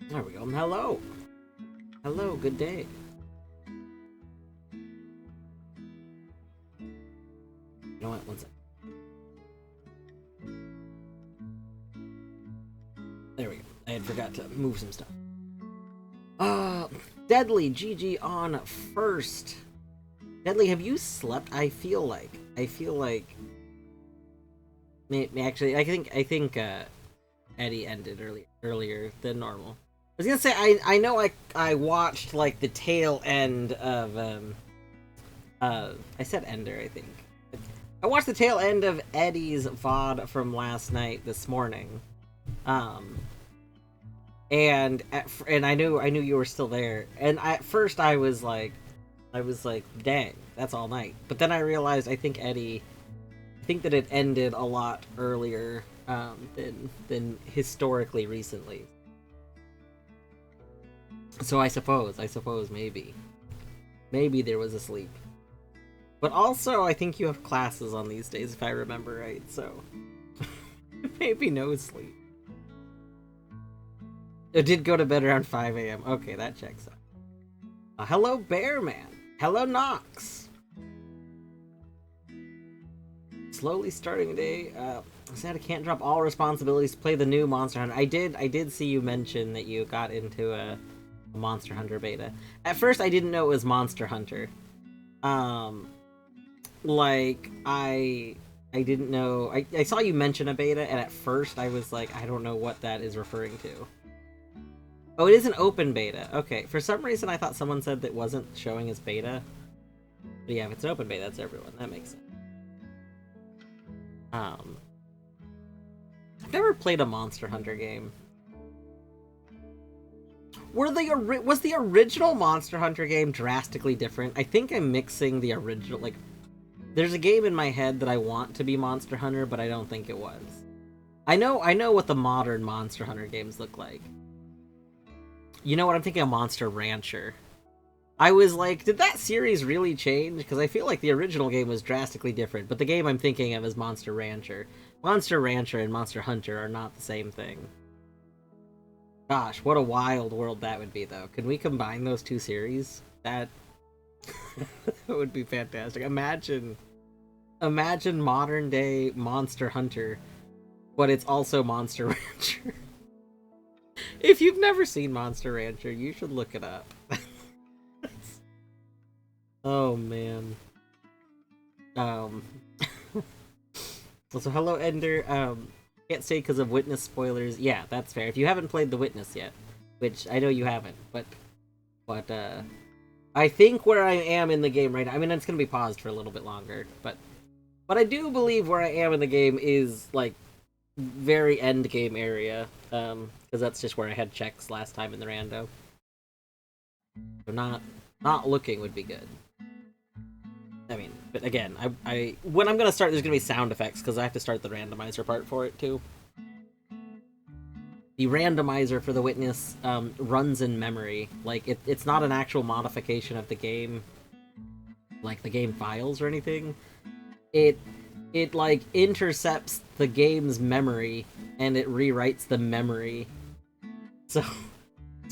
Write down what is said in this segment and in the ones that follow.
There we go. Hello. Hello, good day. You know what? One sec. There we go. I had forgot to move some stuff. Deadly, GG on first. Deadly, have you slept? I feel like. Actually, I think, Eddie ended earlier than normal. I was gonna say I know I watched like the tail end of I said Ender, I think. I watched the tail end of Eddie's VOD from last night this morning. And I knew you were still there. And at first I was like, dang, that's all night. But then I realized I think that it ended a lot earlier than historically recently. So I suppose maybe there was a sleep. But also I think you have classes on these days if I remember right, so maybe no sleep. It did go to bed around 5 a.m. Okay, that checks out. Hello, Bearman. Hello, Nox. Slowly starting the day. Said I can't drop all responsibilities to play the new Monster Hunter. I did see you mention that you got into a Monster Hunter beta. At first, I didn't know it was Monster Hunter. Like I didn't know. I saw you mention a beta, and at first I was like, I don't know what that is referring to. Oh, it is an open beta. Okay, for some reason I thought someone said that wasn't showing as beta. But yeah, if it's an open beta, that's everyone. That makes sense. I've never played a Monster Hunter game. Was the original Monster Hunter game drastically different? I think I'm mixing the original, like, there's a game in my head that I want to be Monster Hunter, but I don't think it was. I know what the modern Monster Hunter games look like. You know what, I'm thinking of Monster Rancher. I was like, did that series really change? Because I feel like the original game was drastically different, but the game I'm thinking of is Monster Rancher. Monster Rancher and Monster Hunter are not the same thing. Gosh, what a wild world that would be, though. Could we combine those two series? That would be fantastic. Imagine modern day Monster Hunter, but it's also Monster Rancher. If you've never seen Monster Rancher, you should look it up. Oh man. Also, hello Ender. Can't say because of Witness spoilers. Yeah, that's fair. If you haven't played The Witness yet, which I know you haven't, but I think where I am in the game right now, I mean, it's gonna be paused for a little bit longer, but I do believe where I am in the game is like very end game area, because that's just where I had checks last time in the rando. So not looking would be good. I mean, but again, I when I'm gonna start, there's gonna be sound effects because I have to start the randomizer part for it too. The randomizer for The Witness runs in memory. Like it's not an actual modification of the game, like the game files or anything. It like intercepts the game's memory and it rewrites the memory. So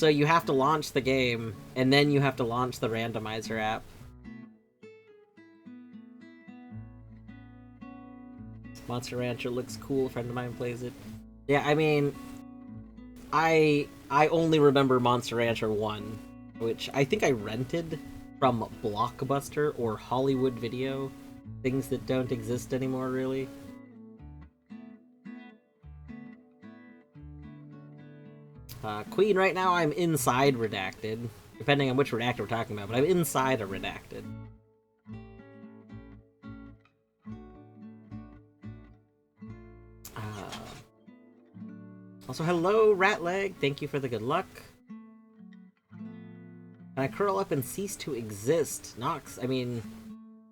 you have to launch the game and then you have to launch the randomizer app. Monster Rancher looks cool. A friend of mine plays it. Yeah, I mean, I only remember Monster Rancher 1, which I think I rented from Blockbuster or Hollywood Video, things that don't exist anymore, really. Queen, right now I'm inside Redacted, depending on which Redacted we're talking about, but I'm inside a Redacted. Also, hello, Ratleg. Thank you for the good luck. Can I curl up and cease to exist? Nox, I mean,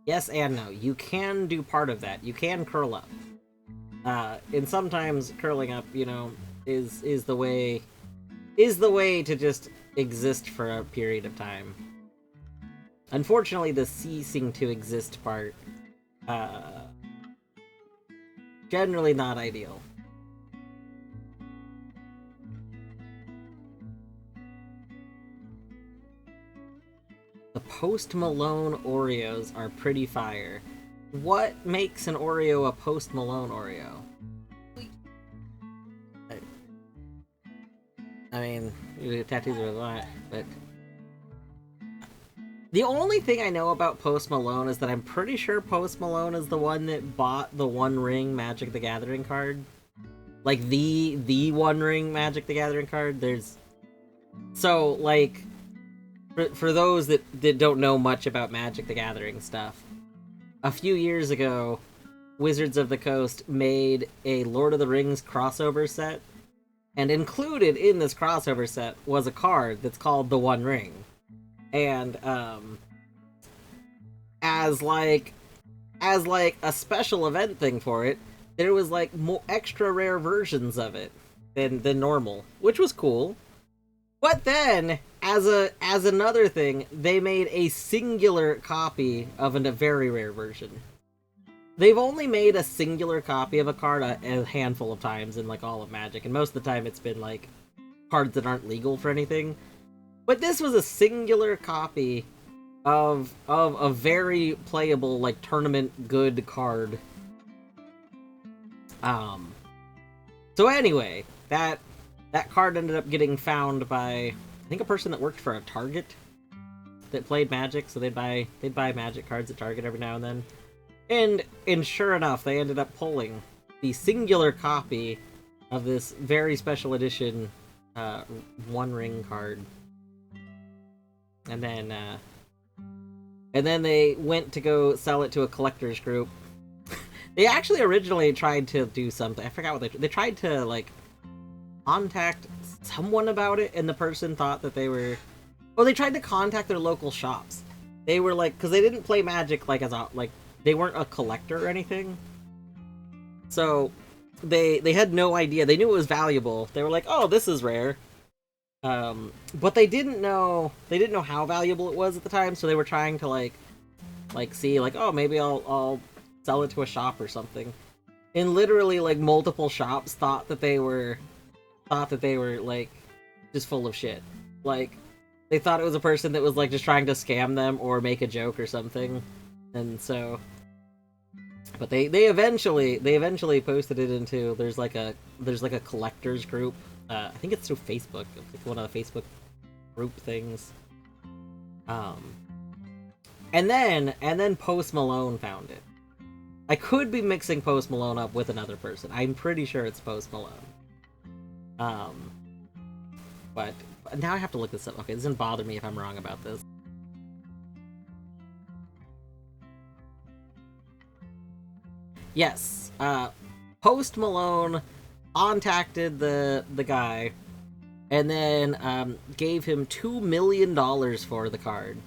yes and no. You can do part of that. You can curl up. And sometimes curling up, you know, is the way to just exist for a period of time. Unfortunately, the ceasing to exist part, generally not ideal. The Post Malone Oreos are pretty fire. What makes an Oreo a Post Malone Oreo? I mean, tattoos are a lot, but the only thing I know about Post Malone is that I'm pretty sure Post Malone is the one that bought the One Ring Magic the Gathering card. like the One Ring Magic the Gathering card. There's so like for those that don't know much about Magic the Gathering stuff, a few years ago, Wizards of the Coast made a Lord of the Rings crossover set, and included in this crossover set was a card that's called the One Ring. And as like a special event thing for it, there was like more extra rare versions of it than normal, which was cool. But then, as another thing, they made a singular copy of a very rare version. They've only made a singular copy of a card a handful of times in like all of Magic, and most of the time it's been like cards that aren't legal for anything. But this was a singular copy of a very playable, like, tournament good card. So anyway, that card ended up getting found by, I think, a person that worked for a Target that played Magic, so they'd buy Magic cards at Target every now and then. And sure enough, they ended up pulling the singular copy of this very special edition One Ring card. And then they went to go sell it to a collector's group. They actually originally tried to do something. I forgot what they tried to, like, contact someone about it, and the person thought that they were... Oh, they tried to contact their local shops. They were like... Because they didn't play Magic, like, as a... Like, they weren't a collector or anything. So, they had no idea. They knew it was valuable. They were like, oh, this is rare. But they didn't know how valuable it was at the time, so they were trying to like see, like, oh, maybe I'll sell it to a shop or something. And literally, like, multiple shops thought that they were like just full of shit. Like, they thought it was a person that was like just trying to scam them or make a joke or something. And so, but they eventually posted it into, there's like a collectors group. I think it's through Facebook. It's like one of the Facebook group things. And then Post Malone found it. I could be mixing Post Malone up with another person. I'm pretty sure it's Post Malone. But now I have to look this up. Okay, this doesn't bother me if I'm wrong about this. Yes, Post Malone contacted the guy, and then gave him $2 million for the card.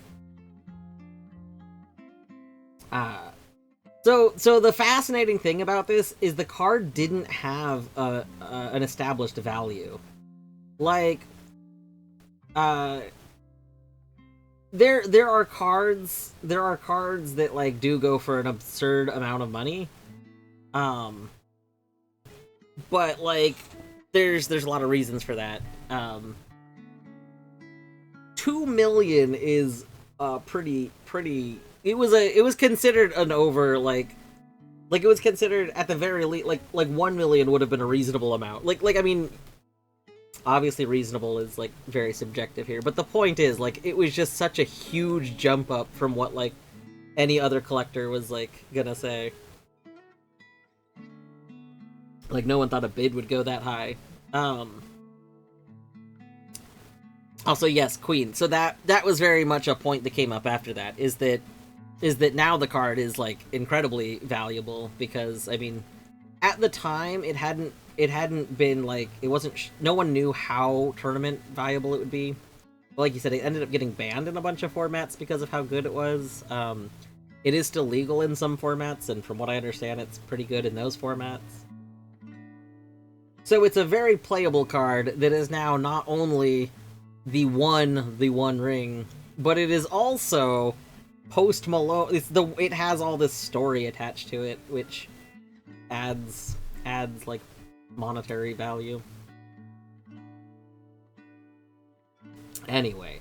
So the fascinating thing about this is the card didn't have an established value. Like, there are cards that like do go for an absurd amount of money. But like there's a lot of reasons for that. 2 million is pretty it was considered an over, like it was considered at the very least, like 1 million would have been a reasonable amount. Like I mean, obviously reasonable is like very subjective here, but the point is, like, it was just such a huge jump up from what like any other collector was like gonna say. Like, no one thought a bid would go that high. Also, yes, Queen. So that was very much a point that came up after that, is that now the card is like incredibly valuable, because I mean, at the time it hadn't been like, it wasn't, no one knew how tournament valuable it would be. But like you said, it ended up getting banned in a bunch of formats because of how good it was. It is still legal in some formats, and from what I understand, it's pretty good in those formats. So it's a very playable card that is now not only the one ring, but it is also Post Malone. It has all this story attached to it, which adds like monetary value. Anyway,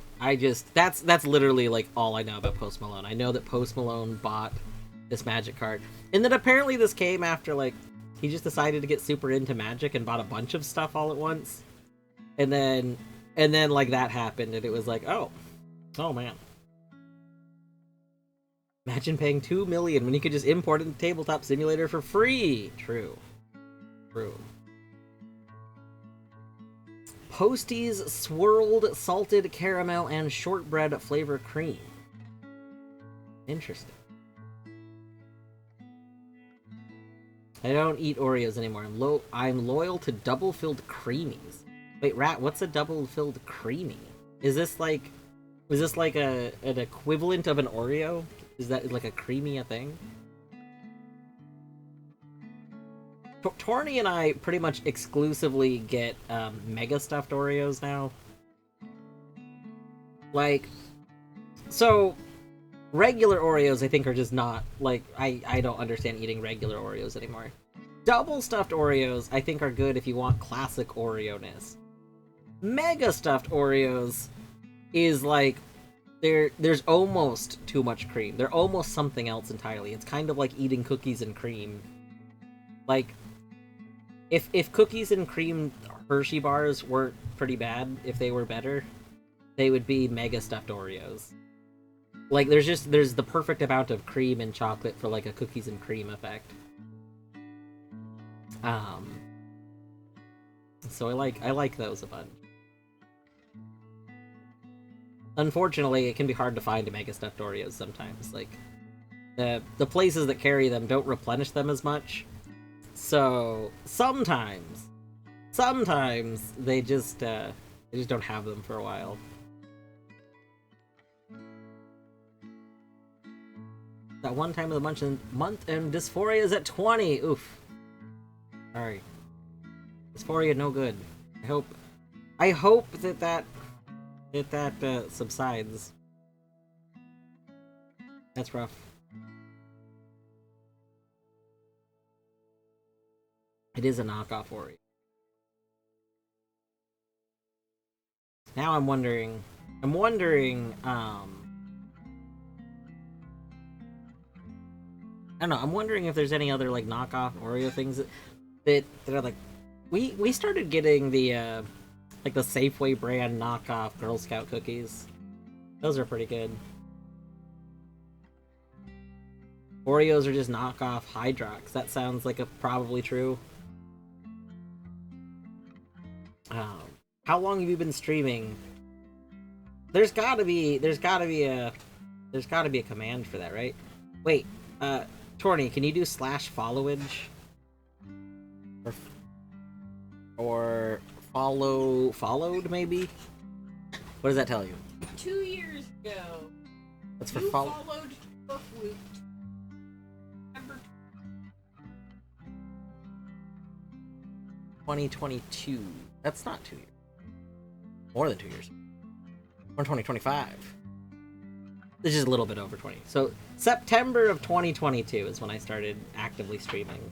that's literally like all I know about Post Malone. I know that Post Malone bought this Magic card, and that apparently this came after, like, he just decided to get super into Magic and bought a bunch of stuff all at once. And then like that happened, and it was like, oh man. Imagine paying $2 million when you could just import it into Tabletop Simulator for free. True. Posties swirled salted caramel and shortbread flavor cream. Interesting. I don't eat Oreos anymore. I'm loyal to double-filled creamies. Wait, Rat, what's a double-filled creamy? Is this like an equivalent of an Oreo? Is that like a creamy a thing? Torny and I pretty much exclusively get mega stuffed Oreos now. Like, so regular Oreos I think are just not, like, I don't understand eating regular Oreos anymore. Double stuffed Oreos I think are good if you want classic Oreo-ness. Mega stuffed Oreos is like, there's almost too much cream. They're almost something else entirely. It's kind of like eating cookies and cream. Like, if cookies and cream Hershey bars weren't pretty bad, if they were better, they would be mega stuffed Oreos. Like, there's the perfect amount of cream and chocolate for like a cookies and cream effect. So I like those a bunch. Unfortunately, it can be hard to find mega stuffed Oreos sometimes. Like, the places that carry them don't replenish them as much. So sometimes they just don't have them for a while. That one time of the month and dysphoria is at 20. Oof. Sorry. Dysphoria no good. I hope that subsides. That's rough. It is a knockoff Oreo. Now I'm wondering, I don't know, I'm wondering if there's any other, like, knockoff Oreo things that are, like, we started getting the, like, the Safeway brand knockoff Girl Scout cookies. Those are pretty good. Oreos are just knockoff Hydrox. That sounds like probably true. How long have you been streaming? There's gotta be a command for that, right? Wait, Torny, can you do /followage? Or followed maybe? What does that tell you? 2 years ago. That's for followed the flute. 2022. That's not 2 years. More than 2 years. Or 2025. This is a little bit over 20. So September of 2022 is when I started actively streaming.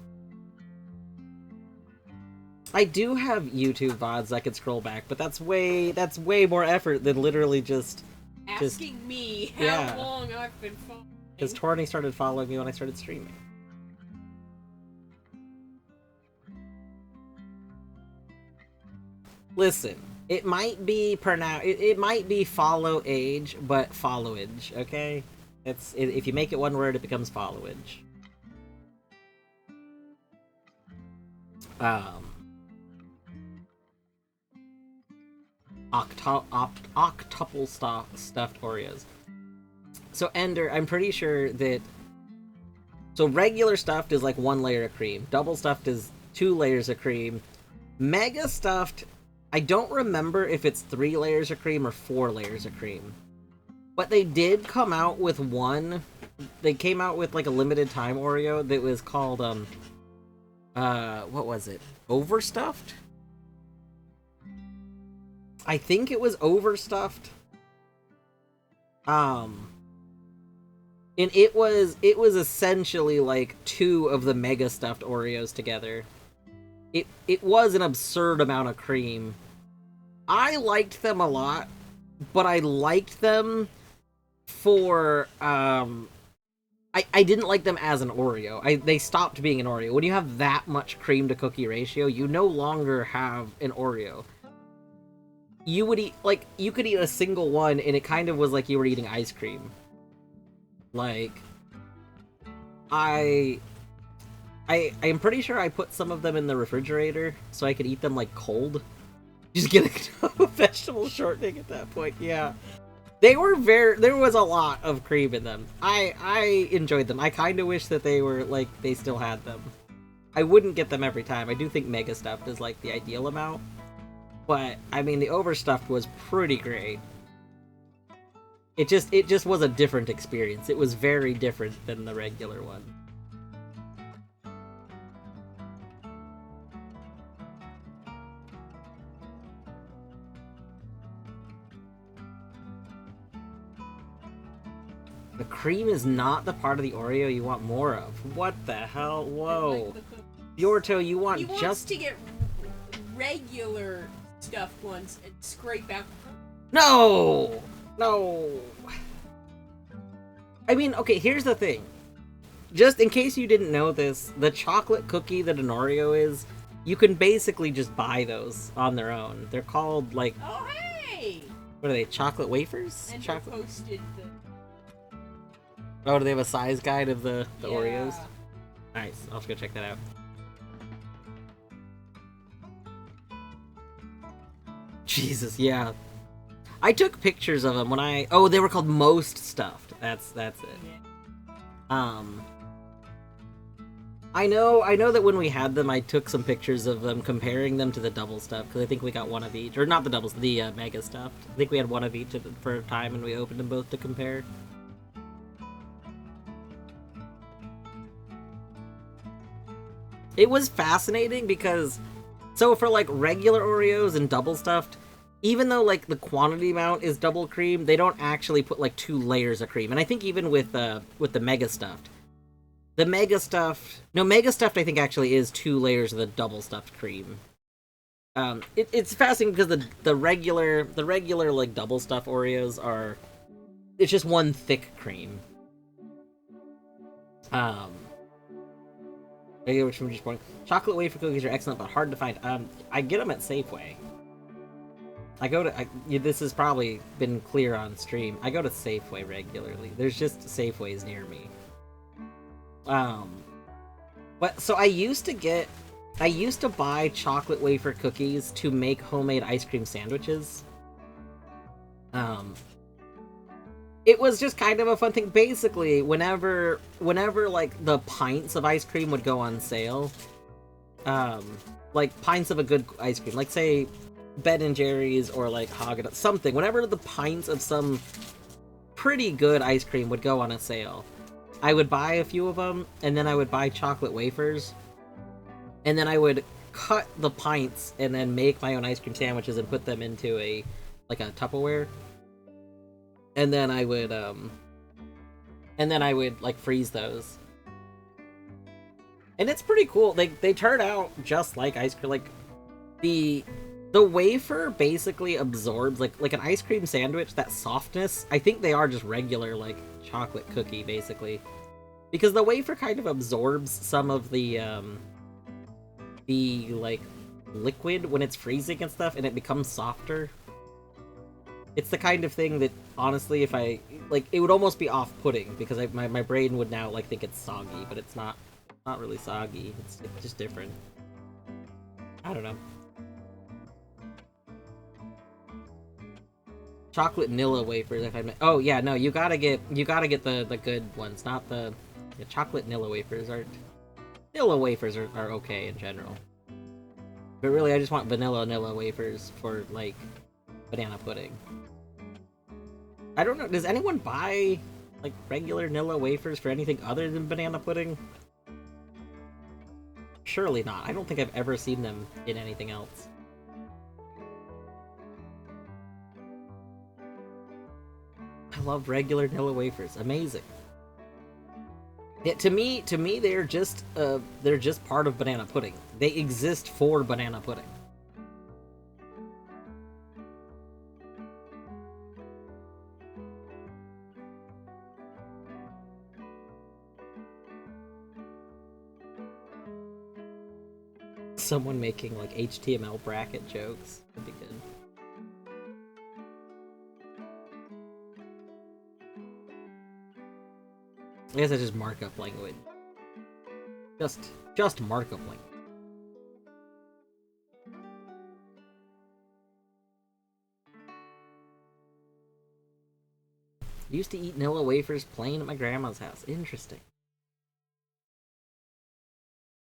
I do have YouTube VODs I could scroll back, but that's way more effort than literally just asking me how long I've been following. Because Torny started following me when I started streaming. Listen, it might be it might be follow age, but followage, okay? If you make it one word, it becomes followage. Octuple stuffed Oreos. So Ender, I'm pretty sure that. So regular stuffed is like 1 layer of cream. Double stuffed is 2 layers of cream. Mega stuffed, I don't remember if it's 3 layers of cream or 4 layers of cream. But they did come out with one. They came out with like a limited time Oreo that was called what was it? Overstuffed? I think it was overstuffed. And it was essentially like 2 of the mega stuffed Oreos together. It was an absurd amount of cream. I liked them a lot, but I liked them for I didn't like them as an Oreo. They stopped being an Oreo. When you have that much cream to cookie ratio, you no longer have an Oreo. You would eat, like, you could eat a single one and it kind of was like you were eating ice cream. Like, I am pretty sure I put some of them in the refrigerator so I could eat them like cold. Just getting a vegetable shortening at that point, yeah. They were there was a lot of cream in them. I enjoyed them. I kind of wish that they were, like, they still had them. I wouldn't get them every time. I do think mega stuffed is, like, the ideal amount. But, I mean, the overstuffed was pretty great. It just was a different experience. It was very different than the regular one. The cream is not the part of the Oreo you want more of. What the hell? Whoa. Bjorto, you want he just... wants to get regular stuffed ones and scrape out... No! No! I mean, okay, here's the thing. Just in case you didn't know this, the chocolate cookie that an Oreo is, you can basically just buy those on their own. They're called, like... Oh, hey! What are they, chocolate wafers? And chocolate... posted the... Oh, do they have a size guide of the yeah. Oreos? Nice, I'll have to go check that out. Jesus, yeah. I took pictures of them when I... Oh, they were called Most Stuffed. That's it. I know that when we had them, I took some pictures of them, comparing them to the double stuffed, because I think we got one of each. Or not the doubles, the mega stuffed. I think we had one of each for a time, and we opened them both to compare. It was fascinating because... So for, like, regular Oreos and double stuffed, even though, like, the quantity amount is double cream, they don't actually put, like, 2 layers of cream. And I think even with the mega stuffed, the mega stuffed... No, mega stuffed I think actually is 2 layers of the double stuffed cream. It's fascinating because the regular, like, double stuffed Oreos are... It's just one thick cream. Which from just point. Chocolate wafer cookies are excellent, but hard to find. I get them at Safeway. This has probably been clear on stream. I go to Safeway regularly. There's just Safeways near me. But so I used to buy chocolate wafer cookies to make homemade ice cream sandwiches. It was just kind of a fun thing. Basically, whenever like the pints of ice cream would go on sale, like pints of a good ice cream, like say Ben & Jerry's or like Haagen-Dazs, something, whenever the pints of some pretty good ice cream would go on a sale, I would buy a few of them, and then I would buy chocolate wafers, and then I would cut the pints and then make my own ice cream sandwiches and put them into a Tupperware. And then I would like freeze those. And it's pretty cool. They turn out just like ice cream. Like the wafer basically absorbs like an ice cream sandwich, that softness. I think they are just regular like chocolate cookie basically. Because the wafer kind of absorbs some of the like liquid when it's freezing and stuff, and it becomes softer. It's the kind of thing that, honestly, if I... Like, it would almost be off-putting, because my brain would now, like, think it's soggy, but it's not really soggy. It's just different. I don't know. Chocolate Nilla wafers, if I may... Oh, yeah, no, you gotta get the good ones, not the... Yeah, chocolate Nilla wafers aren't... Nilla wafers are okay in general. But really, I just want vanilla Nilla wafers for, like, banana pudding. I don't know, does anyone buy, like, regular Nilla wafers for anything other than banana pudding? Surely not. I don't think I've ever seen them in anything else. I love regular Nilla wafers. Amazing. Yeah, to me, they're just part of banana pudding. They exist for banana pudding. Someone making like HTML bracket jokes would be good. I guess that's just markup language. Just markup language. I used to eat Nilla wafers plain at my grandma's house. Interesting.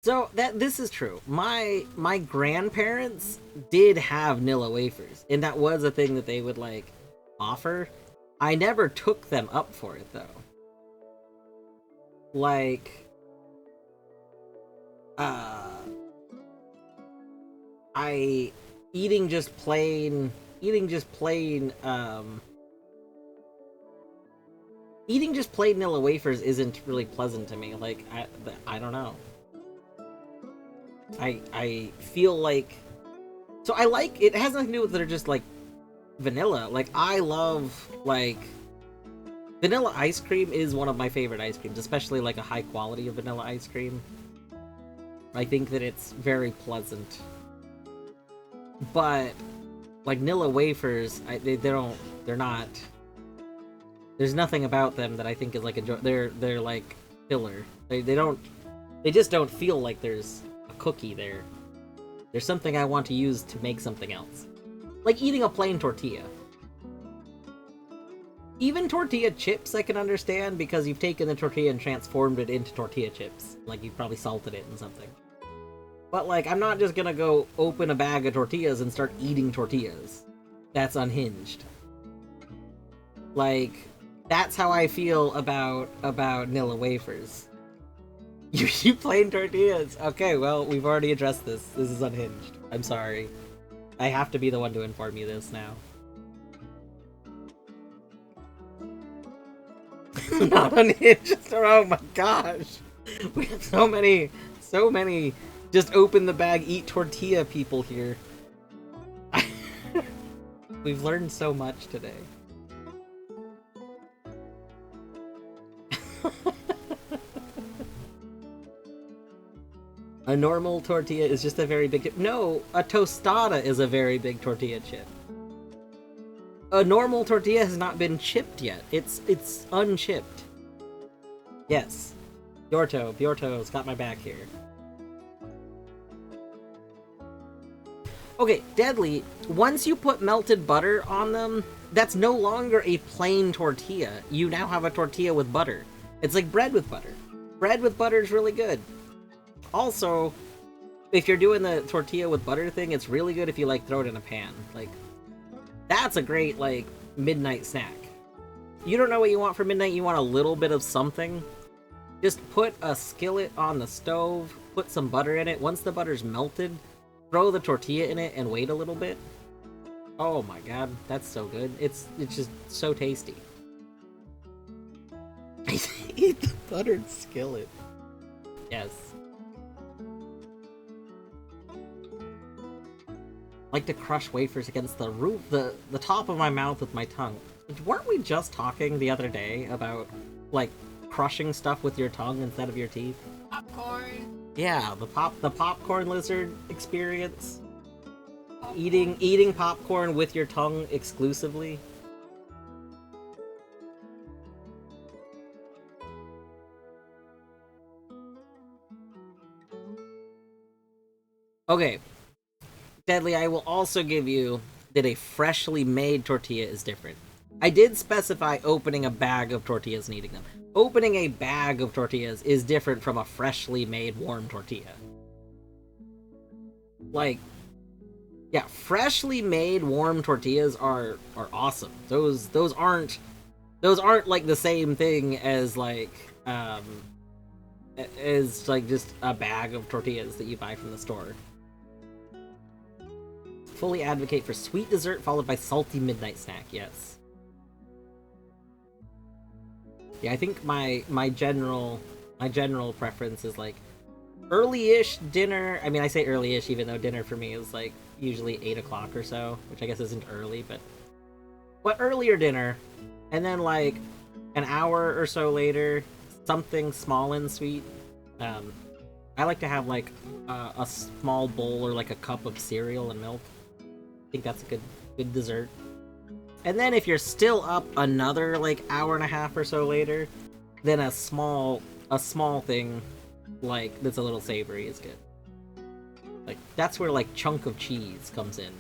So this is true. My grandparents did have Nilla wafers, and that was a thing that they would like offer. I never took them up for it though. Like, I eating just plain Nilla wafers isn't really pleasant to me. Like, I don't know. I feel like, so I like, it has nothing to do with they're just like vanilla. Like, I love like vanilla ice cream is one of my favorite ice creams, especially like a high quality of vanilla ice cream. I think that it's very pleasant. But like Nilla wafers, they're not. There's nothing about them that I think is like they're like filler. They just don't feel like there's a cookie there. There's something I want to use to make something else. Like eating a plain tortilla. Even tortilla chips I can understand because you've taken the tortilla and transformed it into tortilla chips. Like you've probably salted it in something. But like, I'm not just gonna go open a bag of tortillas and start eating tortillas. That's unhinged. Like, that's how I feel about Nilla wafers. You plain tortillas. Okay, well, we've already addressed this. This is unhinged. I'm sorry. I have to be the one to inform you this now. Not unhinged. Oh my gosh. We have so many just open the bag, eat tortilla people here. We've learned so much today. A normal tortilla is just a very big... No, a tostada is a very big tortilla chip. A normal tortilla has not been chipped yet. It's unchipped. Yes. Bjorto's got my back here. Okay, Deadly, once you put melted butter on them, that's no longer a plain tortilla. You now have a tortilla with butter. It's like bread with butter. Bread with butter is really good. Also, if you're doing the tortilla with butter thing, it's really good if you, like, throw it in a pan. Like, that's a great, like, midnight snack. You don't know what you want for midnight, you want a little bit of something? Just put a skillet on the stove, put some butter in it. Once the butter's melted, throw the tortilla in it and wait a little bit. Oh my god, that's so good. It's just so tasty. Eat the buttered skillet. Yes. Like to crush wafers against the roof, the top of my mouth with my tongue. Weren't we just talking the other day about, like, crushing stuff with your tongue instead of your teeth? Popcorn. Yeah, the popcorn lizard experience. Popcorn. Eating popcorn with your tongue exclusively. Okay. Deadly, I will also give you that a freshly made tortilla is different. I did specify opening a bag of tortillas and eating them. Opening a bag of tortillas is different from a freshly made warm tortilla. Like, yeah, freshly made warm tortillas are awesome. Those aren't like the same thing as like just a bag of tortillas that you buy from the store. Fully advocate for sweet dessert followed by salty midnight snack. Yes. Yeah, I think my general preference is like early-ish dinner. I mean, I say early-ish even though dinner for me is like usually 8 o'clock or so, which I guess isn't early, but earlier dinner, and then like an hour or so later, something small and sweet. I like to have like a small bowl or like a cup of cereal and milk. I think that's a good dessert. And then if you're still up another like hour and a half or so later, then a small thing like that's a little savory is good. Like that's where like chunk of cheese comes in.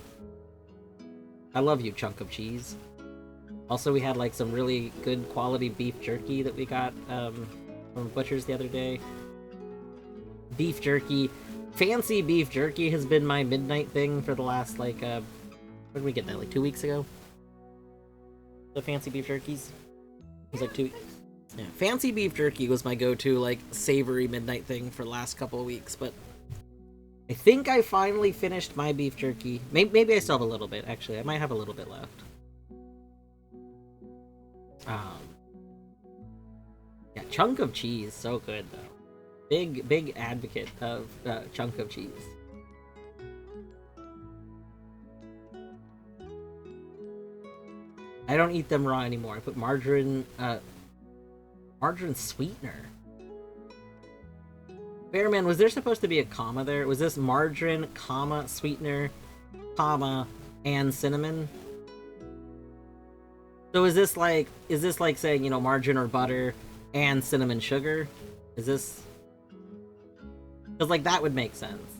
I love you, chunk of cheese. Also, we had like some really good quality beef jerky that we got from Butcher's the other day. Beef jerky, fancy beef jerky has been my midnight thing for the last like when did we get that? Like 2 weeks ago. The fancy beef jerkies. It was like 2 weeks. Yeah, fancy beef jerky was my go-to like savory midnight thing for the last couple of weeks, but I think I finally finished my beef jerky. Maybe I still have a little bit. Actually, I might have a little bit left. Yeah, chunk of cheese, so good though. Big advocate of chunk of cheese. I don't eat them raw anymore. I put margarine sweetener. Bearman, was there supposed to be a comma there? Was this margarine, comma, sweetener, comma, and cinnamon? So is this like saying, you know, margarine or butter and cinnamon sugar? Is this... Because, like, that would make sense.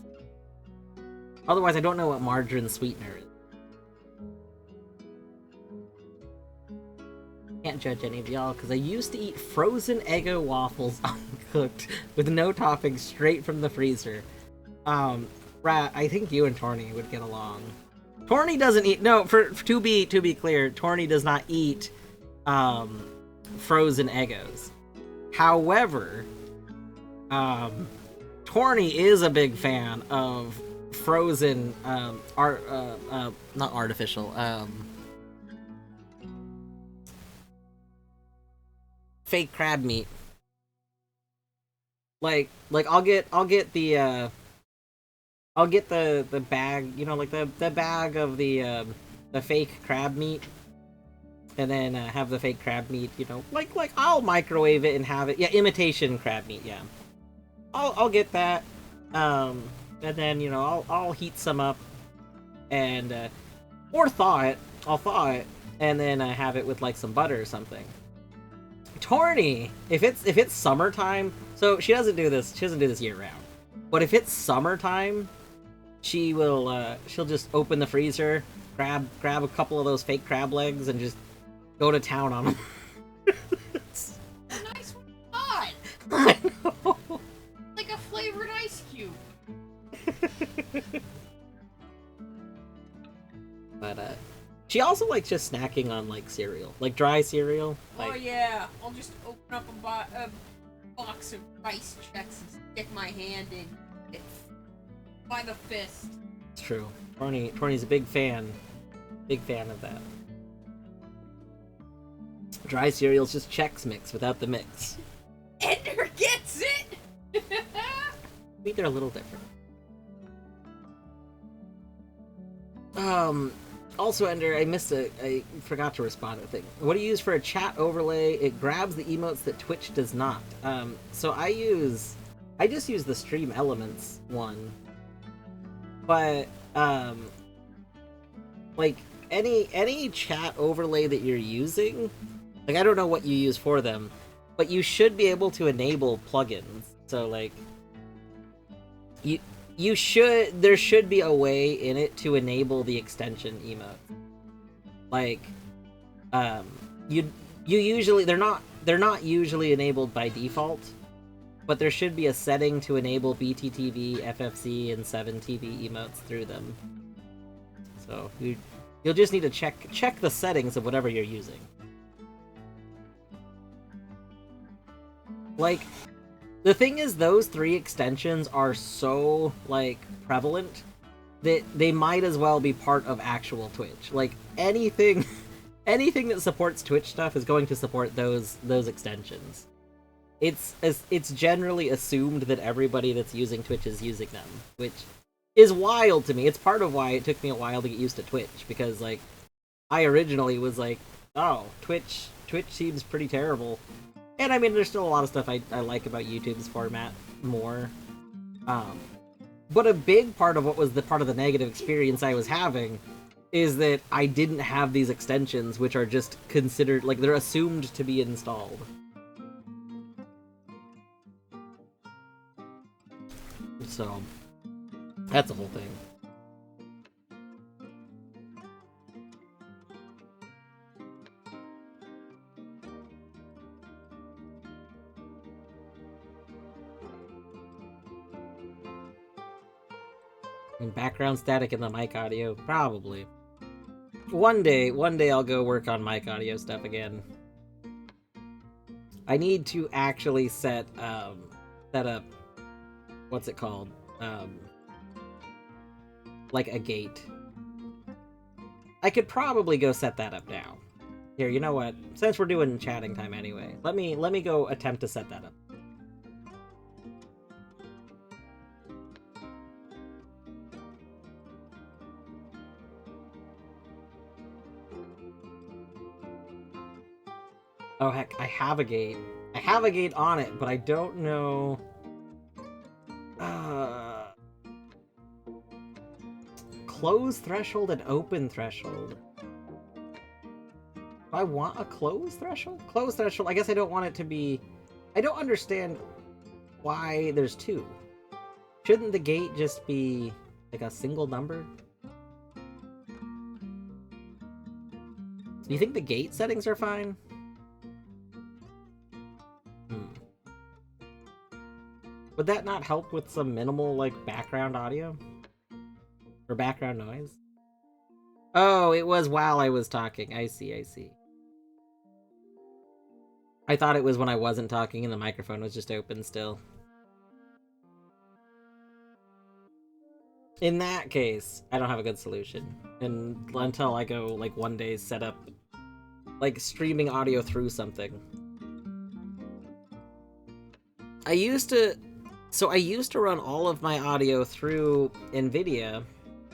Otherwise, I don't know what margarine sweetener is. Can't judge any of y'all, because I used to eat frozen Eggo waffles uncooked with no toppings straight from the freezer. Rat, I think you and Torny would get along. Torny doesn't eat... No, to be clear, Torny does not eat frozen Eggos. However, Torny is a big fan of frozen, not artificial, fake crab meat. Like I'll get the bag, you know, like the bag of the fake crab meat, and then have the fake crab meat, you know, like I'll microwave it and have it. Yeah, imitation crab meat. Yeah, I'll get that, and then, you know, I'll heat some up, and or thaw it. I'll thaw it and then have it with like some butter or something. Torny, if it's summertime, so she doesn't do this year round, but if it's summertime, she'll just open the freezer, grab a couple of those fake crab legs, and just go to town on them. A nice one. I know. Like a flavored ice cube. But she also likes just snacking on like cereal, like dry cereal. Like... Oh yeah, I'll just open up a box of Rice Chex and stick my hand in it by the fist. It's true. Torny's a big fan of that. Dry cereal's just Chex Mix without the mix. Ender gets it! I think they're a little different. Also, Ender, I forgot to respond to a thing. What do you use for a chat overlay? It grabs the emotes that Twitch does not. So I just use the Stream Elements one. But, like, any chat overlay that you're using, like, I don't know what you use for them, but you should be able to enable plugins. So, like, there should be a way in it to enable the extension emote. Like, you usually, they're not usually enabled by default, but there should be a setting to enable BTTV, FFC, and 7TV emotes through them. So you'll just need to check the settings of whatever you're using. Like, the thing is, those 3 extensions are so, like, prevalent that they might as well be part of actual Twitch. Like, anything that supports Twitch stuff is going to support those extensions. It's generally assumed that everybody that's using Twitch is using them, which is wild to me. It's part of why it took me a while to get used to Twitch, because, like, I originally was like, oh, Twitch seems pretty terrible. And I mean, there's still a lot of stuff I like about YouTube's format more. But a big part of what was the part of the negative experience I was having is that I didn't have these extensions, which are just considered, like, they're assumed to be installed. So, that's the whole thing. And background static in the mic audio? Probably. One day I'll go work on mic audio stuff again. I need to actually set up, what's it called? Like a gate. I could probably go set that up now. Here, you know what? Since we're doing chatting time anyway, let me go attempt to set that up. Oh heck, I have a gate. I have a gate on it, but I don't know. Close threshold and open threshold. Do I want a close threshold? Close threshold, I guess I don't want it to be... I don't understand why there's two. Shouldn't the gate just be like a single number? Do you think the gate settings are fine? Would that not help with some minimal, like, background audio? Or background noise? Oh, it was while I was talking. I see, I see. I thought it was when I wasn't talking and the microphone was just open still. In that case, I don't have a good solution. And until I go, like, one day set up, like, streaming audio through something. I used to run all of my audio through NVIDIA,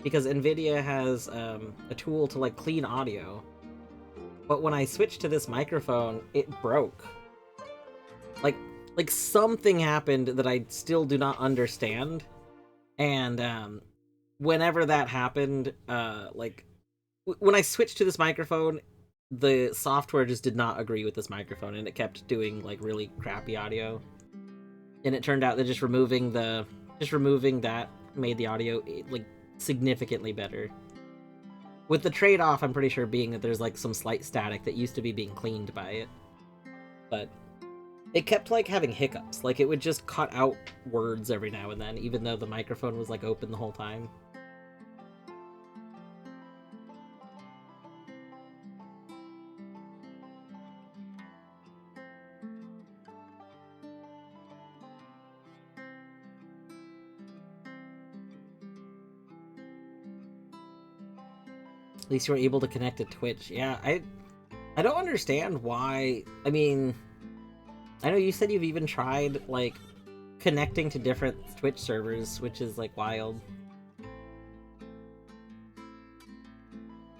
because NVIDIA has a tool to, like, clean audio. But when I switched to this microphone, it broke. Like something happened that I still do not understand. And whenever that happened, when I switched to this microphone, the software just did not agree with this microphone, and it kept doing, like, really crappy audio. And it turned out that just removing that made the audio, like, significantly better. With the trade-off, I'm pretty sure, being that there's, like, some slight static that used to be being cleaned by it. But it kept, like, having hiccups. Like, it would just cut out words every now and then, even though the microphone was, like, open the whole time. At least you were able to connect to Twitch. Yeah, I don't understand why. I mean, I know you said you've even tried, like, connecting to different Twitch servers, which is, like, wild.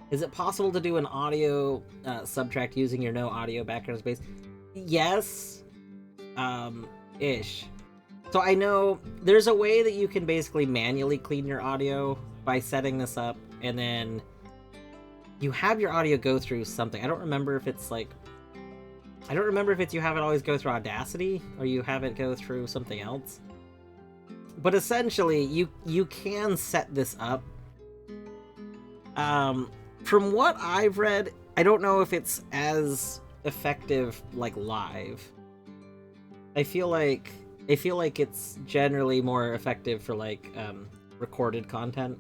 Is it possible to do an audio subtract using your no audio background space? Yes. Ish. So I know there's a way that you can basically manually clean your audio by setting this up, and then you have your audio go through something. I don't remember if it's like... I don't remember if it's you have it always go through Audacity, or you have it go through something else. But essentially, you can set this up. From what I've read, I don't know if it's as effective, like, live. I feel like it's generally more effective for, like, recorded content.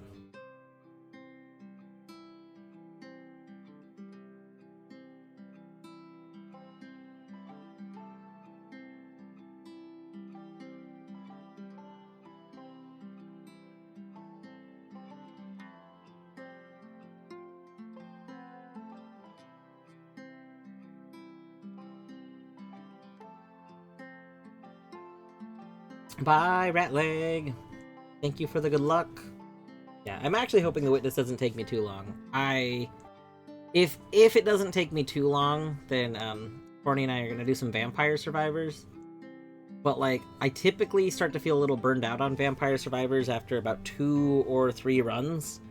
Bye, Ratleg! Thank you for the good luck. Yeah, I'm actually hoping the witness doesn't take me too long. If it doesn't take me too long, then Corny and I are gonna do some Vampire Survivors. But, like, I typically start to feel a little burned out on Vampire Survivors after about 2 or 3 runs.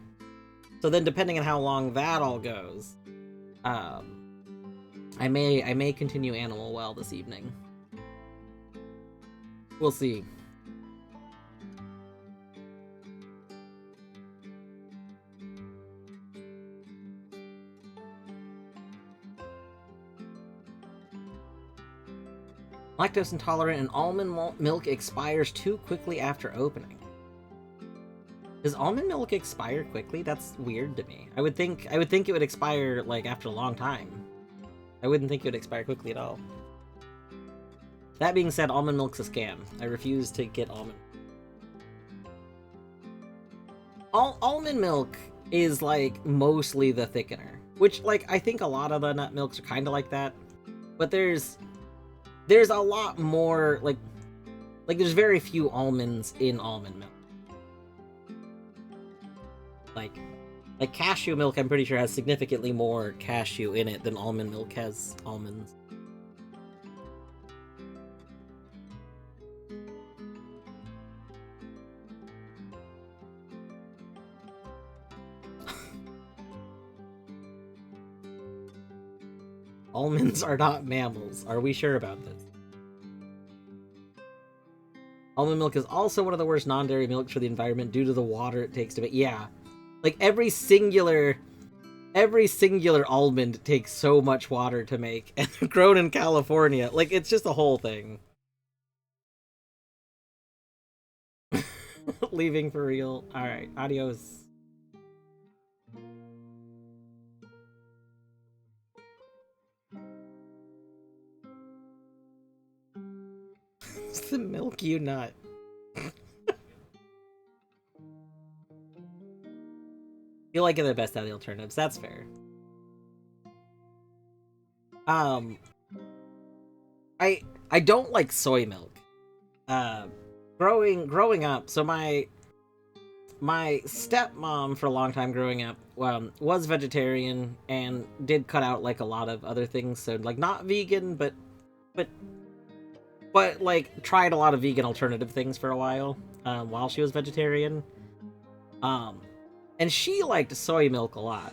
So then, depending on how long that all goes, I may continue Animal Well this evening. We'll see. Lactose intolerant and almond milk expires too quickly after opening. Does almond milk expire quickly? That's weird to me. I would think it would expire like after a long time. I wouldn't think it would expire quickly at all. That being said, almond milk's a scam. I refuse to get almond. Almond milk is like mostly the thickener, which like I think a lot of the nut milks are kind of like that. But there's a lot more like there's very few almonds in almond milk. Like cashew milk, I'm pretty sure has significantly more cashew in it than almond milk has almonds. Almonds are not mammals. Are we sure about this? Almond milk is also one of the worst non-dairy milks for the environment due to the water it takes to make. Yeah. Like every singular almond takes so much water to make, and they're grown in California. Like, it's just a whole thing. Leaving for real. Alright, adios. It's the milk you nut. You like it the best out of the alternatives. That's fair. I don't like soy milk. Growing up, so my stepmom for a long time growing up was vegetarian and did cut out like a lot of other things. So like not vegan, but like tried a lot of vegan alternative things for a while she was vegetarian. And she liked soy milk a lot.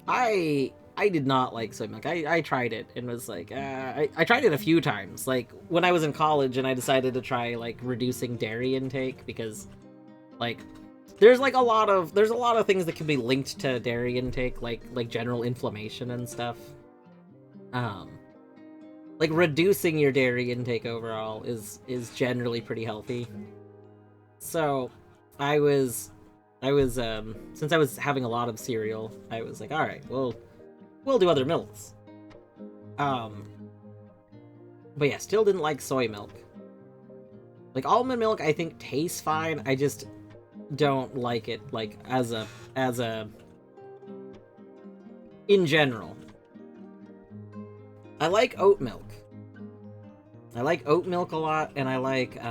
I did not like soy milk. I tried it and was like, I tried it a few times. Like when I was in college and I decided to try like reducing dairy intake because like there's a lot of things that can be linked to dairy intake, like general inflammation and stuff. Like reducing your dairy intake overall is generally pretty healthy. So I was since I was having a lot of cereal, I was like, all right, we'll do other milks. But yeah, still didn't like soy milk. Like almond milk, I think tastes fine. I just don't like it like as a in general. I like oat milk. I like oat milk a lot, and I like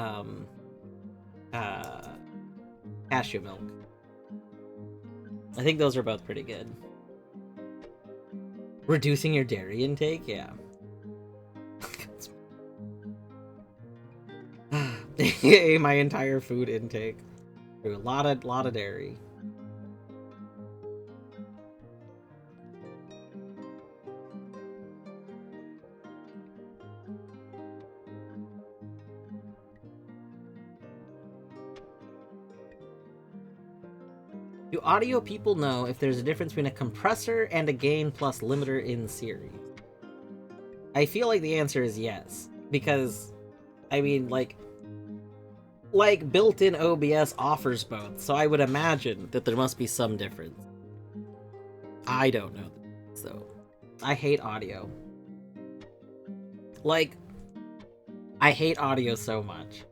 cashew milk. I think those are both pretty good. Reducing your dairy intake? Yeah. My entire food intake. A lot of dairy. Do audio people know if there's a difference between a compressor and a gain plus limiter in series? I feel like the answer is yes, because, I mean, like built-in OBS offers both, so I would imagine that there must be some difference. I don't know, so I hate audio. Like, I hate audio so much.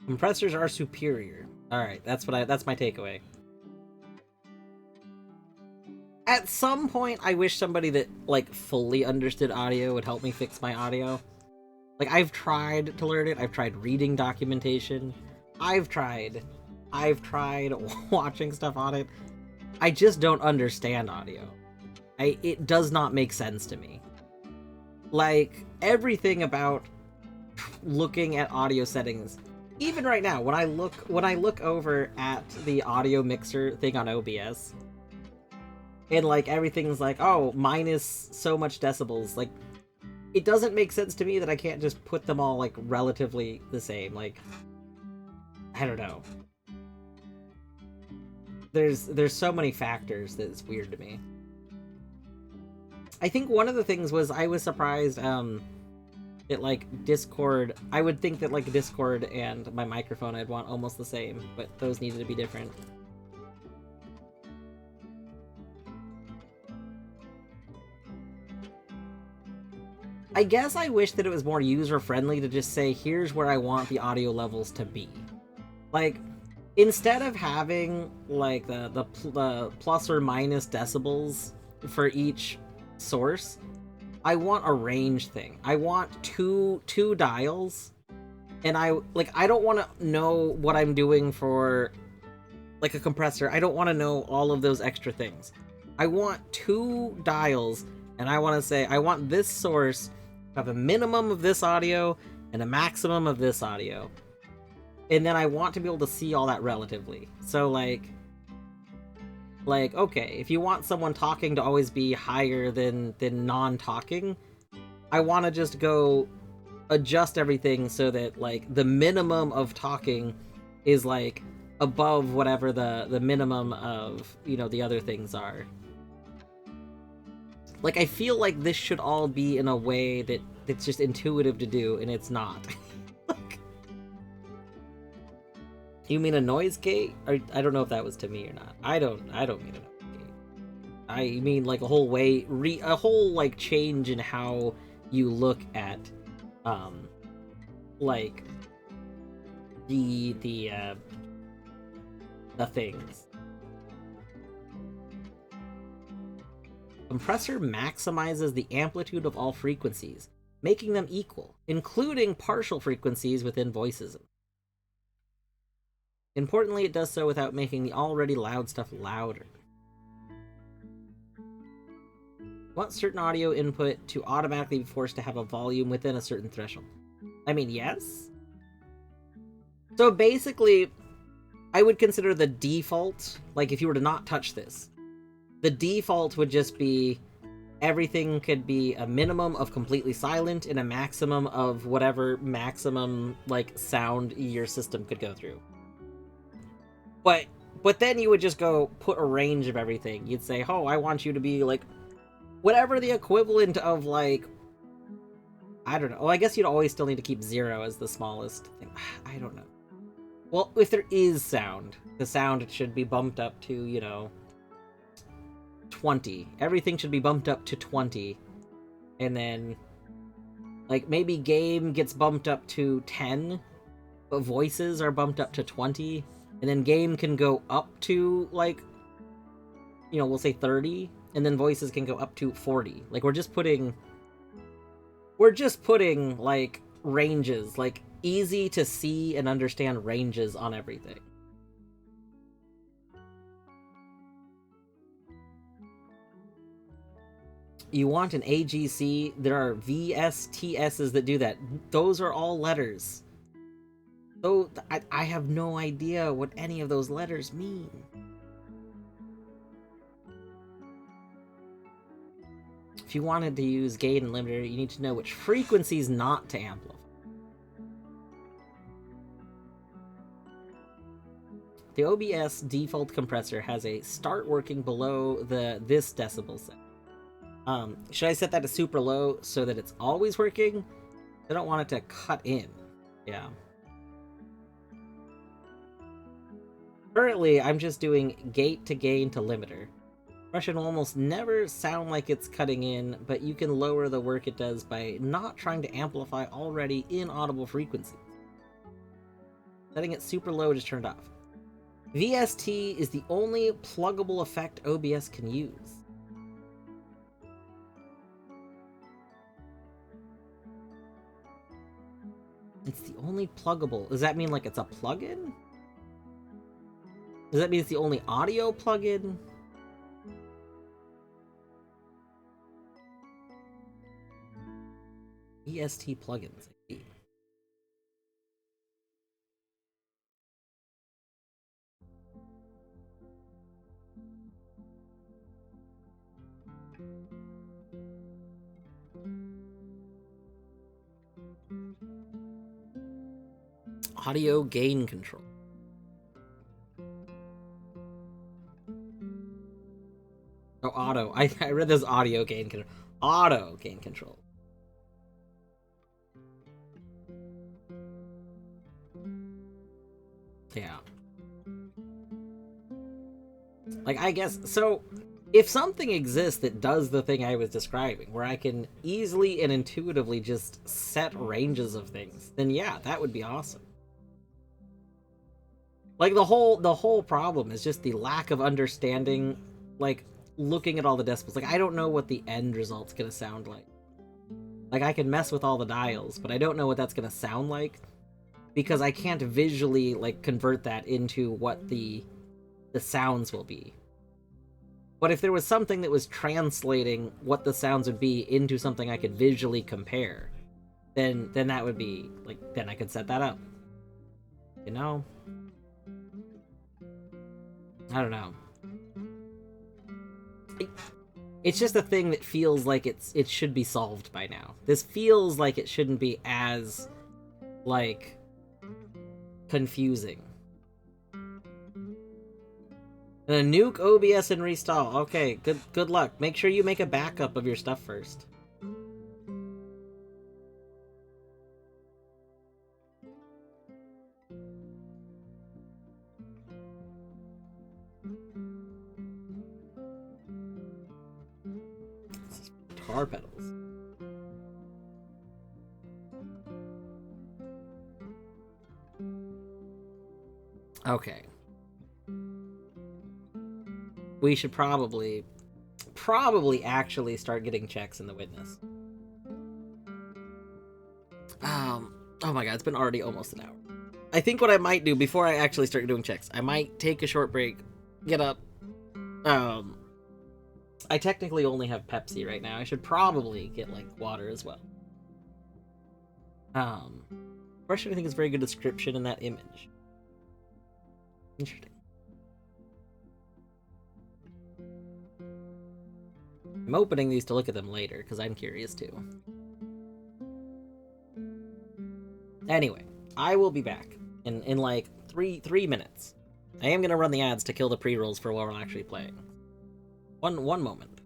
Compressors are superior. Alright, that's my takeaway. At some point, I wish somebody that, like, fully understood audio would help me fix my audio. Like, I've tried to learn it, I've tried reading documentation, I've tried watching stuff on it. I just don't understand audio. It does not make sense to me. Like, everything about looking at audio settings even right now, when I look over at the audio mixer thing on OBS, and like everything's like, oh, minus so much decibels, like it doesn't make sense to me that I can't just put them all like relatively the same. Like, I don't know. There's so many factors that it's weird to me. I think one of the things was I was surprised that like Discord, I would think that like Discord and my microphone I'd want almost the same, but those needed to be different. I guess I wish that it was more user-friendly to just say, here's where I want the audio levels to be. Like, instead of having, like, the plus or minus decibels for each source, I want a range thing. I want two dials, and I don't want to know what I'm doing for, like, a compressor. I don't want to know all of those extra things. I want 2 dials, and I want to say, I want this source to have a minimum of this audio and a maximum of this audio. And then I want to be able to see all that relatively. So, like, okay, if you want someone talking to always be higher than non-talking, I want to just go adjust everything so that, like, the minimum of talking is, like, above whatever the minimum of, you know, the other things are. Like, I feel like this should all be in a way that it's just intuitive to do, and it's not. Like, you mean a noise gate? Or, I don't know if that was to me or not. I don't mean a noise gate. I mean like a whole way, a whole like change in how you look at, like the things. Compressor maximizes the amplitude of all frequencies, making them equal, including partial frequencies within voices. Importantly, it does so without making the already loud stuff louder. You want certain audio input to automatically be forced to have a volume within a certain threshold. I mean, yes? So basically, I would consider the default, like if you were to not touch this, the default would just be everything could be a minimum of completely silent and a maximum of whatever maximum, like, sound your system could go through. But then you would just go put a range of everything. You'd say, oh, I want you to be, like, whatever the equivalent of, like, I don't know. Well, I guess you'd always still need to keep 0 as the smallest thing. I don't know. Well, if there is sound, the sound should be bumped up to, you know, 20. Everything should be bumped up to 20. And then, like, maybe game gets bumped up to 10, but voices are bumped up to 20. And then game can go up to, like, you know, we'll say 30. And then voices can go up to 40. Like, we're just putting, like, ranges, like, easy to see and understand ranges on everything. You want an AGC, there are VSTSs that do that. Those are all letters. So I have no idea what any of those letters mean. If you wanted to use gate and limiter, you need to know which frequencies not to amplify. The OBS default compressor has a start working below this decibel set. Should I set that to super low so that it's always working? I don't want it to cut in. Yeah. Currently, I'm just doing gate to gain to limiter. Compression will almost never sound like it's cutting in, but you can lower the work it does by not trying to amplify already inaudible frequencies. Setting it super low just turned off. VST is the only pluggable effect OBS can use. It's the only pluggable. Does that mean like it's a plugin? Does that mean it's the only audio plugin? EST plugins. Audio gain control. Oh, auto. I read this audio gain control. Auto gain control. Yeah. Like, I guess, so, if something exists that does the thing I was describing, where I can easily and intuitively just set ranges of things, then yeah, that would be awesome. Like, the whole problem is just the lack of understanding, like, looking at all the decibels. Like, I don't know what the end result's gonna sound like. Like, I can mess with all the dials, but I don't know what that's gonna sound like, because I can't visually, like, convert that into what the sounds will be. But if there was something that was translating what the sounds would be into something I could visually compare, then that would be, like, then I could set that up. You know? I don't know. It's just a thing that feels like it should be solved by now. This feels like it shouldn't be as, like, confusing. And a nuke OBS and restall. Okay, good luck. Make sure you make a backup of your stuff first. Guitar pedals. Okay. We should probably actually start getting checks in the witness. Oh my god, it's been already almost an hour. I think what I might do before I actually start doing checks, I might take a short break, get up. I technically only have Pepsi right now. I should probably get, like, water as well. First, I think it's a very good description in that image. Interesting. I'm opening these to look at them later, because I'm curious too. Anyway, I will be back in like three minutes. I am gonna run the ads to kill the pre-rolls for what we're actually playing. One moment.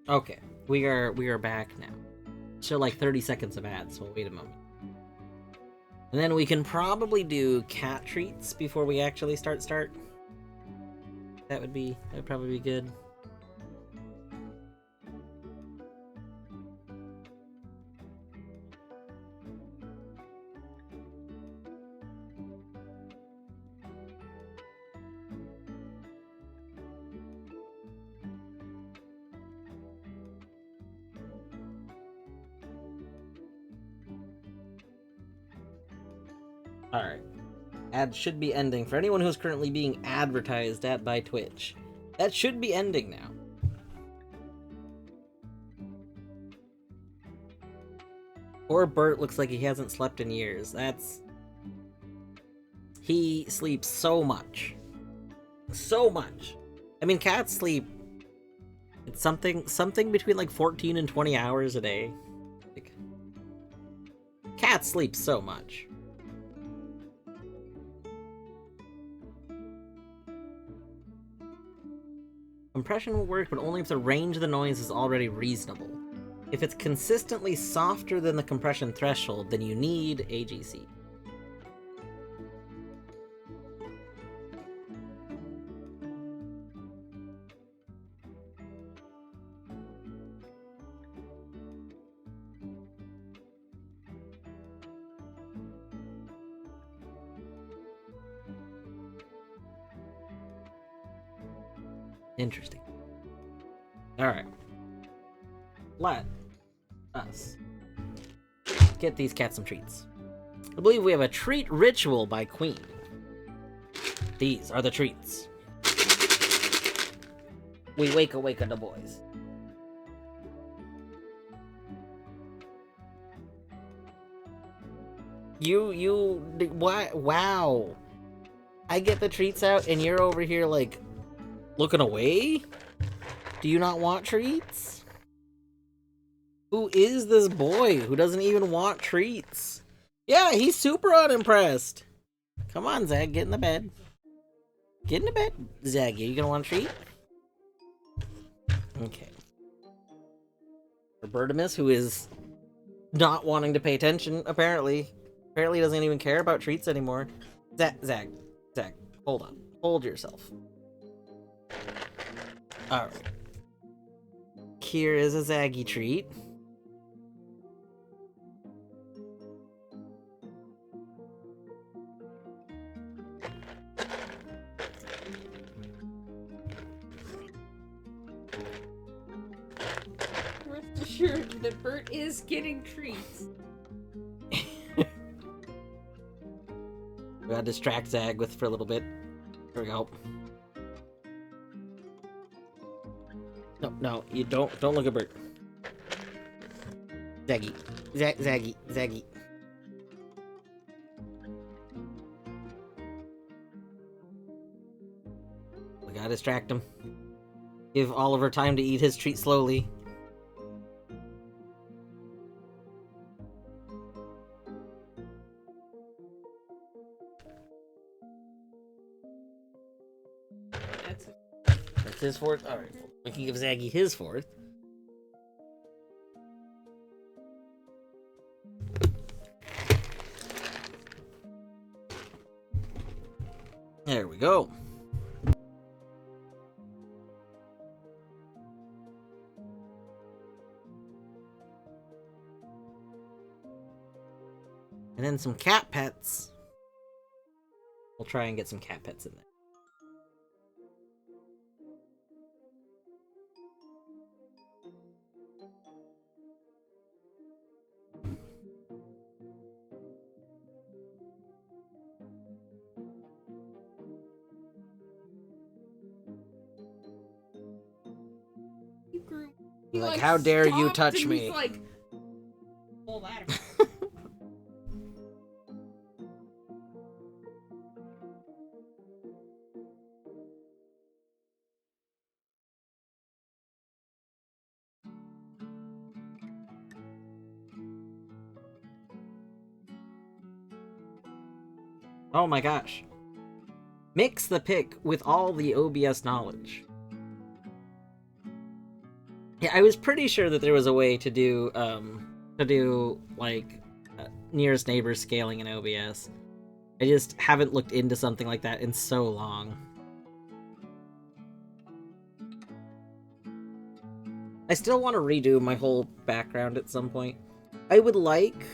Okay, we are back now. So like 30 seconds of ads, so wait a moment. And then we can probably do cat treats before we actually start. That would probably be good. Alright. Ad should be ending. For anyone who's currently being advertised at by Twitch, that should be ending now. Poor Bert looks like he hasn't slept in years. He sleeps so much. So much. I mean, cats sleep... It's something between like 14 and 20 hours a day. Like, cats sleep so much. Compression will work, but only if the range of the noise is already reasonable. If it's consistently softer than the compression threshold, then you need AGC. Interesting. Alright. Let us get these cats some treats. I believe we have a treat ritual by Queen. These are the treats. We wake the boys. Wow. I get the treats out and you're over here like looking away? Do you not want treats? Who is this boy who doesn't even want treats? Yeah, he's super unimpressed. Come on, Zag, get in the bed. Get in the bed. Zag, are you gonna want a treat? Okay. Robertimus, who is not wanting to pay attention, apparently doesn't even care about treats anymore. Zag, hold on. Hold yourself. Alright. Here is a Zaggy treat. Rest assured that Bert is getting treats. We gotta distract Zag for a little bit. There we go. No, you don't look at Bert. Zaggy. Zaggy. We gotta distract him. Give Oliver time to eat his treat slowly. That's his fourth? Alright, we can give Zaggy his fourth. There we go. And then some cat pets. We'll try and get some cat pets in there. Like, how dare you touch me? He's like, pull that. Oh my gosh. Mix the pick with all the OBS knowledge. Yeah, I was pretty sure that there was a way to do like nearest neighbor scaling in OBS. I just haven't looked into something like that in so long. I still want to redo my whole background at some point. I would like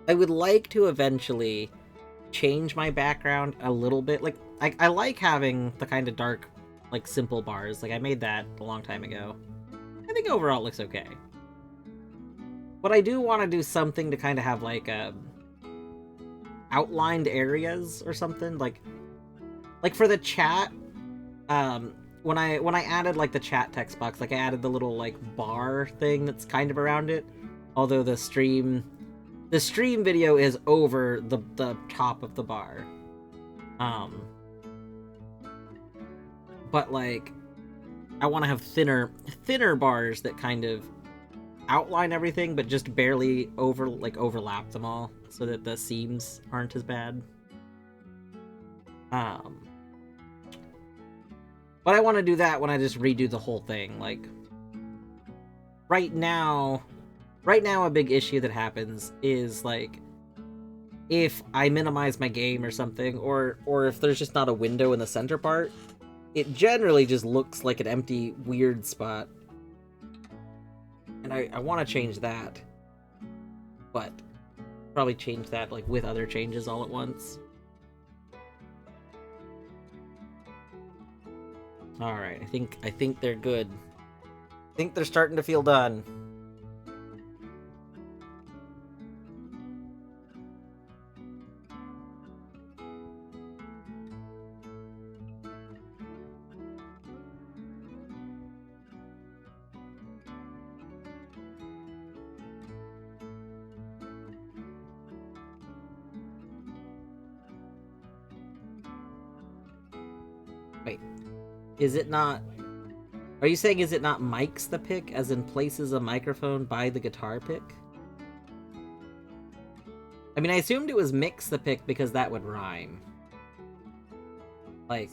to eventually change my background a little bit. Like, I like having the kind of dark, like, simple bars. Like, I made that a long time ago. I think overall it looks okay. But I do want to do something to kind of have, like, outlined areas or something. Like for the chat, when I added, like, the chat text box, like, I added the little, like, bar thing that's kind of around it. Although the stream video is over the top of the bar. But, like, I want to have thinner bars that kind of outline everything, but just barely overlap them all, so that the seams aren't as bad. But I want to do that when I just redo the whole thing. Like, right now, a big issue that happens is, like, if I minimize my game or something, or if there's just not a window in the center part, it generally just looks like an empty, weird spot. And I want to change that. But probably change that, like, with other changes all at once. Alright, I think they're good. I think they're starting to feel done. Wait, is it not... Are you saying is it not mics the pick, as in places a microphone by the guitar pick? I mean, I assumed it was mix the pick because that would rhyme. Like...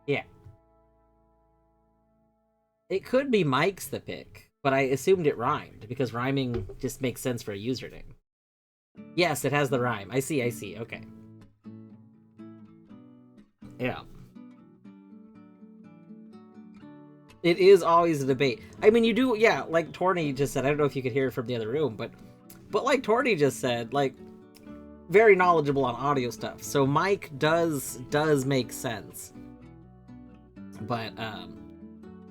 Yeah. It could be Mike's the pick, but I assumed it rhymed, because rhyming just makes sense for a username. Yes, it has the rhyme. I see, okay. Yeah. It is always a debate. I mean, you do, yeah, like Torny just said, I don't know if you could hear it from the other room, but like Torny just said, like, very knowledgeable on audio stuff, so Mike does make sense. But,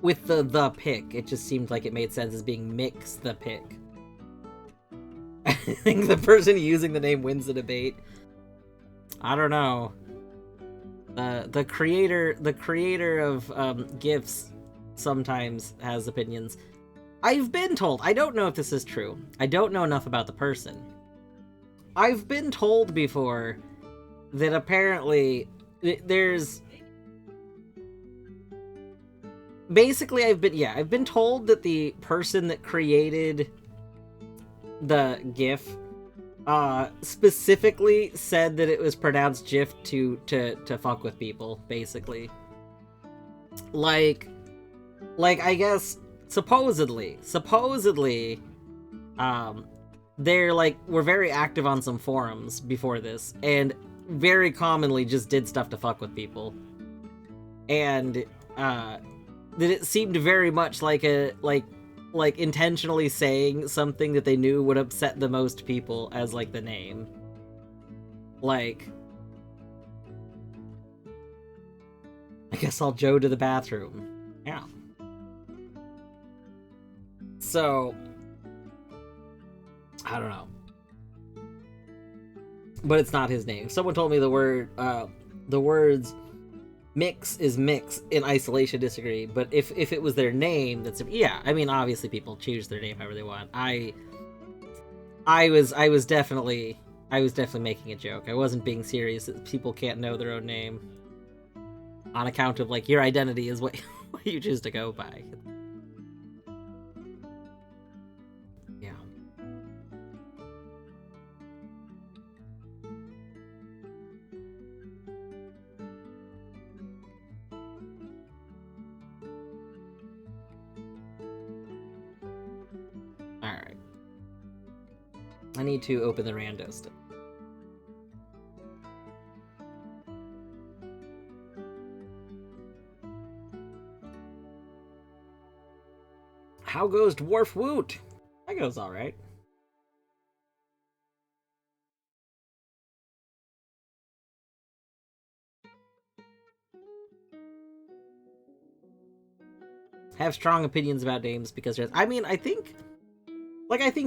with the pick, it just seemed like it made sense as being mix the pick. I think the person using the name wins the debate. I don't know. The creator of GIFs sometimes has opinions. I've been told, I don't know if this is true, I don't know enough about the person. I've been told before that apparently there's... Basically, I've been told that the person that created the GIF specifically said that it was pronounced GIF to fuck with people, basically. Like I guess supposedly, they're like, were very active on some forums before this, and very commonly just did stuff to fuck with people. And that it seemed very much like a like intentionally saying something that they knew would upset the most people as, like, the name. Like, I guess I'll Joe to the bathroom. Yeah. So, I don't know. But it's not his name. Someone told me the words mix is mix in isolation disagree, but if it was their name, that's... Yeah, I mean, obviously people choose their name however they want. I was definitely making a joke. I wasn't being serious that people can't know their own name on account of, like, your identity is what you choose to go by. Yeah. I need to open the rando still. How goes Dwarf Woot? That goes alright. Have strong opinions about names because trans. I mean, I think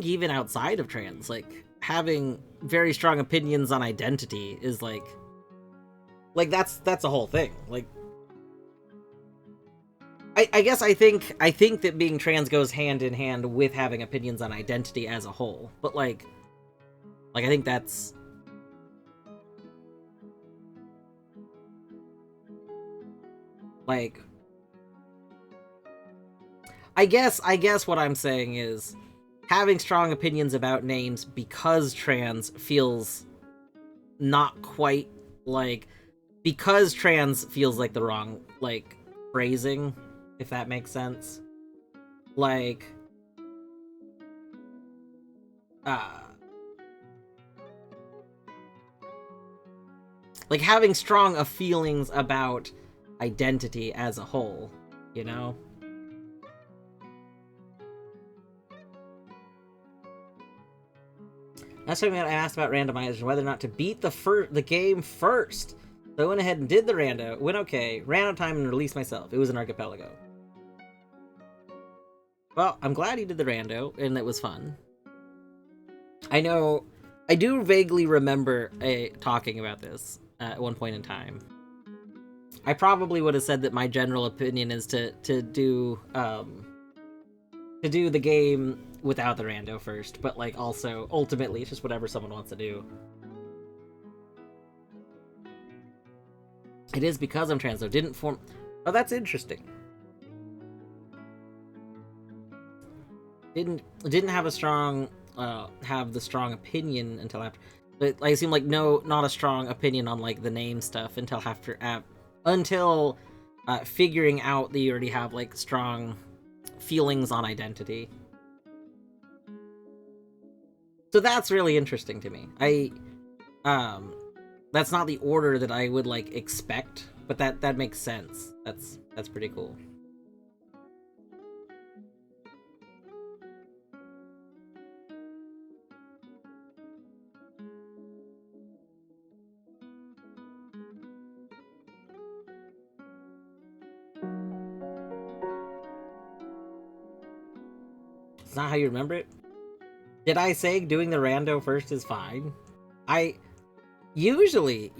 even outside of trans, like having very strong opinions on identity is like that's a whole thing. Like, I guess I think that being trans goes hand in hand with having opinions on identity as a whole. But like I think that's like. I guess what I'm saying is having strong opinions about names because trans feels not quite like because trans feels like the wrong like phrasing, if that makes sense. Like like having strong feelings about identity as a whole, you know? Last time I asked about randomizers, whether or not to beat the game first. So I went ahead and did the rando, went okay, ran out of time and released myself. It was an Archipelago. Well, I'm glad you did the rando, and it was fun. I do vaguely remember talking about this at one point in time. I probably would have said that my general opinion is to do the game without the rando first, but like also ultimately it's just whatever someone wants to do. It is because I'm trans though. Didn't form. Oh, that's interesting. Didn't have a strong have the strong opinion until after. But like, it seemed like not a strong opinion on like the name stuff until after until figuring out that you already have like strong feelings on identity. So that's really interesting to me. That's not the order that I would like expect, but that makes sense. That's pretty cool. It's not how you remember it. Did I say doing the rando first is fine? I usually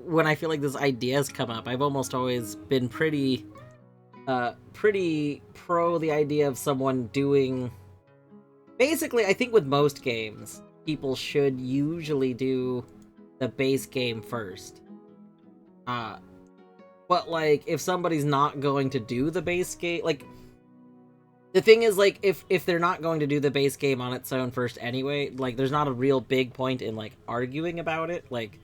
when I feel like these ideas come up, I've almost always been pretty pro the idea of someone doing. Basically, I think with most games, people should usually do the base game first. But like if somebody's not going to do the base game, like the thing is, like, if they're not going to do the base game on its own first anyway, like, there's not a real big point in, like, arguing about it. Like,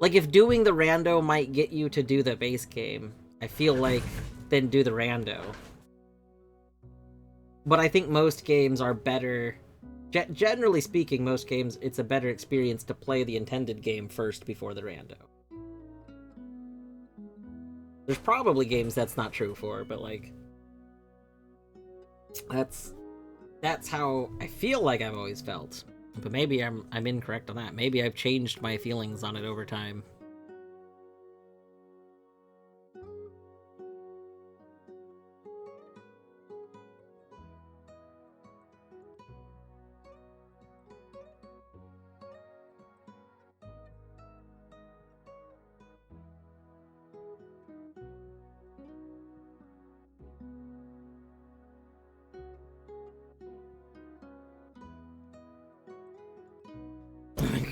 if doing the rando might get you to do the base game, I feel like, then do the rando. But I think most games are better. Generally speaking, most games, it's a better experience to play the intended game first before the rando. There's probably games that's not true for, but like that's how I feel like I've always felt. But maybe I'm incorrect on that. Maybe I've changed my feelings on it over time.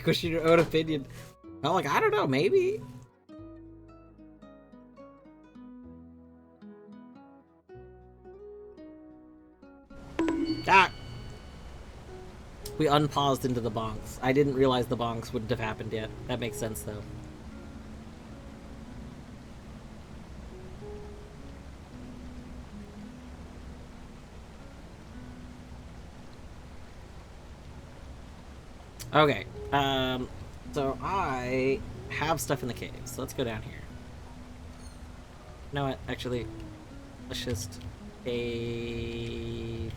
Question your own opinion. I'm like, I don't know, maybe. Ah! We unpaused into the bonks. I didn't realize the bonks wouldn't have happened yet. That makes sense, though. Okay. So I have stuff in the cave, so let's go down here. You know what? Actually, let's just cave.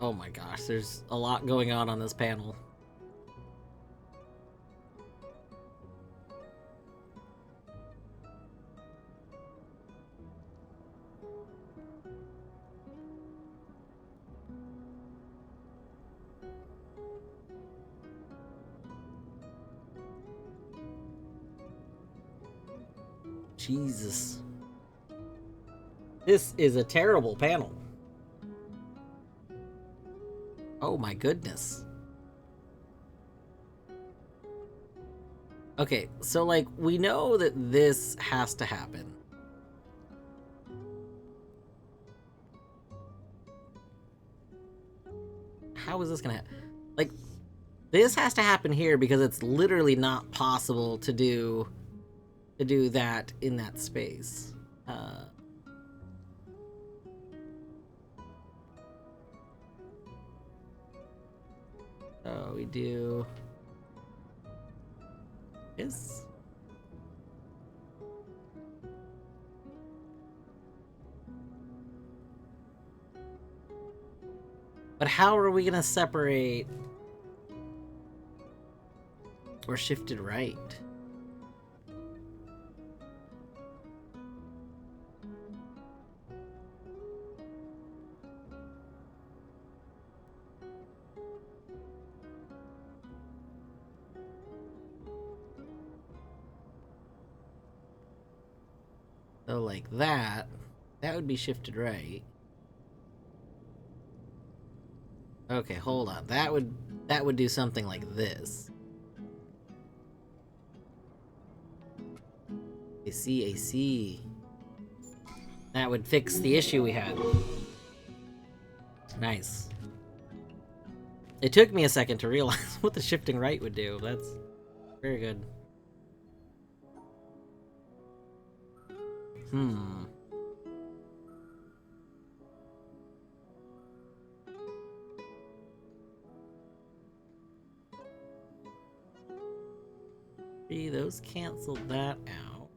Oh my gosh, there's a lot going on this panel. Jesus. This is a terrible panel. Oh my goodness. Okay, so like, we know that this has to happen. How is this gonna happen? Like, this has to happen here because it's literally not possible to do that in that space. So we do this. But how are we gonna separate or shift it right? So like that would be shifted right. Okay, hold on. That would do something like this. I see. That would fix the issue we had. Nice. It took me a second to realize what the shifting right would do. That's very good. See, those canceled that out.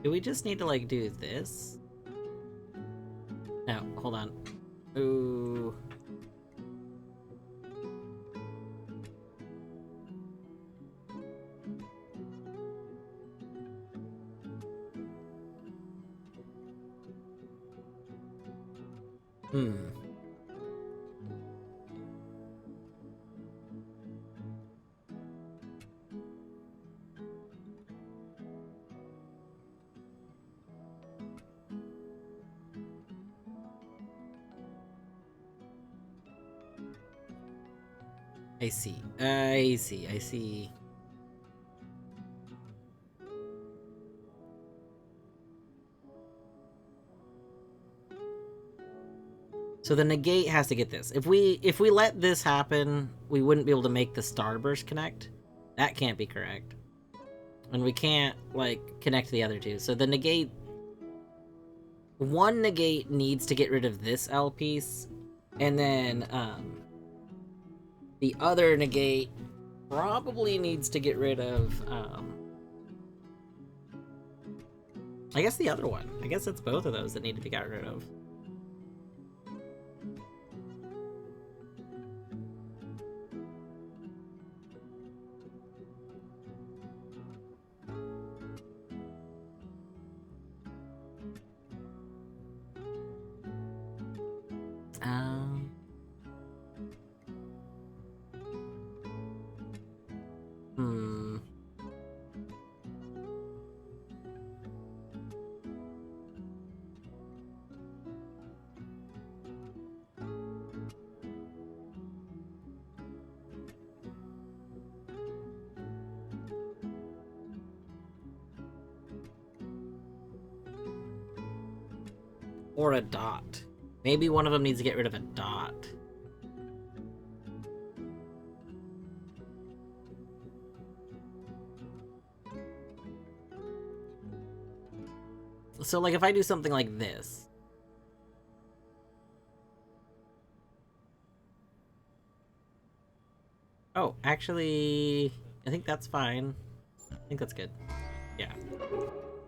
Do we just need to, like, do this? No, hold on. Ooh. I see. So the negate has to get this. If we let this happen, we wouldn't be able to make the starburst connect. That can't be correct. And we can't, like, connect the other two. So the negate... One negate needs to get rid of this L piece. And then, the other negate probably needs to get rid of, I guess the other one. I guess it's both of those that need to be got rid of. Hmm. Or a dot. Maybe one of them needs to get rid of a dot. So, like, if I do something like this. Oh, actually, I think that's fine. I think that's good. Yeah.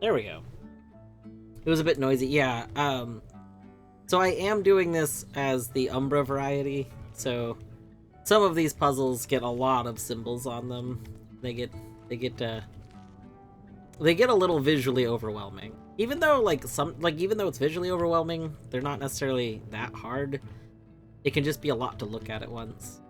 There we go. It was a bit noisy, yeah. So I am doing this as the Umbra variety, so some of these puzzles get a lot of symbols on them. They get a little visually overwhelming. Even though even though it's visually overwhelming, they're not necessarily that hard. It can just be a lot to look at once.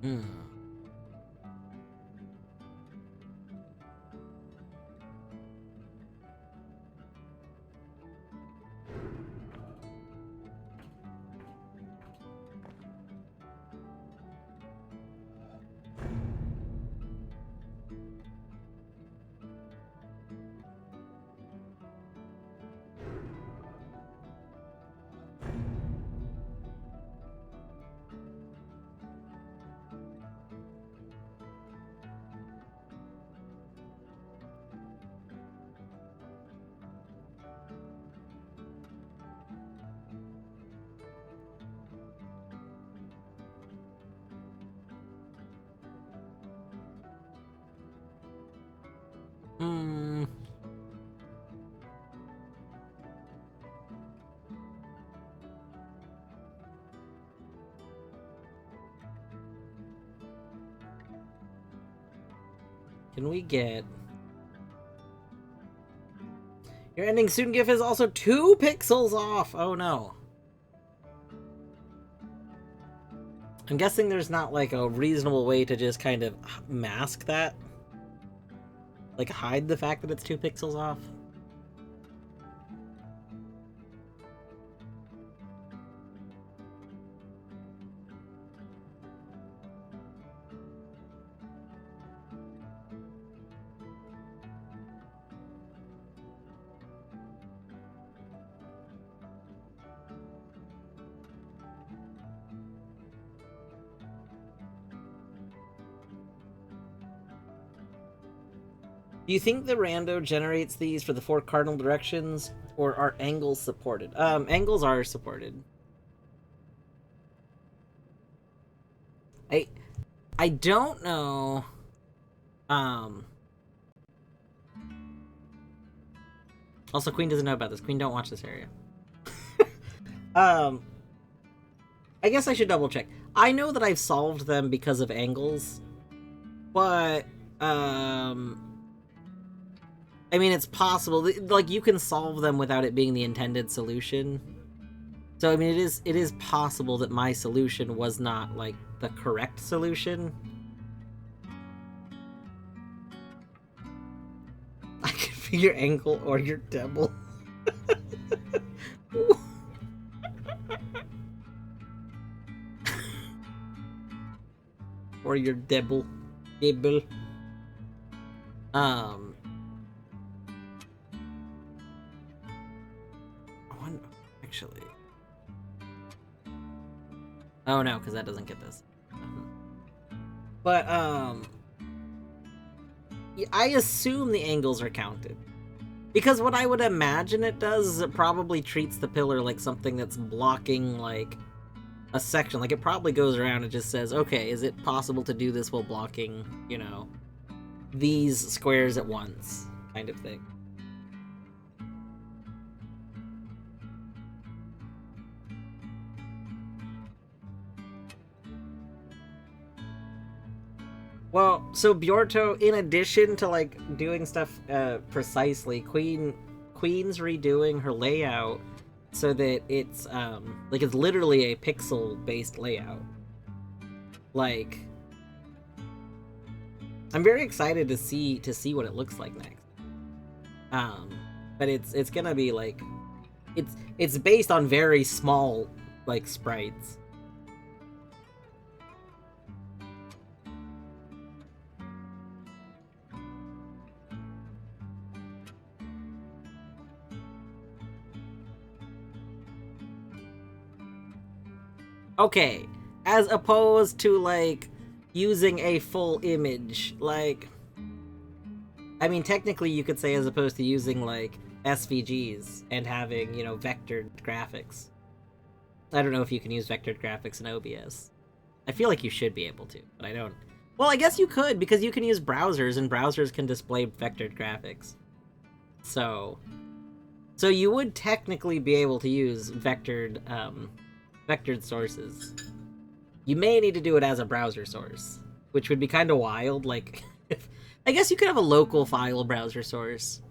Hmm. Hmm. Can we get... Your ending soon GIF is also 2 pixels off! Oh no. I'm guessing there's not, like, a reasonable way to just kind of mask that? Like, hide the fact that it's 2 pixels off? Do you think the rando generates these for the 4 cardinal directions, or are angles supported? Angles are supported. I don't know. Also, Queen doesn't know about this. Queen, don't watch this area. I guess I should double check. I know that I've solved them because of angles, but I mean, it's possible. Like, you can solve them without it being the intended solution. So, I mean, it is possible that my solution was not, like, the correct solution. I can be your angle or your devil. Or your devil. Devil. Actually. Oh no, because that doesn't get this. But, I assume the angles are counted. Because what I would imagine it does is it probably treats the pillar like something that's blocking, like, a section. Like, it probably goes around and just says, okay, is it possible to do this while blocking, you know, these squares at once, kind of thing. Well, so Bjorto, in addition to, like, doing stuff precisely, Queen's redoing her layout so that it's like it's literally a pixel-based layout. Like, I'm very excited to see what it looks like next. But it's gonna be like it's based on very small like sprites. Okay, as opposed to like using a full image, like, I mean, technically you could say as opposed to using like SVGs and having, you know, vectored graphics. I don't know if you can use vectored graphics in OBS. I feel like you should be able to, but I don't. Well, I guess you could, because you can use browsers, and browsers can display vectored graphics. So you would technically be able to use vectored sources. You may need to do it as a browser source, which would be kind of wild. Like, I guess you could have a local file browser source.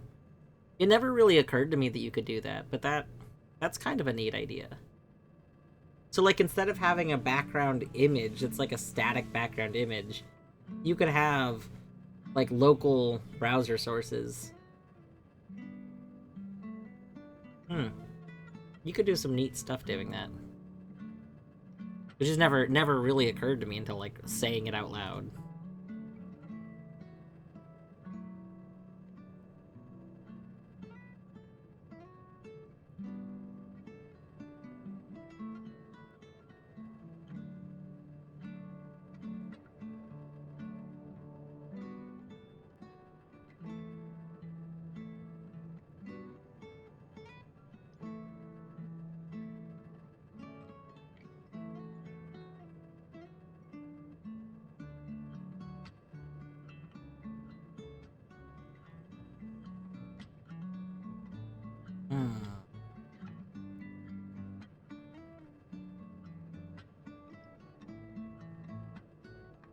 It never really occurred to me that you could do that, but that's kind of a neat idea. So, like, instead of having a background image, it's like a static background image, you could have, like, local browser sources. You could do some neat stuff doing that. Which just never really occurred to me until, like, saying it out loud.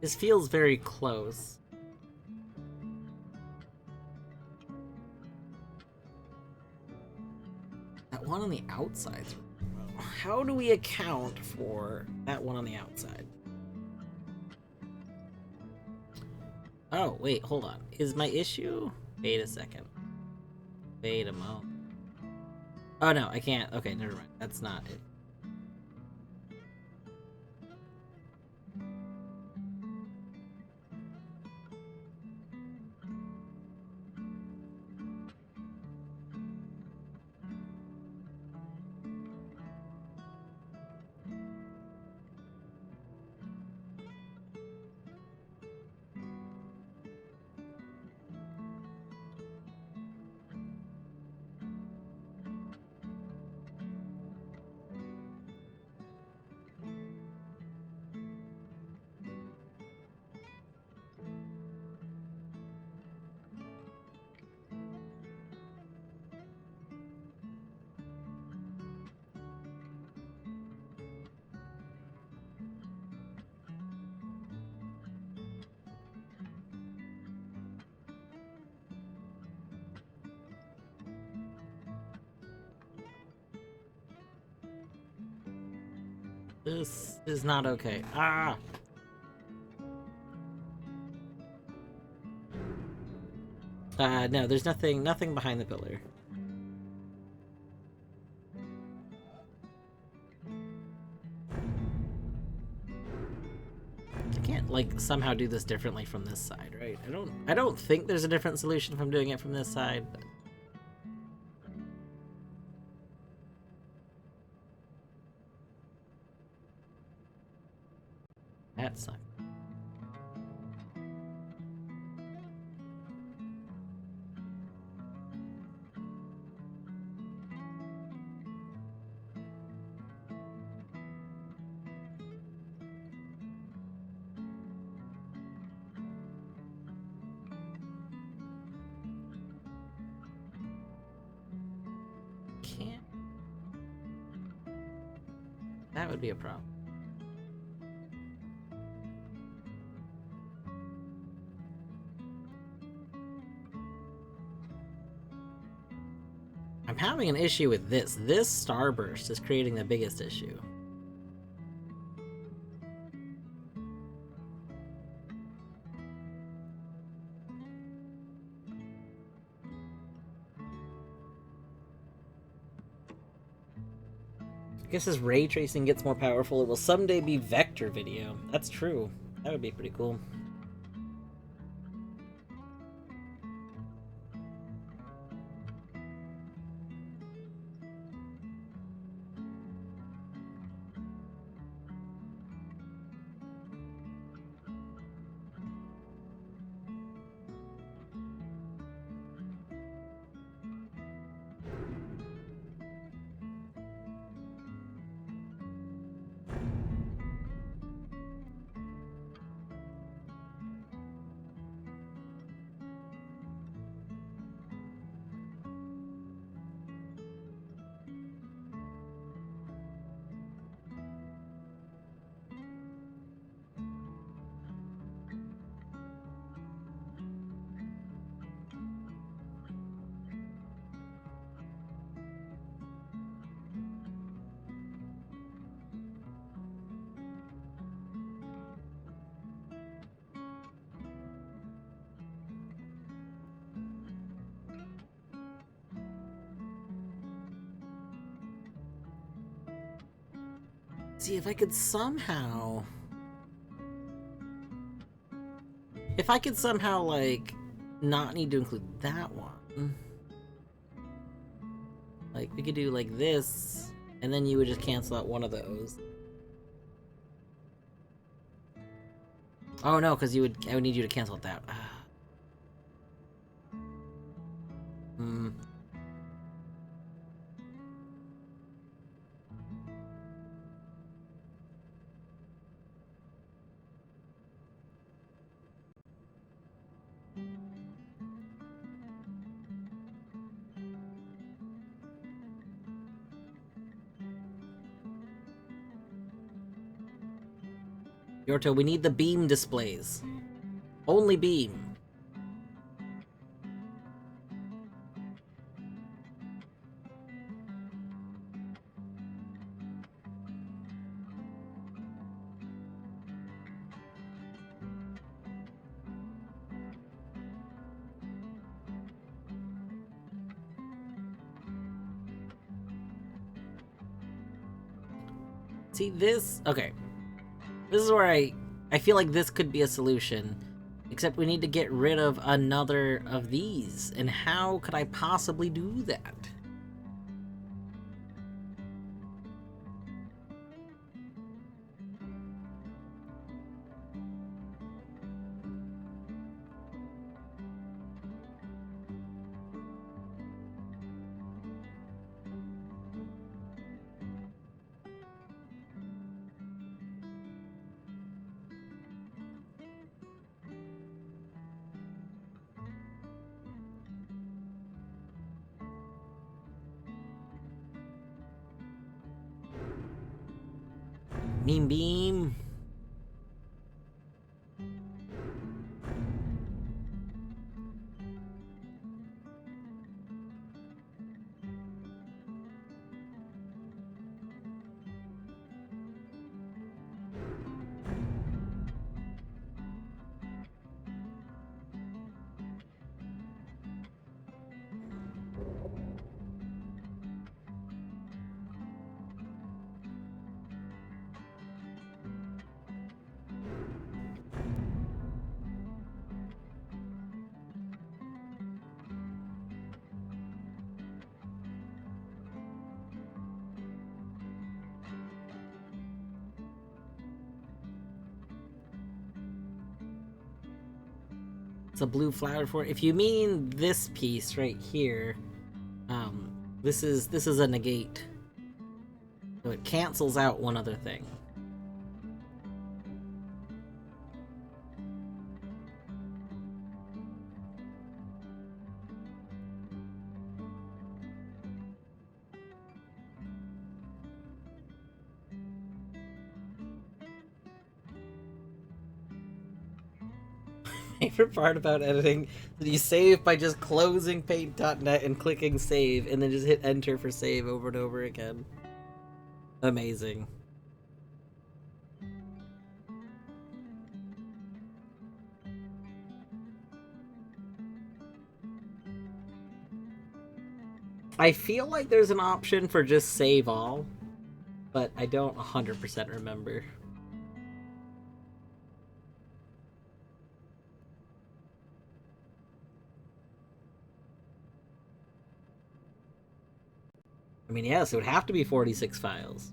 This feels very close. That one on the outside. How do we account for that one on the outside? Oh, wait, hold on. Is my issue? Wait a second. Wait a moment. Oh, no, I can't. Okay, never mind. That's not it. This is not okay. Ah! No, there's nothing behind the pillar. I can't, like, somehow do this differently from this side, right? I don't think there's a different solution from doing it from this side, but... That sucks. Can't... That would be a problem. I'm having an issue with this. This starburst is creating the biggest issue. I guess as ray tracing gets more powerful, it will someday be vector video. That's true. That would be pretty cool. See if I could somehow... If I could somehow, like, not need to include that one. Like, we could do, like, this, and then you would just cancel out one of those. Oh, no, because I would need you to cancel out that. Hmm. Yorto, we need the beam displays. Only beam. See, this... Okay. This is where I feel like this could be a solution. Except we need to get rid of another of these. And how could I possibly do that? Beam beam. It's a blue flower for it. If you mean this piece right here, this is a negate. So it cancels out one other thing. favorite part about editing is that you save by just closing paint.net and clicking save, and then just hit enter for save over and over again. Amazing. I feel like there's an option for just save all, but I don't 100% remember. I mean, yes, it would have to be 46 files.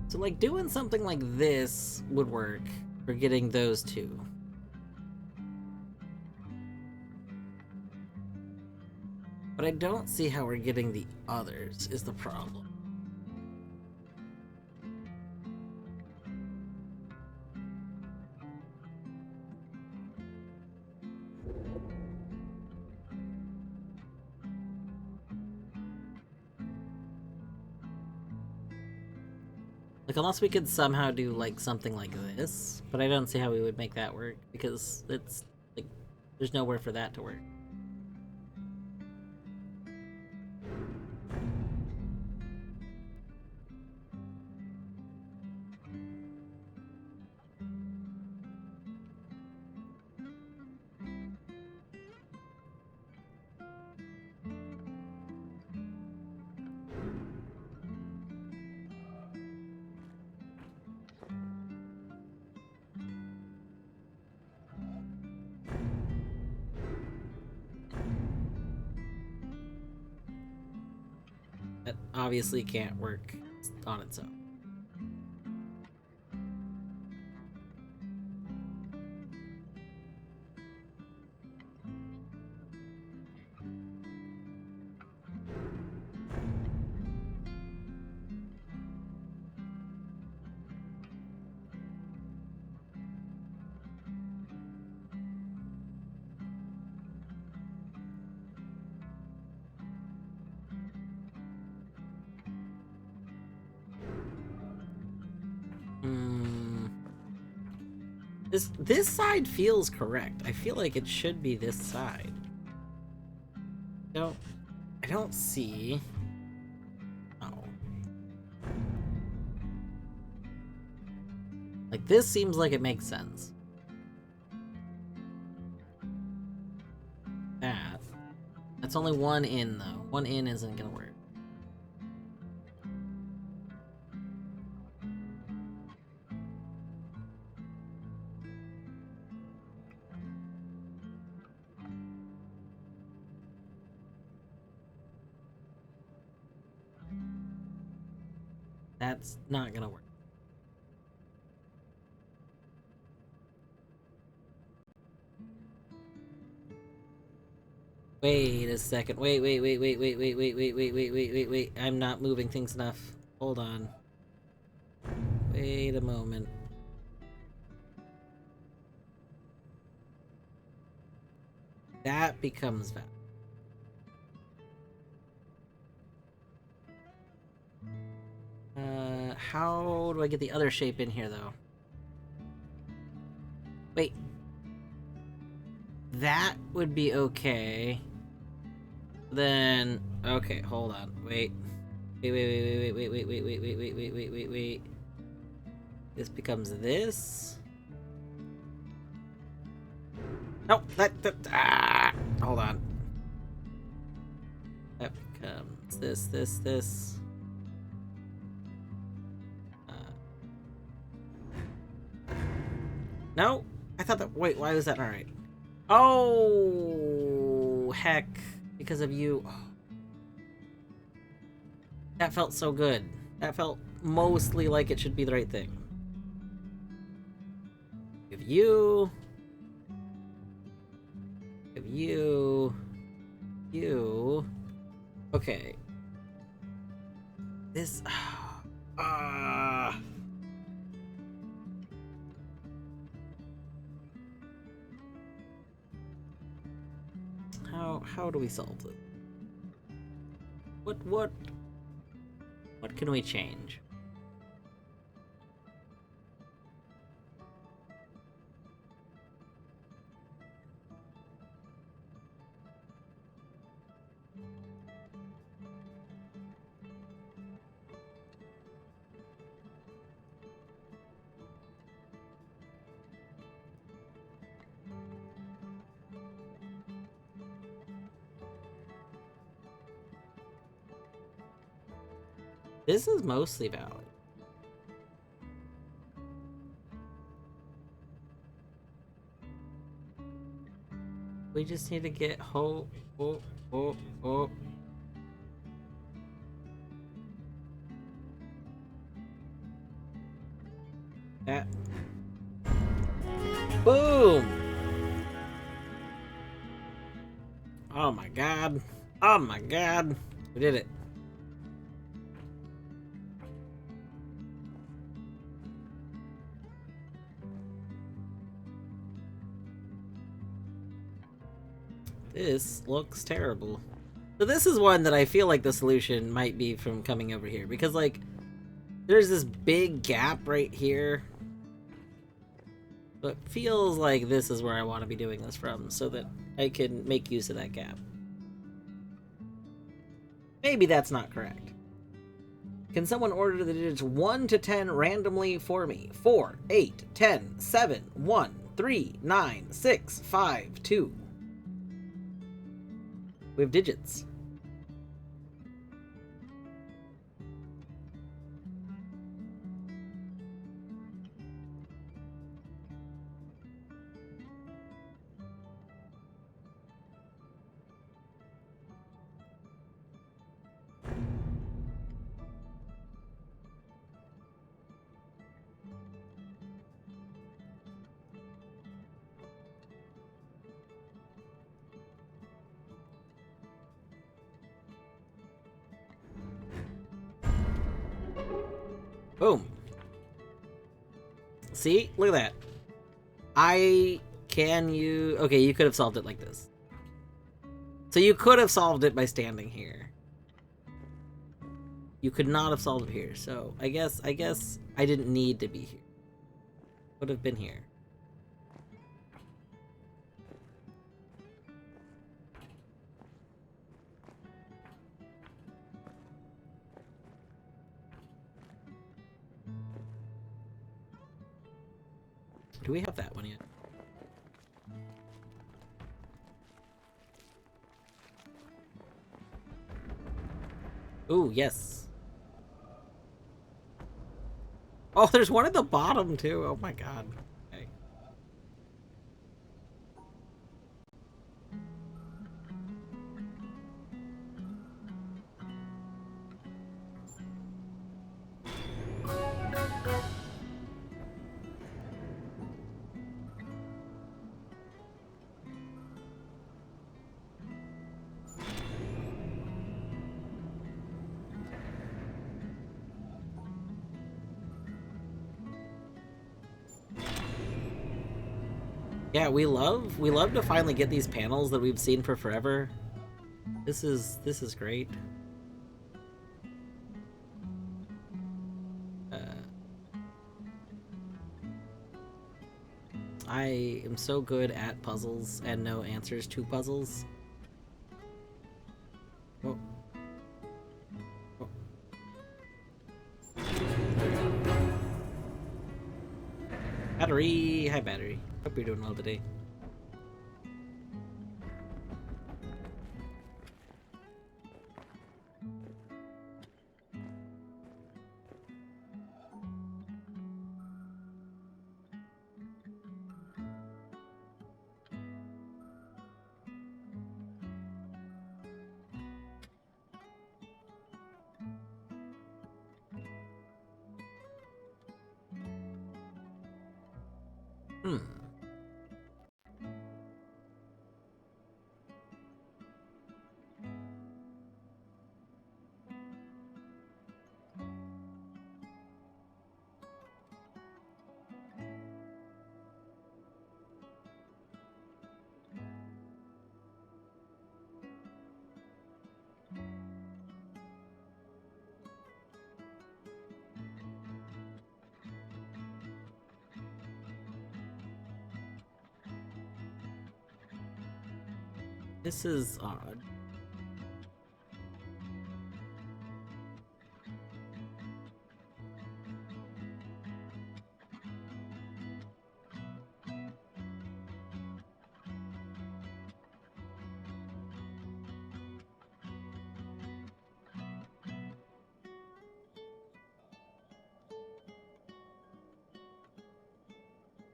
So, like, doing something like this would work for getting those two. But I don't see how we're getting the others, is the problem. Like, unless we could somehow do, like, something like this, but I don't see how we would make that work, because it's, like, there's nowhere for that to work. That obviously can't work on its own. This side feels correct. I feel like it should be this side. I don't see. Oh. Like, this seems like it makes sense. That's only one in, though. One in isn't gonna work. That's not gonna work. Wait a second. Wait. I'm not moving things enough. Hold on. Wait a moment. That becomes valid. How do I get the other shape in here, though? Wait. That would be okay. Then okay, hold on. Wait. Wait. This becomes this. No, hold on. That becomes this. No, I thought that. Wait, why was that not right? Oh, heck! Because of you. Oh. That felt so good. That felt mostly like it should be the right thing. If you. Okay. This. How do we solve this? What can we change? This is mostly valid. We just need to get that. Boom! Oh my god. Oh my god. We did it. This looks terrible. So this is one that I feel like the solution might be from coming over here. Because, like, there's this big gap right here. But feels like this is where I want to be doing this from, so that I can make use of that gap. Maybe that's not correct. Can someone order the digits 1 to 10 randomly for me? 4, 8, 10, 7, 1, 3, 9, 6, 5, 2. We have digits. Boom. See? Look at that. Okay, you could have solved it like this. So you could have solved it by standing here. You could not have solved it here, so I guess I didn't need to be here. Would have been here. Do we have that one yet? Ooh, yes. Oh, there's one at the bottom, too. Oh my god. Okay. Yeah, we love to finally get these panels that we've seen for forever. This is great. I am so good at puzzles and know answers to puzzles. Battery! Hi, Battery. Hope you're doing well today. Hmm. This is odd.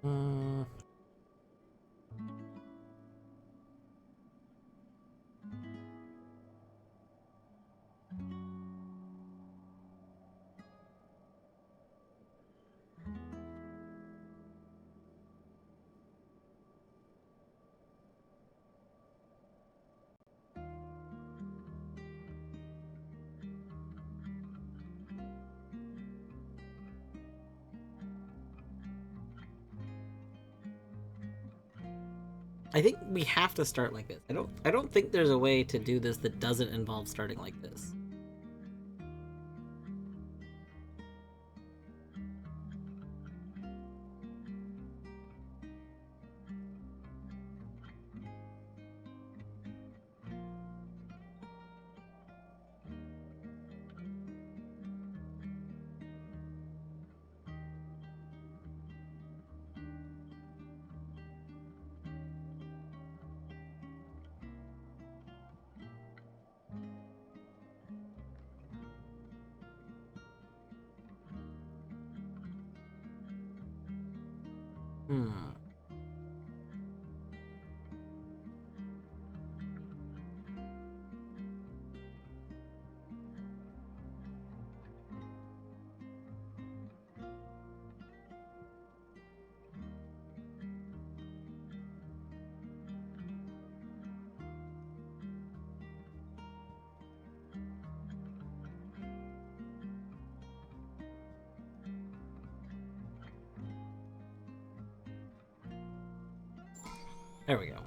Hmm. I think we have to start like this. I don't think there's a way to do this that doesn't involve starting like this. Hmm. There we go.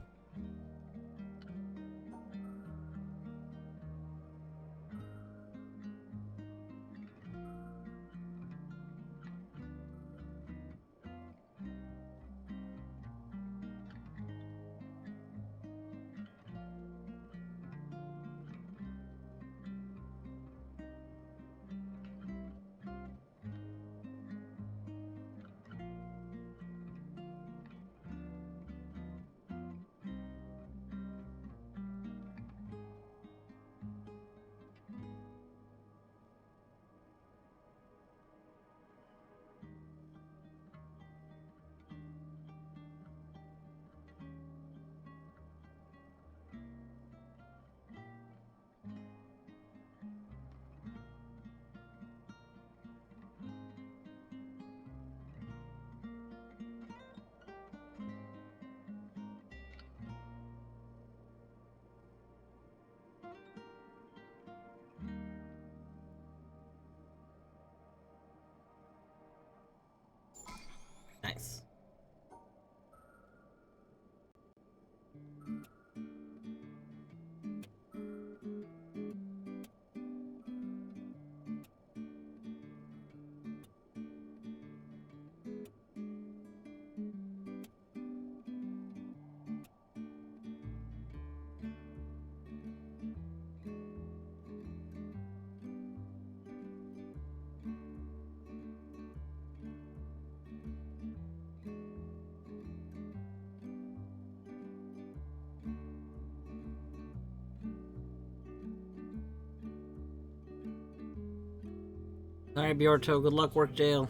Alright, Bjorto, good luck, work jail.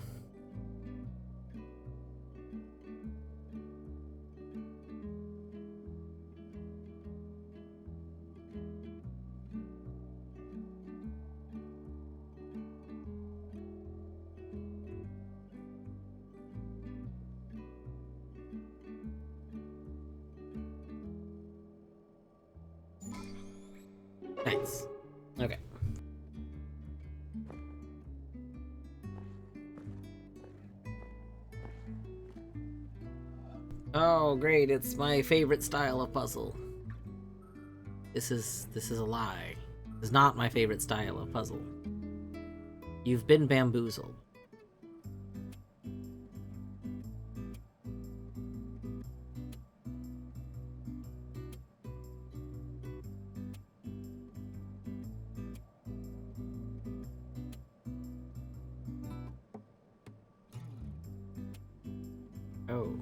Nice. Okay. Oh, great, it's my favorite style of puzzle. This is a lie. This is not my favorite style of puzzle. You've been bamboozled. Oh.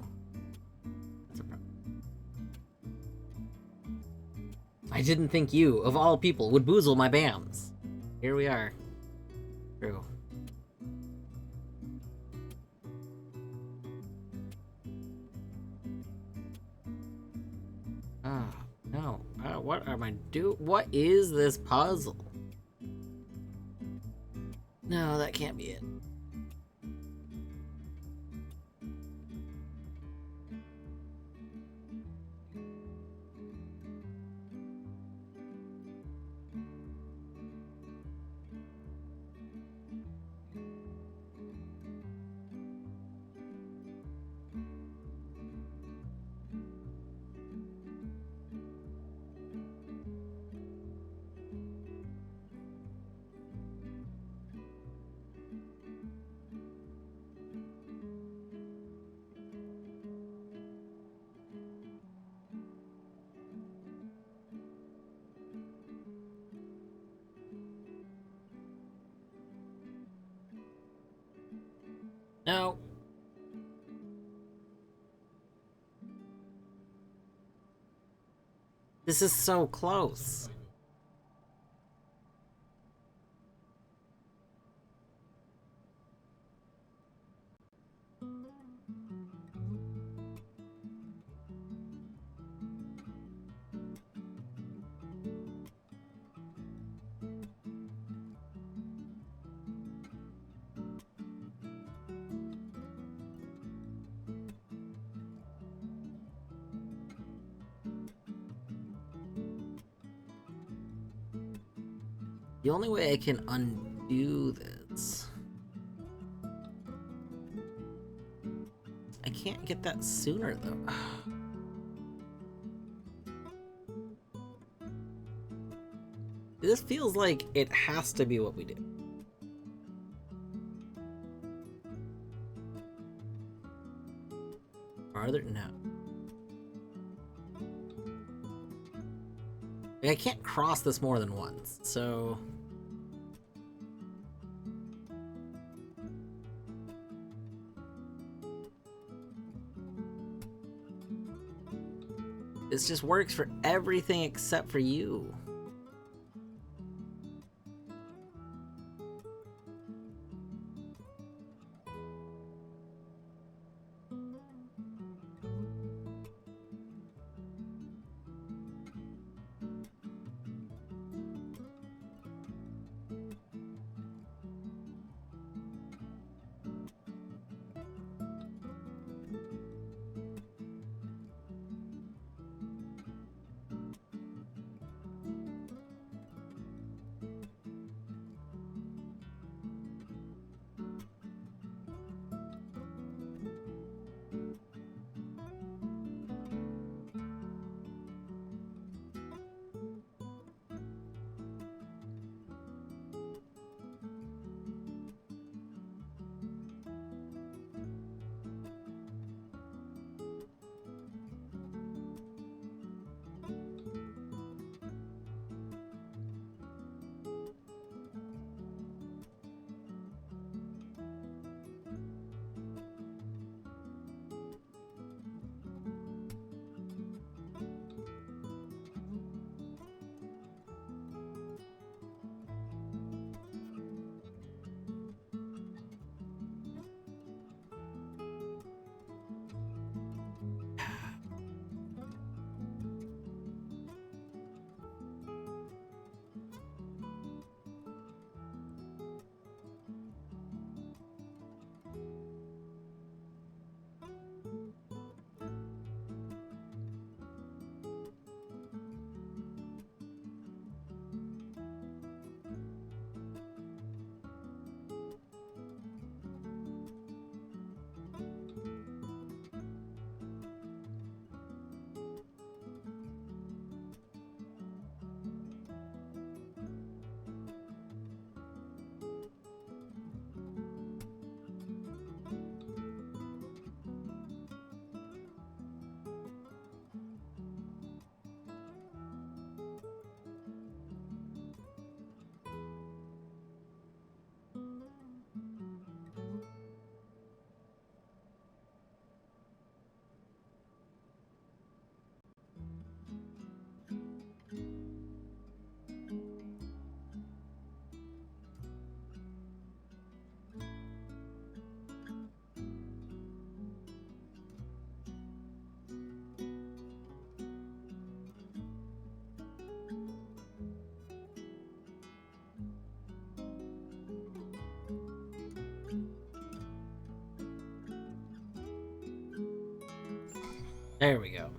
That's a problem. I didn't think you, of all people, would boozle my bams. Here we are. True. Ah, no. What am I do? What is this puzzle? No, that can't be it. No. This is so close. The only way I can undo this... I can't get that sooner, though. This feels like it has to be what we do. Farther? No. Like, I can't cross this more than once, so... This just works for everything except for you. There we go.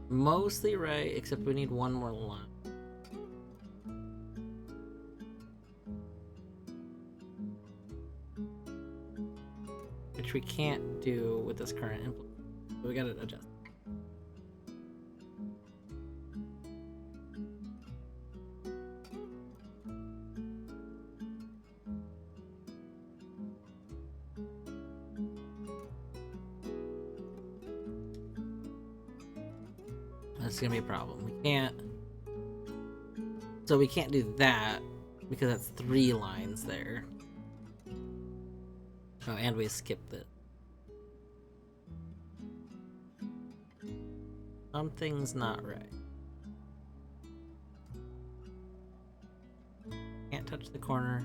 Mostly right, except we need one more line. Which we can't do with this current implement. So we gotta adjust. That's gonna be a problem. We can't. So we can't do that because that's 3 lines there. Oh, and we skipped it. Something's not right. Can't touch the corner.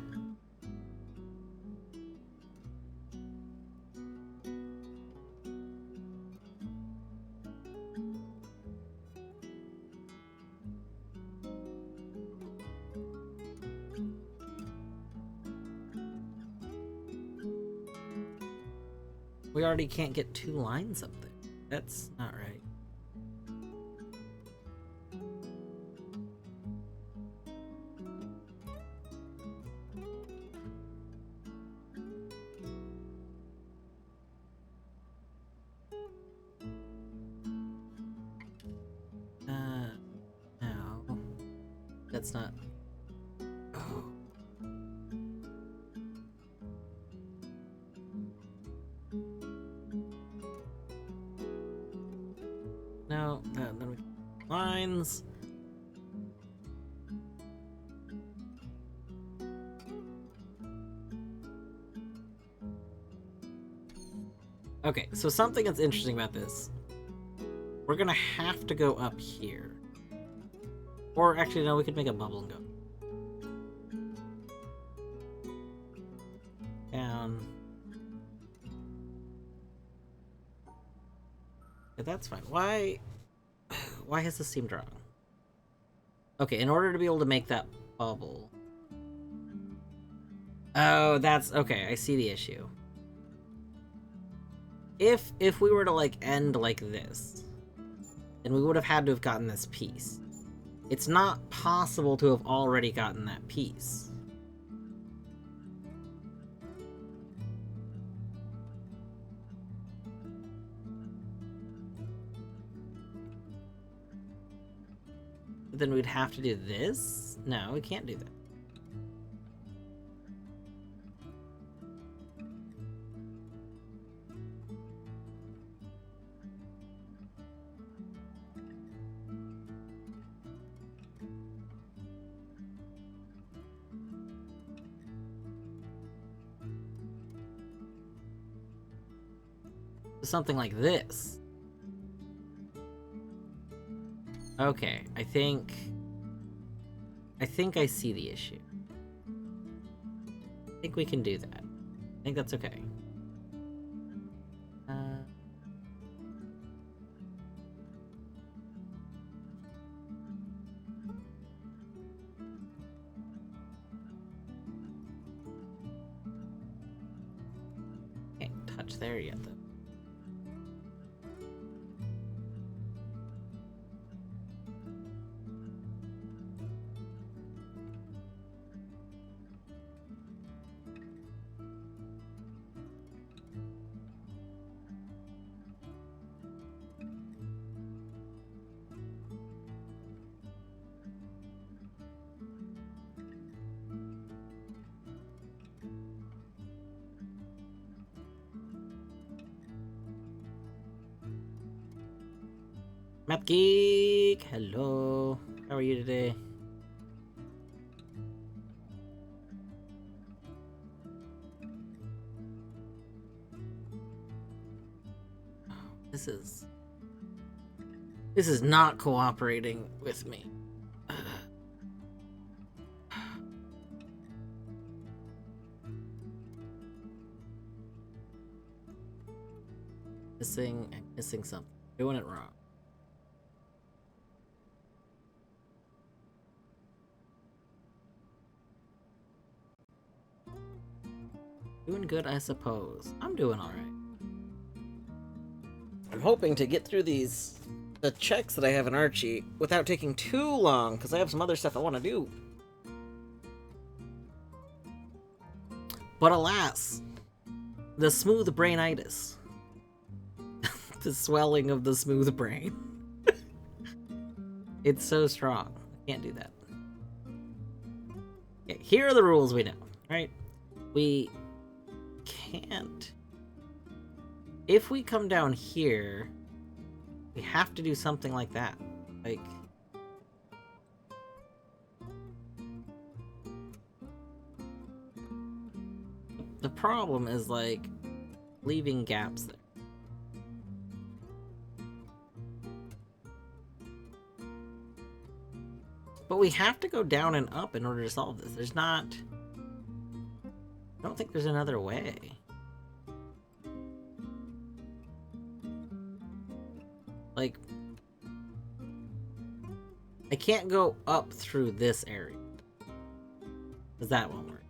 We already can't get 2 lines up there. That's not right. No. That's not... Oh. No, then we lines. Okay, so something that's interesting about this. We're gonna have to go up here. Or actually, no, we could make a bubble and go down. Yeah, that's fine. Why has this seemed wrong? Okay, in order to be able to make that bubble. Oh, that's okay. I see the issue. If we were to like end like this, then we would have had to have gotten this piece. It's not possible to have already gotten that piece. Then we'd have to do this? No, we can't do that. Something like this. Okay, I think I see the issue. I think we can do that. I think that's okay. Can't touch there yet, though. Map Geek, hello. How are you today? This is not cooperating with me. missing something. Doing it wrong. Doing good, I suppose. I'm doing alright. I'm hoping to get through the checks that I have in Archie without taking too long, because I have some other stuff I want to do. But alas, the smooth brainitis. The swelling of the smooth brain. It's so strong. I can't do that. Okay, here are the rules we know, right? We can't... If we come down here, we have to do something like that. Like... The problem is, like, leaving gaps there. But we have to go down and up in order to solve this. There's not... I don't think there's another way. Like... I can't go up through this area. Because that won't work.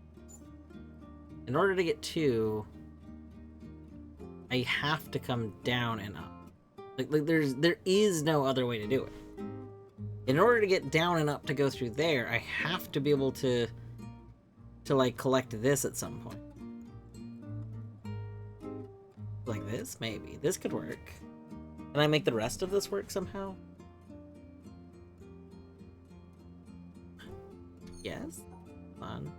In order to get 2, I have to come down and up. Like there is no other way to do it. In order to get down and up to go through there, I have to be able to like collect this at some point. Like this, maybe. This could work. Can I make the rest of this work somehow? Yes? Fun.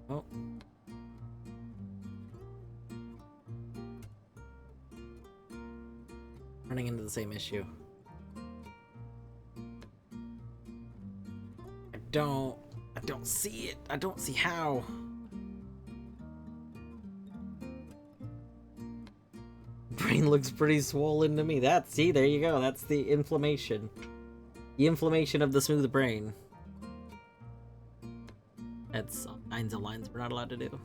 Oh. Running into the same issue. I don't see it. I don't see how. Brain looks pretty swollen to me. See, there you go. That's the inflammation. The inflammation of the smooth brain. That's all kinds of lines we're not allowed to do.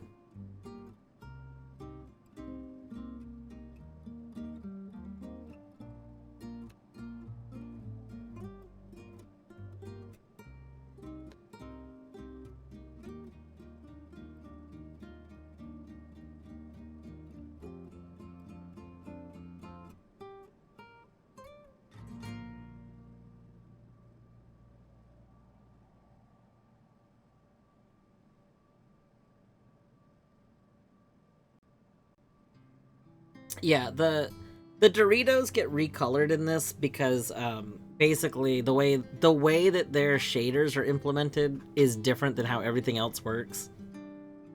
Yeah, the Doritos get recolored in this because basically the way that their shaders are implemented is different than how everything else works.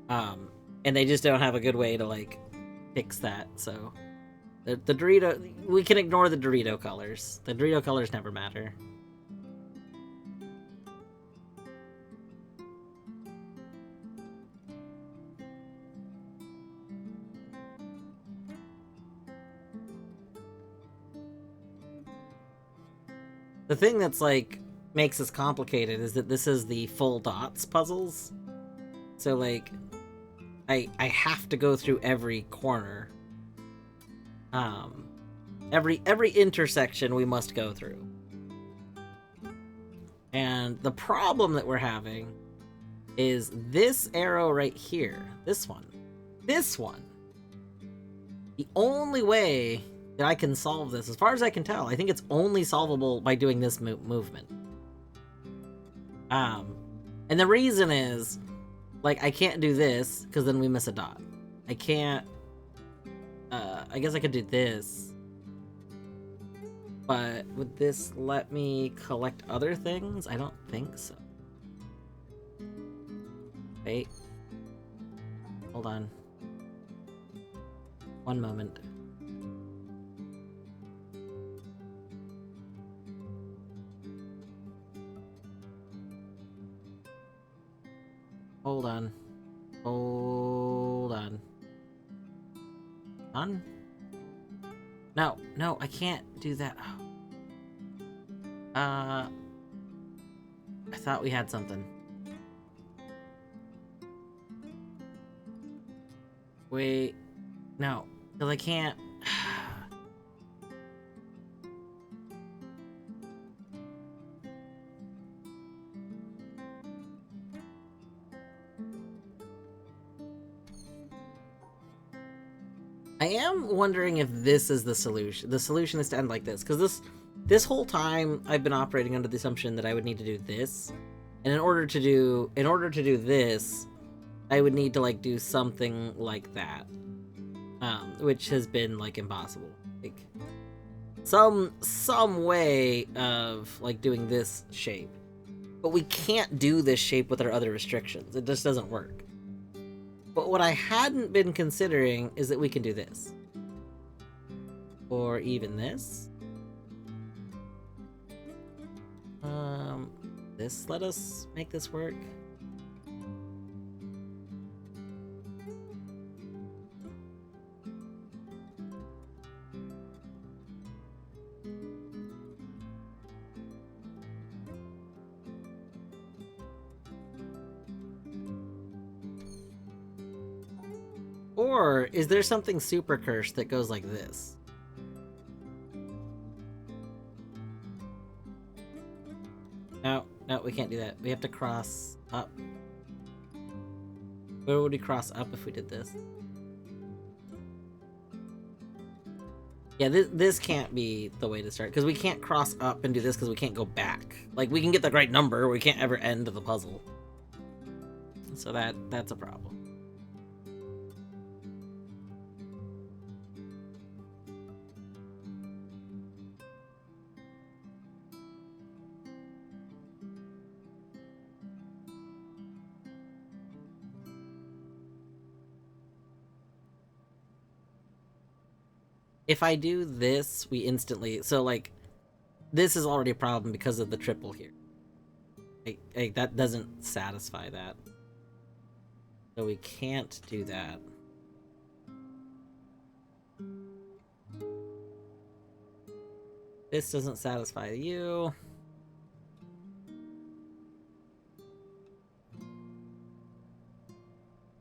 And they just don't have a good way to like fix that. So the Dorito, we can ignore the Dorito colors. The Dorito colors never matter. The thing that's like makes this complicated is that this is the full dots puzzles. So like I have to go through every corner. Every intersection we must go through. And the problem that we're having is this arrow right here. This one. This one. The only way that I can solve this, as far as I can tell, I think it's only solvable by doing this movement. And the reason is, like, I can't do this, because then we miss a dot. I can't, I guess I could do this. But would this let me collect other things? I don't think so. Wait. Hold on. One moment. Hold on. Hold on. On? No, no, I can't do that. I thought we had something. Wait. No. Because I can't... I am wondering if this is the solution. The solution is to end like this, because this whole time I've been operating under the assumption that I would need to do this, and in order to do this, I would need to like do something like that, which has been like impossible. Like some way of like doing this shape, but we can't do this shape with our other restrictions. It just doesn't work. But what I hadn't been considering is that we can do this. Or even this. Let us make this work. Or is there something super cursed that goes like this? No, we can't do that. We have to cross up. Where would we cross up if we did this? Yeah, this can't be the way to start, because we can't cross up and do this because we can't go back. Like, we can get the right number, we can't ever end the puzzle. So that's a problem. If I do this, we instantly... So, like, this is already a problem because of the triple here. Like, that doesn't satisfy that. So we can't do that. This doesn't satisfy you.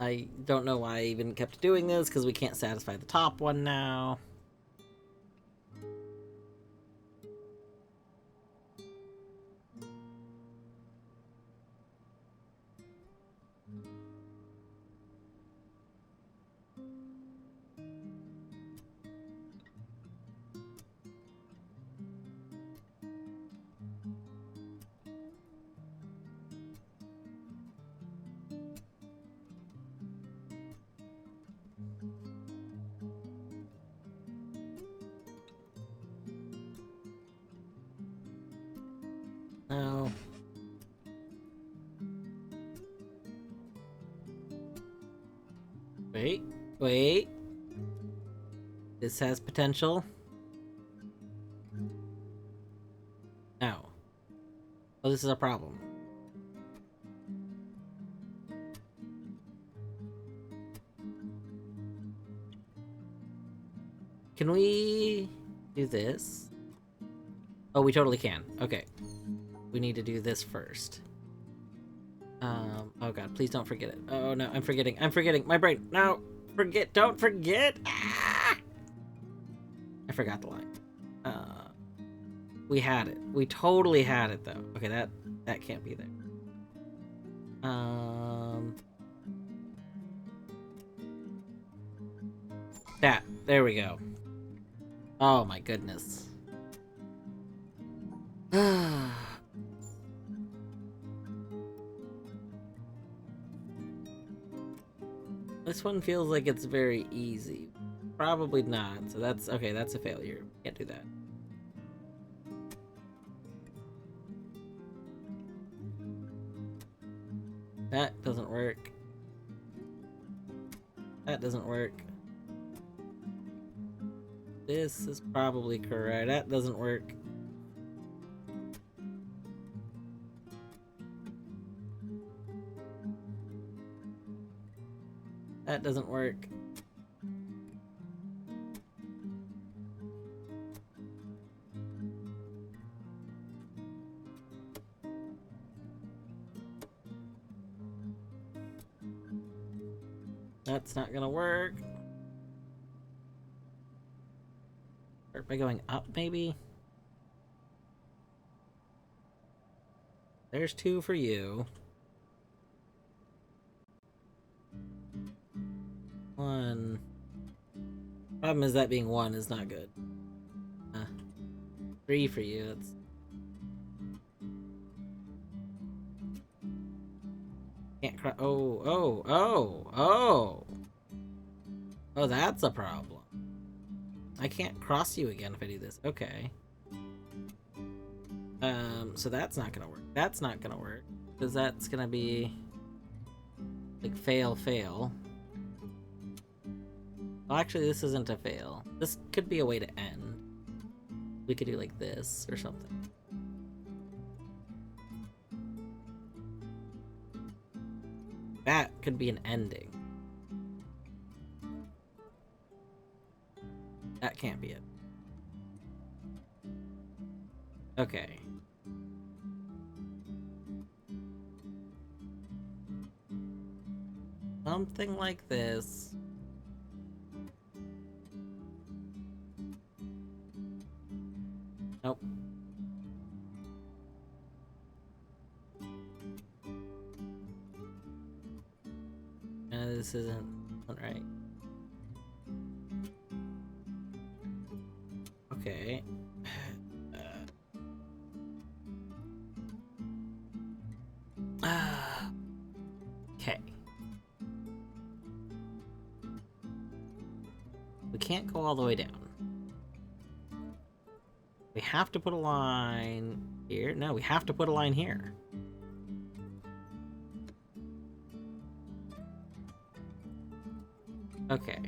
I don't know why I even kept doing this, because we can't satisfy the top one now. No. Wait. This has potential. No. Oh, this is a problem. Can we do this? Oh, we totally can. Okay. We need to do this first. Oh god, please don't forget it. Oh no, I'm forgetting. My brain. No! Don't forget! Ah! I forgot the line. We had it. We totally had it though. Okay, that can't be there. There we go. Oh my goodness. This one feels like it's very easy. Probably not. So that's okay, that's a failure. Can't do that. That doesn't work. That doesn't work. This is probably correct. That doesn't work. That doesn't work. That's not gonna work. Start by going up, maybe? There's 2 for you. 1. Problem is that being 1 is not good. 3 for you, that's... Can't cross. Oh, that's a problem. I can't cross you again if I do this. Okay. So that's not gonna work. That's not gonna work. Because that's gonna be... like, fail, fail. Well, actually, this isn't a fail. This could be a way to end. We could do like this or something. That could be an ending. That can't be it. Okay. Something like this. Nope. This isn't right. Okay. Okay. We can't go all the way down. We have to put a line here. No, we have to put a line here. Okay.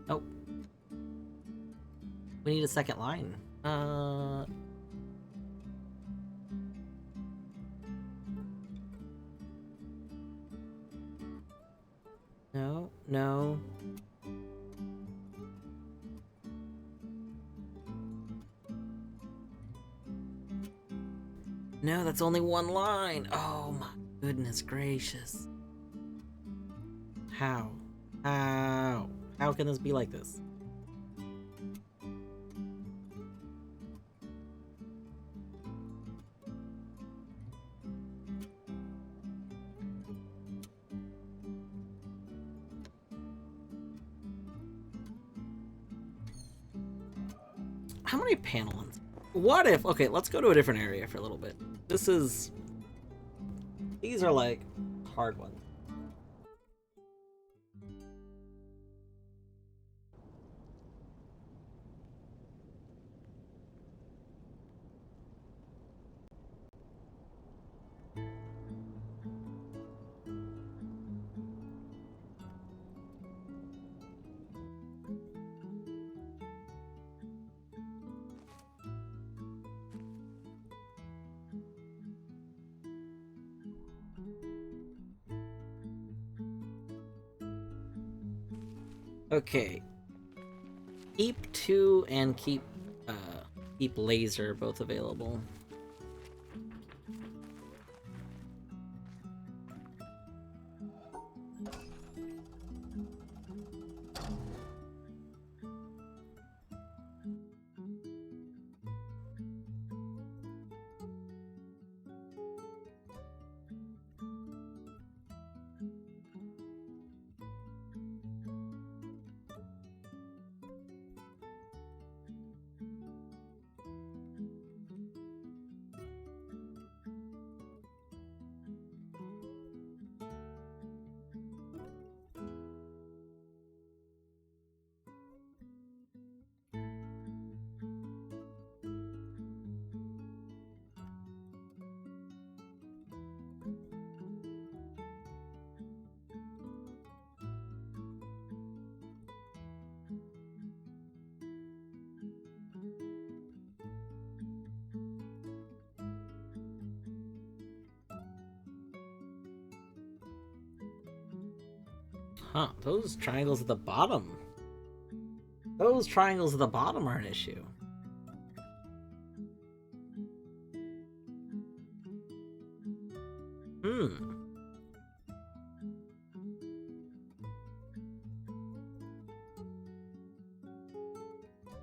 Oh. We need a second line. No, no. No, that's only 1 line. Oh my goodness gracious. How? How? How can this be like this? How many panel ones? What if... Okay, let's go to a different area for a little bit. This is... These are, like, hard ones. Okay. Keep 2 and keep laser both available. Huh, those triangles at the bottom. Those triangles at the bottom are an issue.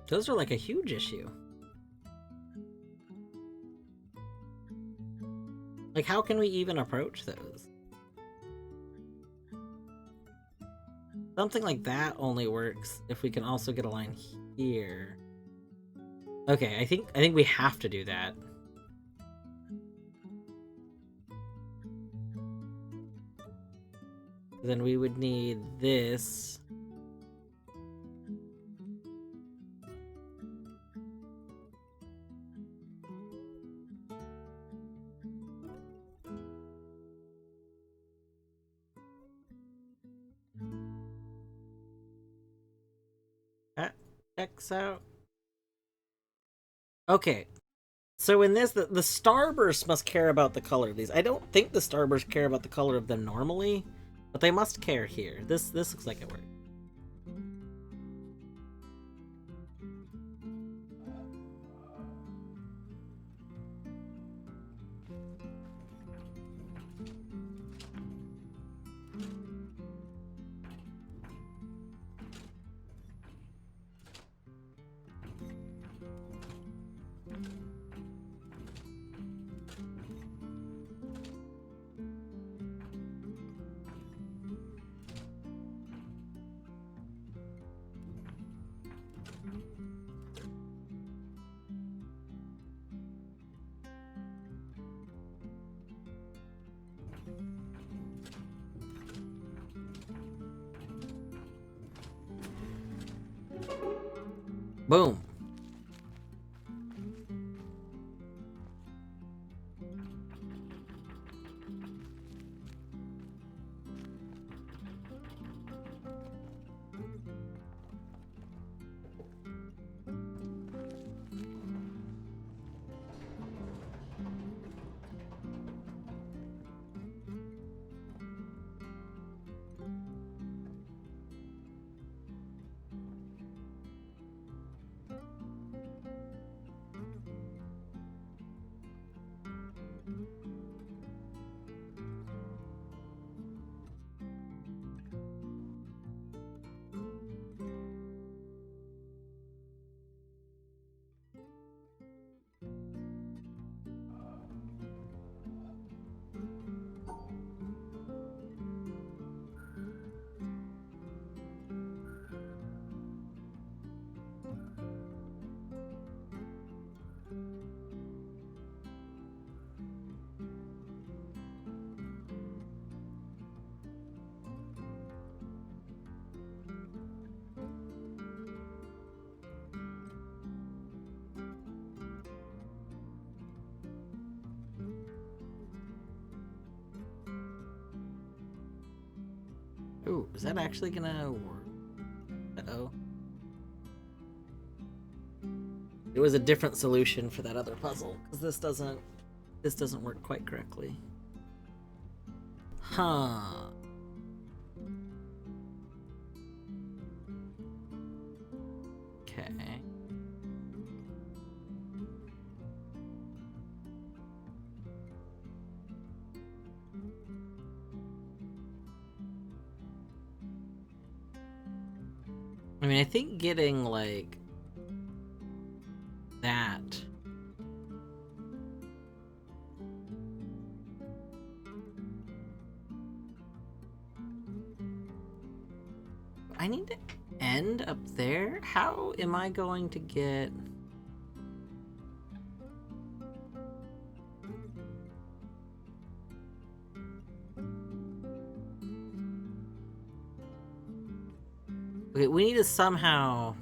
Those are like a huge issue. Like, how can we even approach those? Something like that only works if we can also get a line here. Okay, I think we have to do that. Then we would need this. That checks out. Okay, so in this, the starbursts must care about the color of these. I don't think the starbursts care about the color of them normally, but they must care here. This looks like it works. Boom. Ooh, is that actually gonna work? Uh-oh. It was a different solution for that other puzzle, because this doesn't work quite correctly. Huh. Okay. I mean, I think getting, like, that... I need to end up there? How am I going to get... Okay, we need to somehow...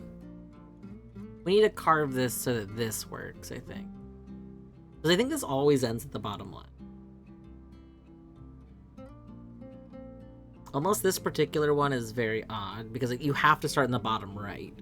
We need to carve this so that this works, I think. Because I think this always ends at the bottom line. Unless this particular one is very odd, because you have to start in the bottom right.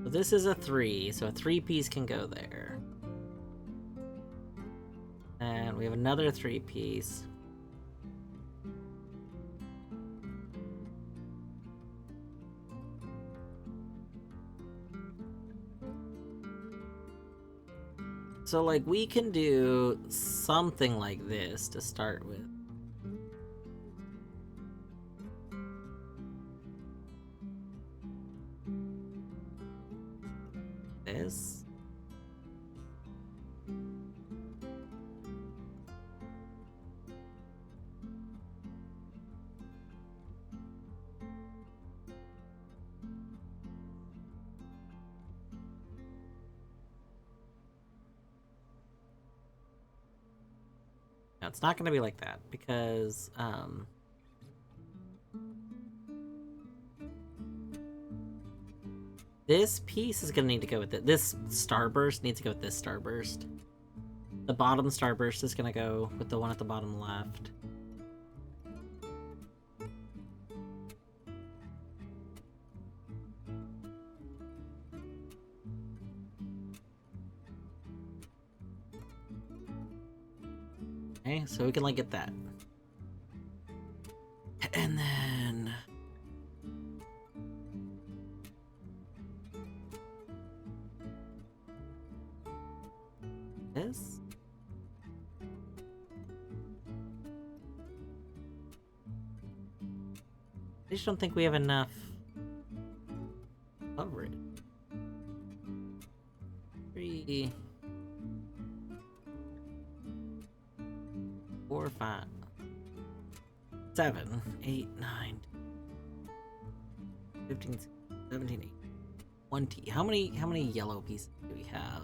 So this is a 3, so a 3-piece can go there. And we have another 3-piece. So, like, we can do something like this to start with. This. No, it's not going to be like that because, this piece is going to need to go with it. This starburst needs to go with this starburst. The bottom starburst is going to go with the one at the bottom left. Okay, so we can like get that. And then this. I just don't think we have enough coverage. 3, 4, 5, 7, 8, 9, 15, 17, 18, 20. How many yellow pieces do we have?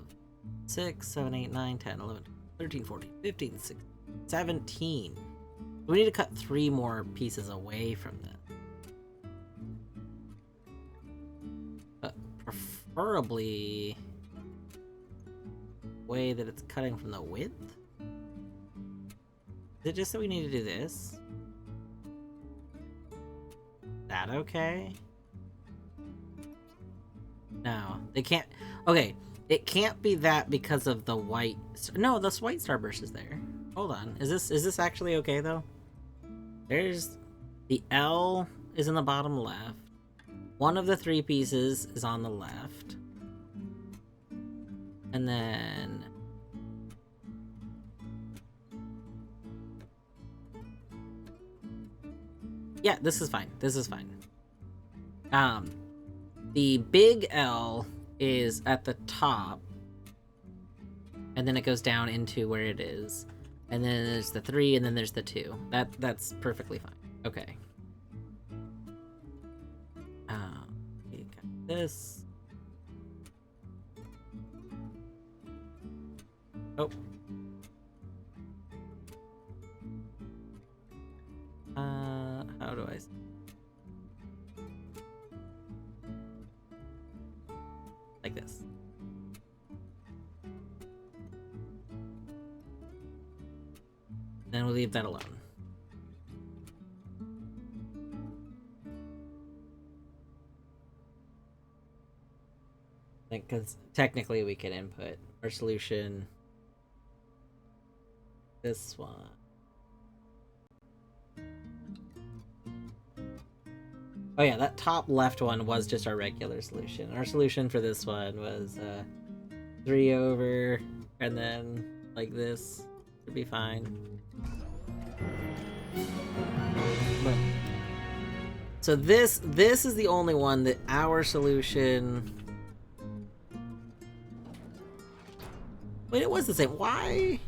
6, 7, 8, 9, 10, 11, 13, 14, 15, 16, 17. We need to cut 3 more pieces away from this. But preferably way that it's cutting from the width. Is it just that we need to do this? That okay? No, they can't. Okay, it can't be that because of the white. No, this white starburst is there. Hold on, is this actually okay though? There's the L is in the bottom left. One of the 3 pieces is on the left, and then yeah, this is fine. This is fine. The big L is at the top, and then it goes down into where it is, and then there's the 3, and then there's the 2. That's perfectly fine. Okay. We got this. Oh. How do I? Like this. Then we'll leave that alone. Because technically we can input our solution. This one. Oh yeah, that top left one was just our regular solution. Our solution for this one was 3 over, and then like this should be fine. So this is the only one that our solution. Wait, it was the same. Why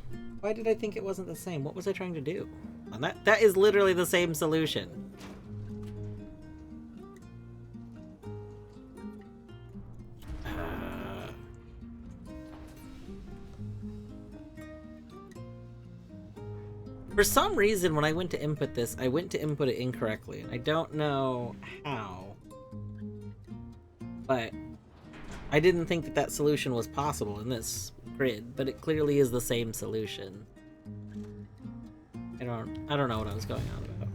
did I think it wasn't the same? What was I trying to do? And that is literally the same solution. For some reason, when I went to input this, I went to input it incorrectly. I don't know how. But I didn't think that that solution was possible in this grid, but it clearly is the same solution. I don't know what I was going on about.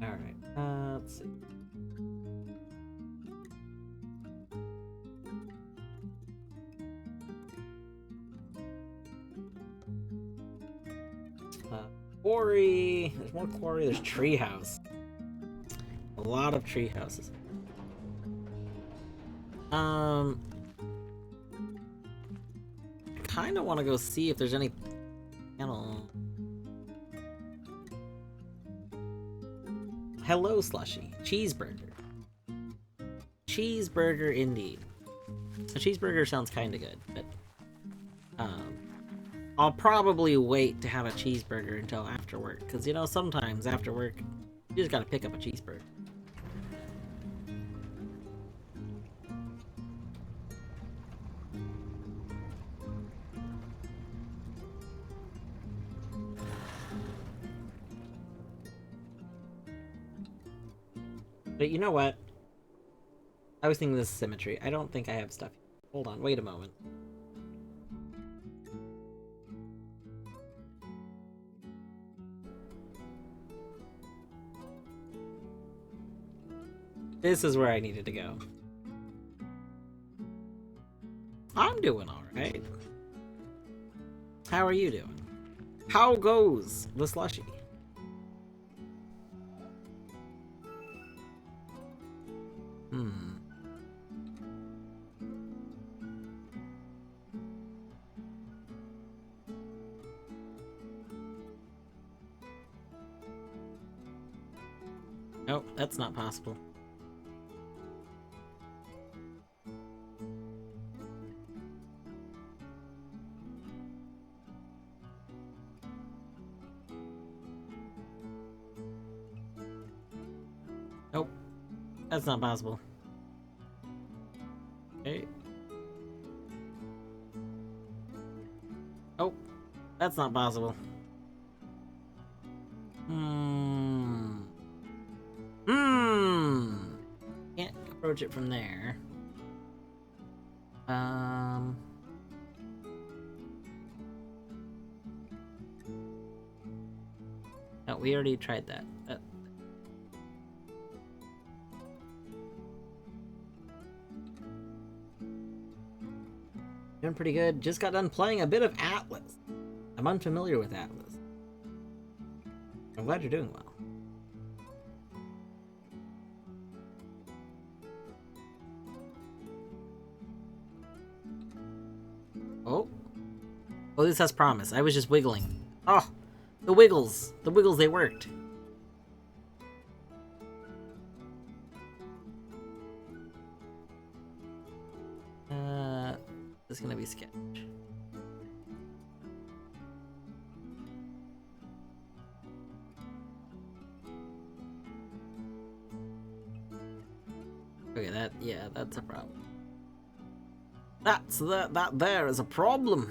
Alright, let's see. Quarry. There's more quarry. There's treehouse. A lot of tree houses. I kind of want to go see if there's any panel. Hello, Slushy. Cheeseburger. Cheeseburger indeed. A cheeseburger sounds kind of good, but I'll probably wait to have a cheeseburger until after work, because, you know, sometimes after work, you just gotta pick up a cheeseburger. But you know what? I was thinking this is symmetry. I don't think I have stuff. Hold on, wait a moment. This is where I needed to go. I'm doing alright. How are you doing? How goes the slushy? Nope, that's not possible. Nope, that's not possible. Okay. Oh, that's not possible. Can't approach it from there. No, we already tried that. Doing pretty good. Just got done playing a bit of Atlas. I'm unfamiliar with Atlas. I'm glad you're doing well. Oh. Oh, this has promise. I was just wiggling. Oh, the wiggles. The wiggles, they worked. This is gonna be sketch. Okay, that's a problem. That there is a problem.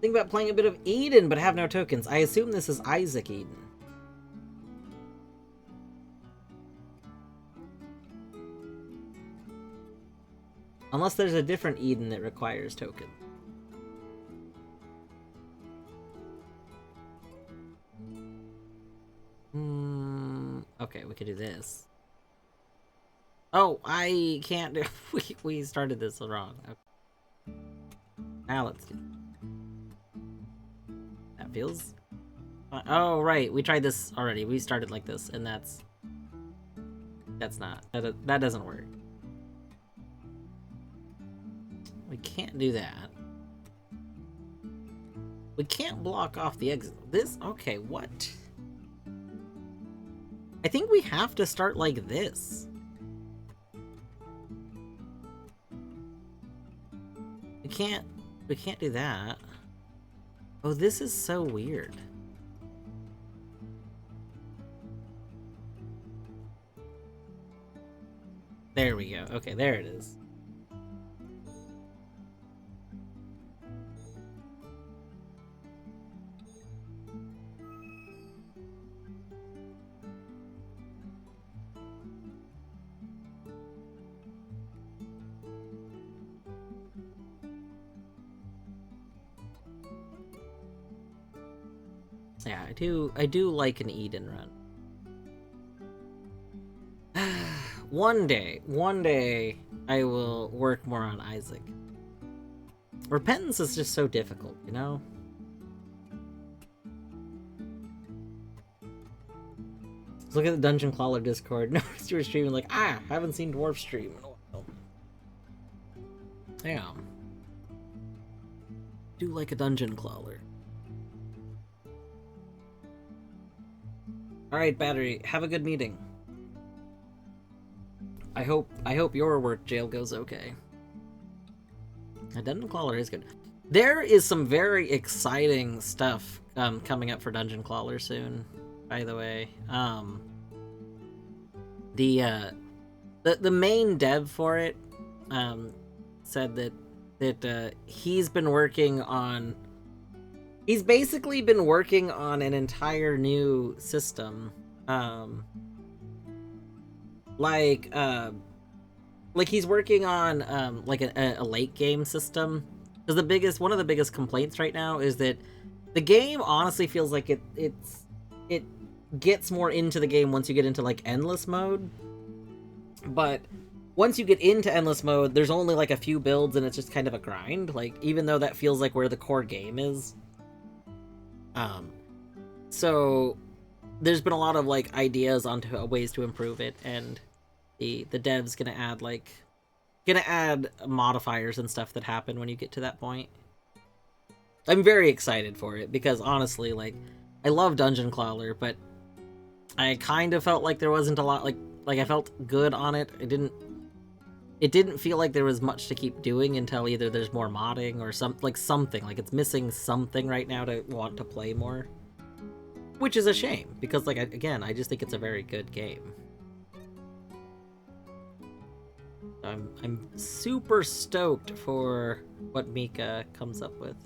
Think about playing a bit of Eden, but have no tokens. I assume this is Isaac Eden. Unless there's a different Eden that requires tokens. Okay, we could do this. Oh, I can't do. We started this wrong. Okay. Now let's do. That feels. Oh right, we tried this already. We started like this, and that's not. That doesn't work. We can't do that. We can't block off the exit. This. Okay, what? I think we have to start like this. We can't do that. Oh, this is so weird. There we go. Okay, there it is. Yeah, I do like an Eden run. One day, I will work more on Isaac. Repentance is just so difficult, you know? Let's look at the Dungeon Crawler Discord. Noticed you were streaming like, haven't seen Dwarf stream in a while. Damn. Do like a Dungeon Crawler. Alright, Battery, have a good meeting. I hope your work jail goes okay. A Dungeon Crawler is good. There is some very exciting stuff coming up for Dungeon Crawler soon, by the way. The main dev for it said that he's basically been working on an entire new system. Like he's working on like a late game system. Because one of the biggest complaints right now is that the game honestly feels like it gets more into the game once you get into like endless mode. But once you get into endless mode, there's only like a few builds and it's just kind of a grind. Like, even though that feels like where the core game is. So there's been a lot of like ideas onto ways to improve it, and the dev's gonna add modifiers and stuff that happen when you get to that point. I'm very excited for it because honestly, like, I love Dungeon Crawler, but I kind of felt like there wasn't a lot, like I felt good on it. It didn't feel like there was much to keep doing until either there's more modding or something. Like, it's missing something right now to want to play more. Which is a shame, because, like, again, I just think it's a very good game. I'm super stoked for what Mika comes up with.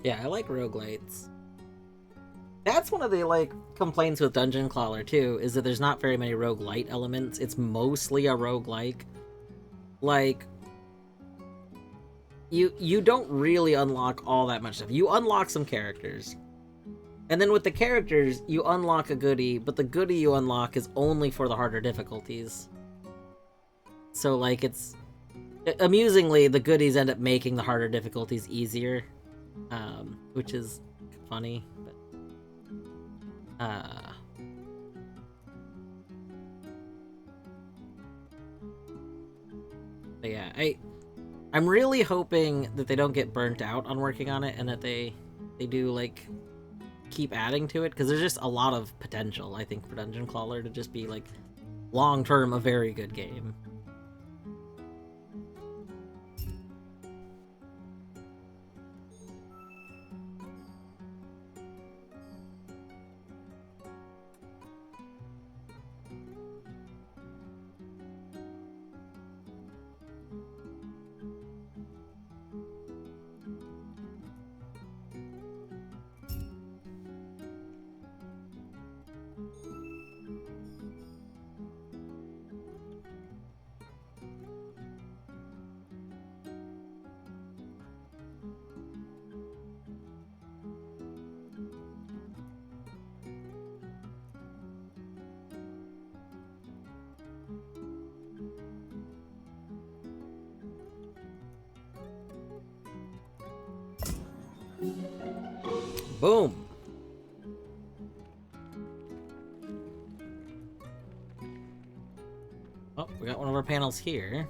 Yeah, I like roguelites. That's one of the, like, complaints with Dungeon Crawler, too, is that there's not very many roguelite elements. It's mostly a roguelike. Like, you don't really unlock all that much stuff. You unlock some characters. And then with the characters, you unlock a goodie, but the goodie you unlock is only for the harder difficulties. So, like, it's... Amusingly, the goodies end up making the harder difficulties easier. Which is funny, but yeah, I'm really hoping that they don't get burnt out on working on it, and that they do, like, keep adding to it, because there's just a lot of potential, I think, for Dungeon Crawler to just be, like, long-term a very good game. Boom! Oh, we got one of our panels here.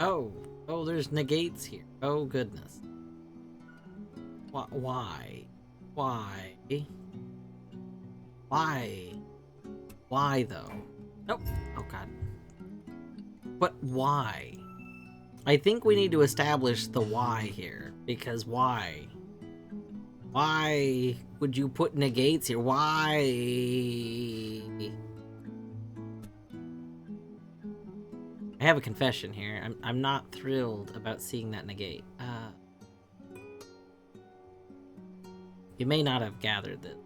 Oh, oh, there's negates here. Oh, goodness. Why? Why? Why? Why, though? Nope. Oh, God. But why? I think we need to establish the why here. Because why? Why would you put negates here? Why? I have a confession here. I'm not thrilled about seeing that negate. You may not have gathered this,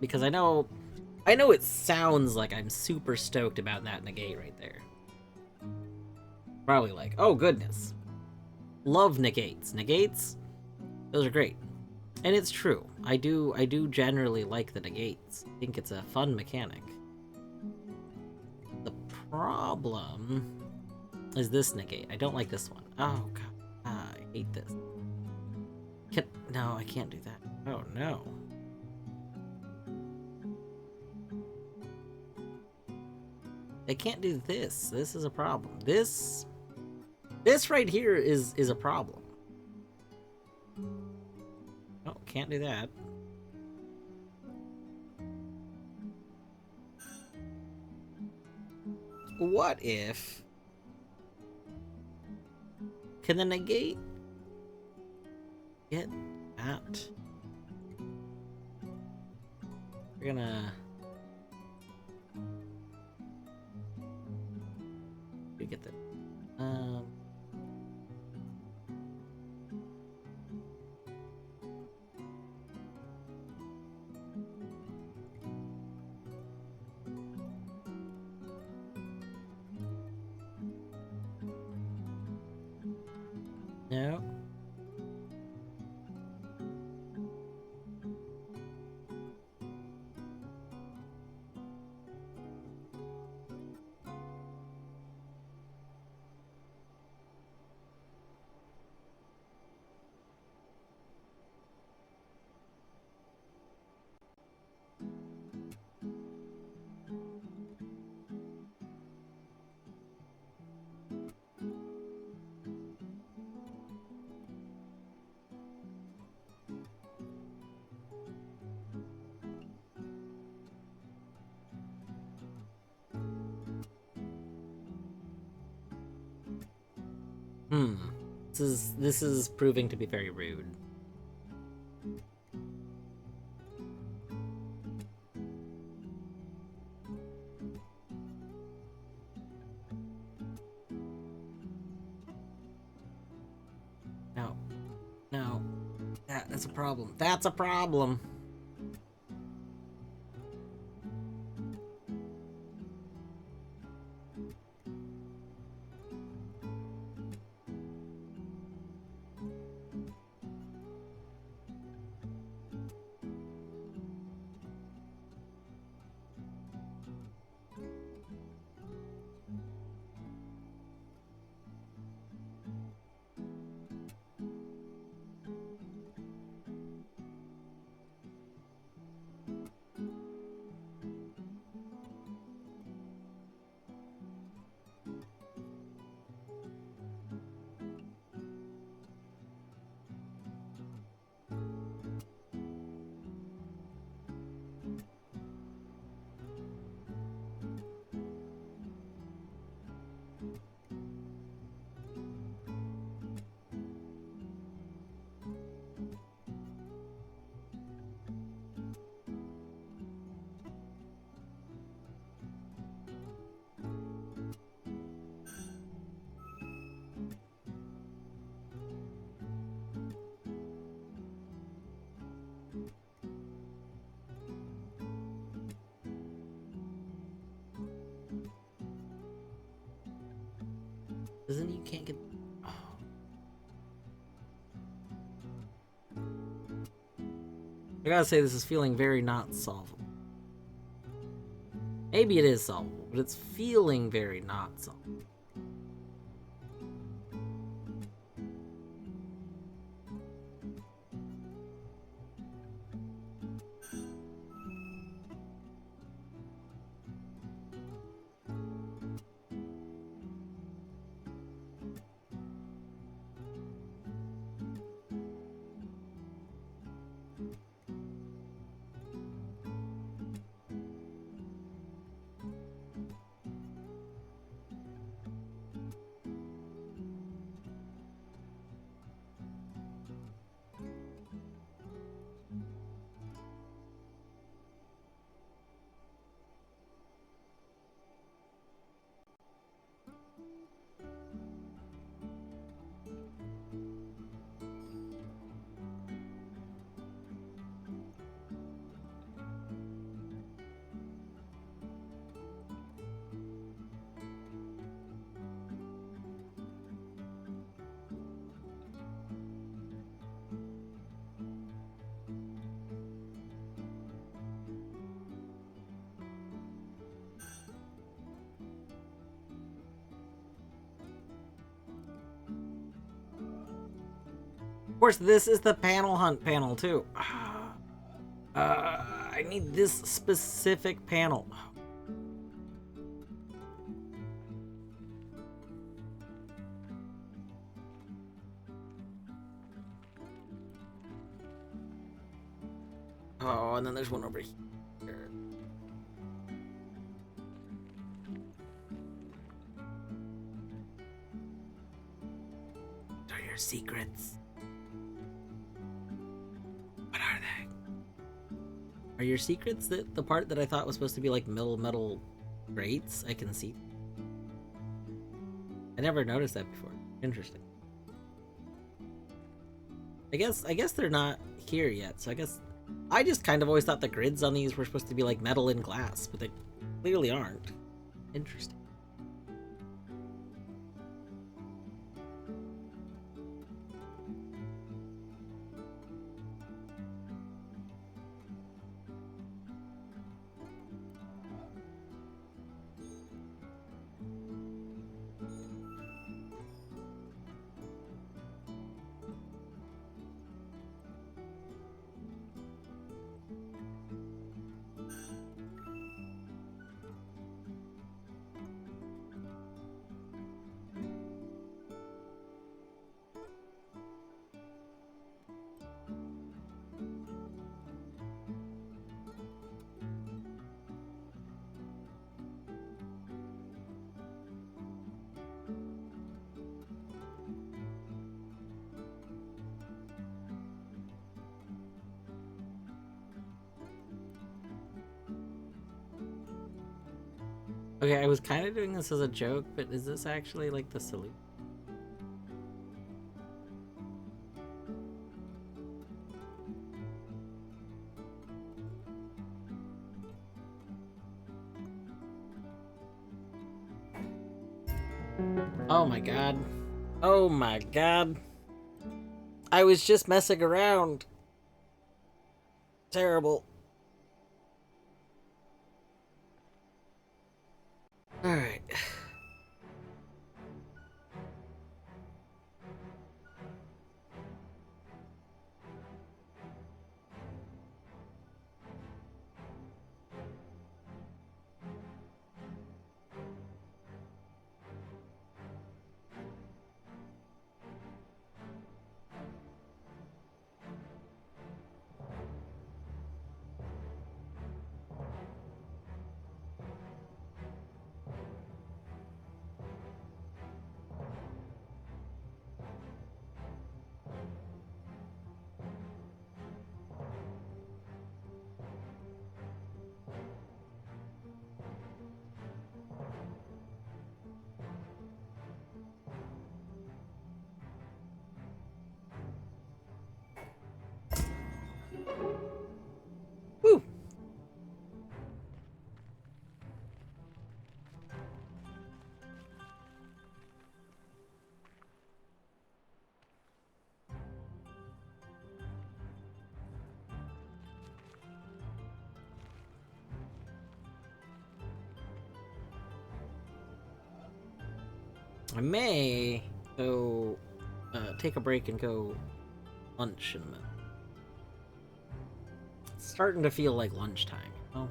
because I know it sounds like I'm super stoked about that negate right there. Probably like, oh goodness, love negates. Negates, those are great, and it's true. I do generally like the negates. I think it's a fun mechanic. The problem is this negate. I don't like this one. Oh god, I hate this. No, I can't do that. Oh no. I can't do this. This is a problem. This right here is a problem. Oh, can't do that. What if... Can the negate get that? We're gonna... We get that. No. This is proving to be very rude. No. No. That's a problem. That's a problem. Doesn't you can't get... Oh. I gotta say, this is feeling very not solvable. Maybe it is solvable, but it's feeling very not solvable. Of course, this is the panel hunt panel, too. I need this specific panel. Oh, and then there's one over here. What are your secrets? What are they? Are your secrets the part that I thought was supposed to be like metal grates? I can see. I never noticed that before. Interesting. I guess they're not here yet, so I just kind of always thought the grids on these were supposed to be like metal and glass, but they clearly aren't. Interesting. Okay, I was kind of doing this as a joke, but is this actually like the solution? Oh my god. Oh my god. I was just messing around. Terrible. Alright. I may go take a break and go lunch in a minute. It's starting to feel like lunchtime, you know?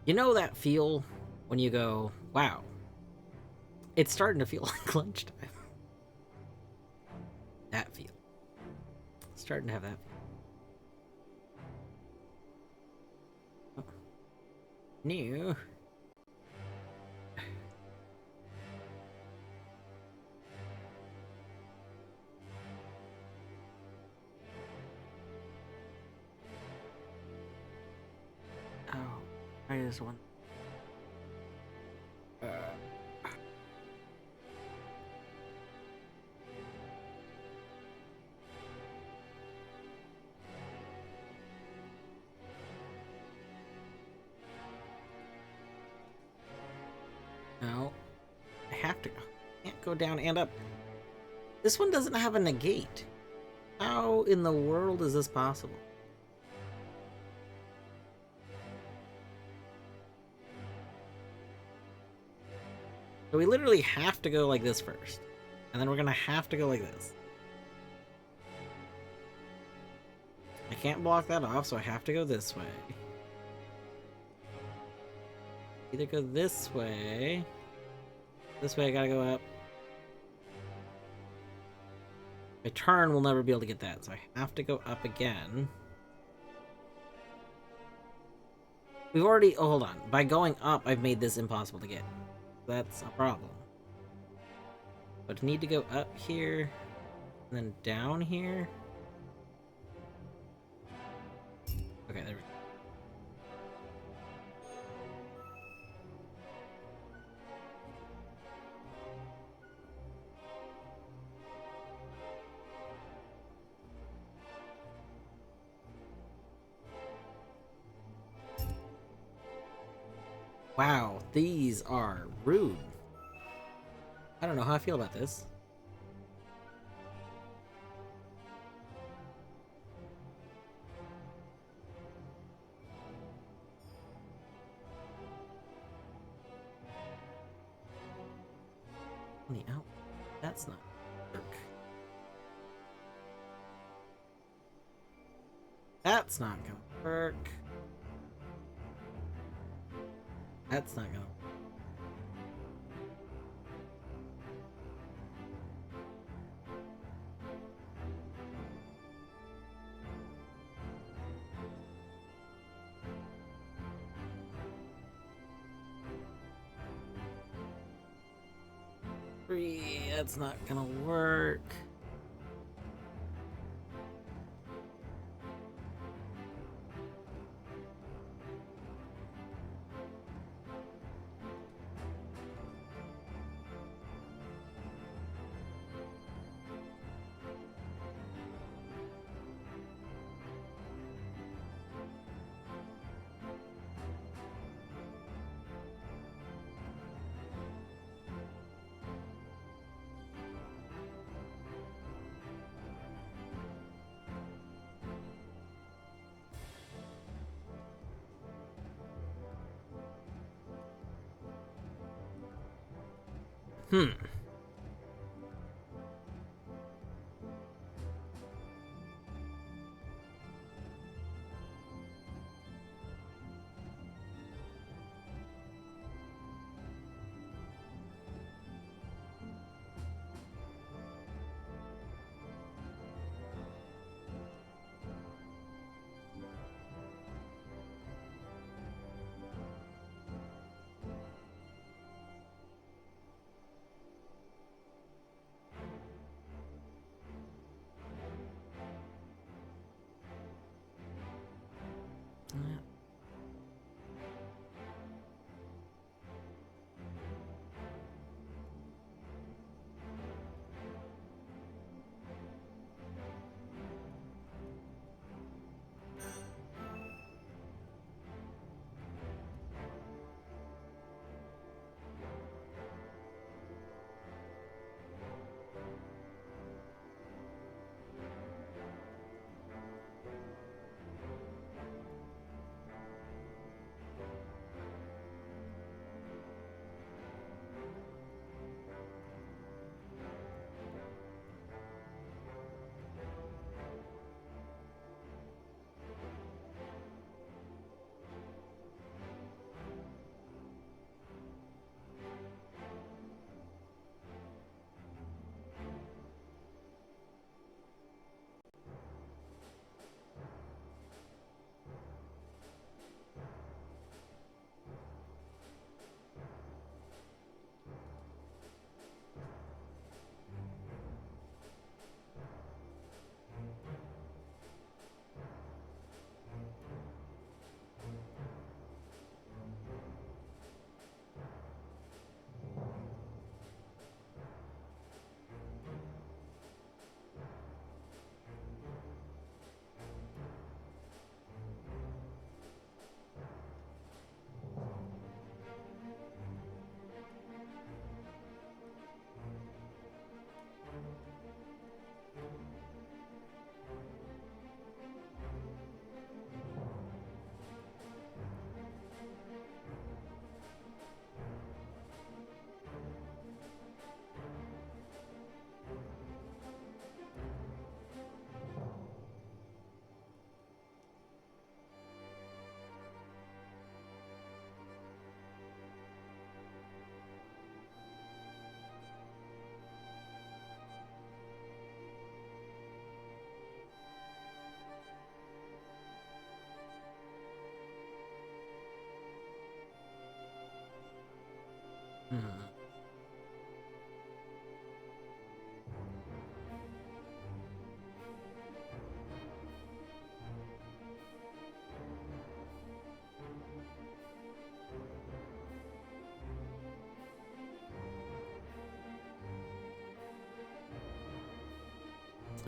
You know that feel when you go, wow, it's starting to feel like lunchtime. That feel. Starting to have that feel. Oh. New. Oh, I just want. No, I have to. I can't go down and up. This one doesn't have a negate. How in the world is this possible? So we literally have to go like this first. And then we're gonna have to go like this. I can't block that off, so I have to go this way. Either go this way. This way I gotta go up. My turn will never be able to get that, so I have to go up again. We've already... Oh, hold on. By going up, I've made this impossible to get. That's a problem. But I need to go up here, and then down here. Okay, there we go. Wow, these are rude. I don't know how I feel about this. On the out. That's not work. That's not gonna work. That's not gonna work. That's not gonna work. Hmm.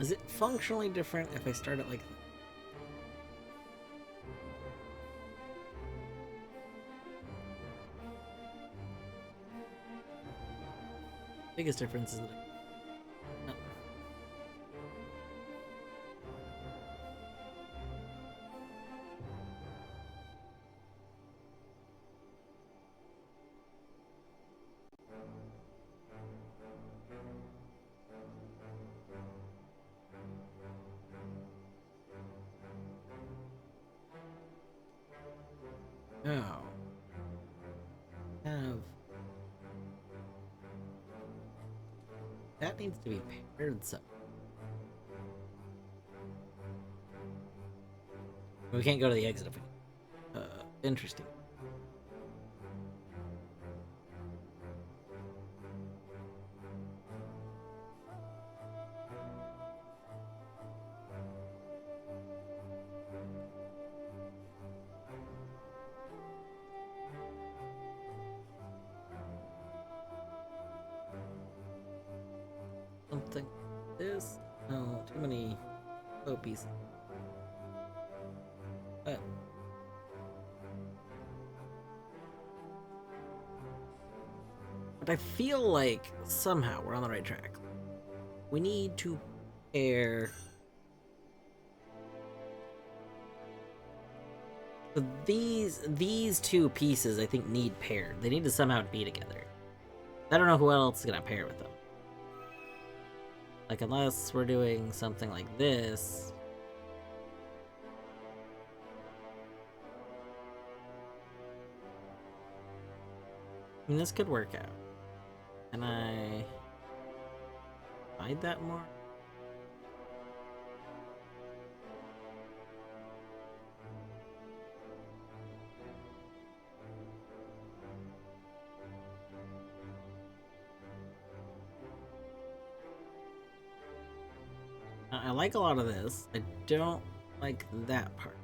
Is it functionally different if I start it like that? Biggest difference is that oh, have that needs to be paired so we can't go to the exit if we interesting. Something like this. No, too many low pieces. But I feel like somehow we're on the right track. We need to pair. So these two pieces I think need paired. They need to somehow be together. I don't know who else is gonna pair with them. Like unless we're doing something like this. I mean, this could work out. Can I hide that more? I like a lot of this. I don't like that part.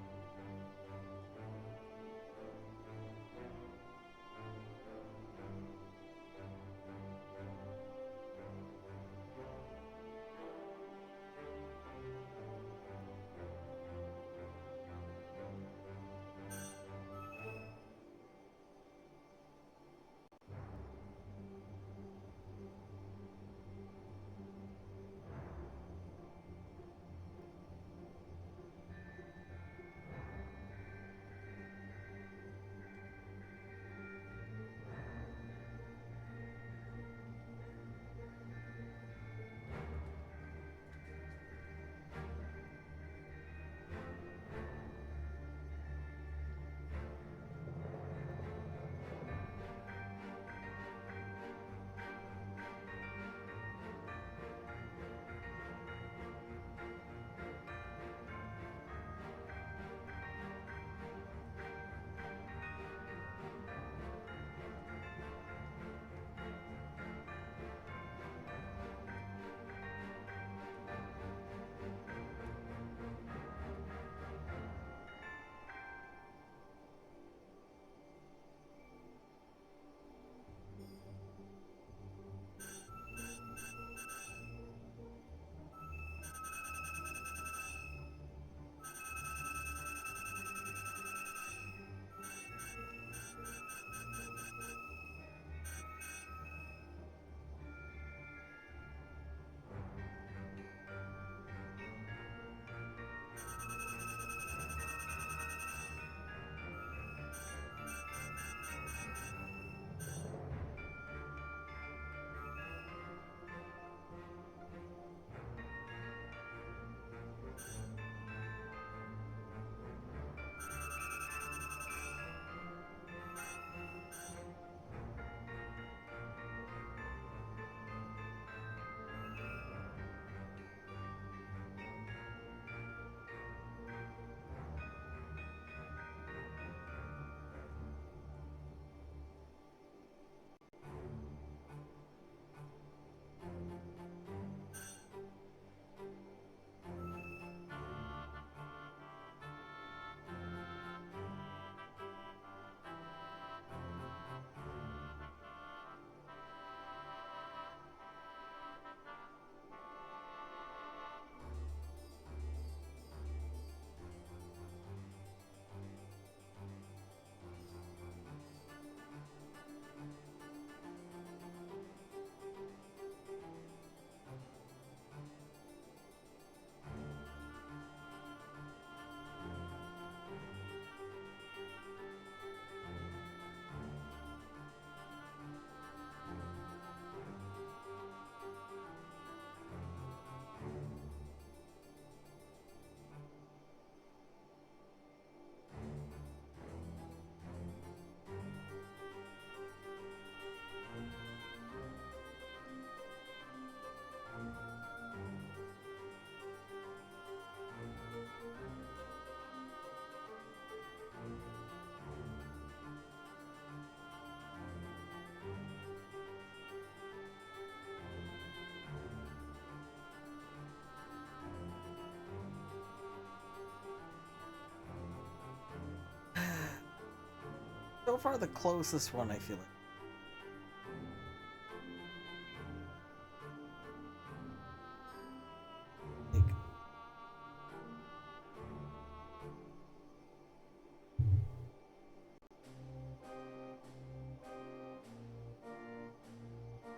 far the closest one, I feel like.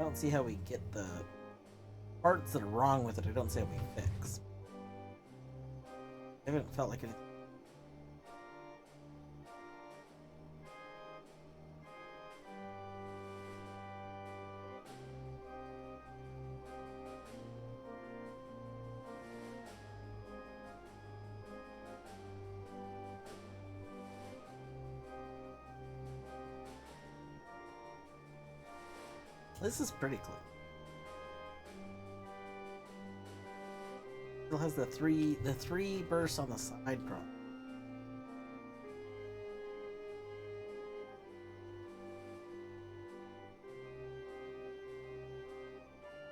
I don't see how we get the parts that are wrong with it. I don't see how we fix. I haven't felt like anything. This is pretty close. Still has the three bursts on the side problem.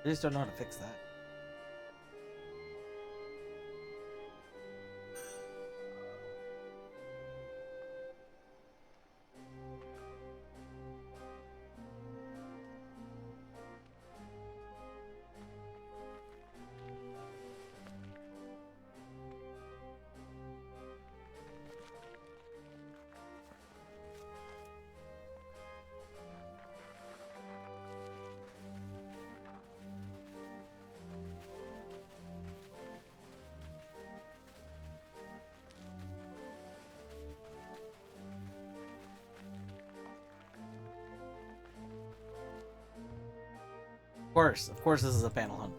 I just don't know how to fix that. Of course, this is a panel hunt.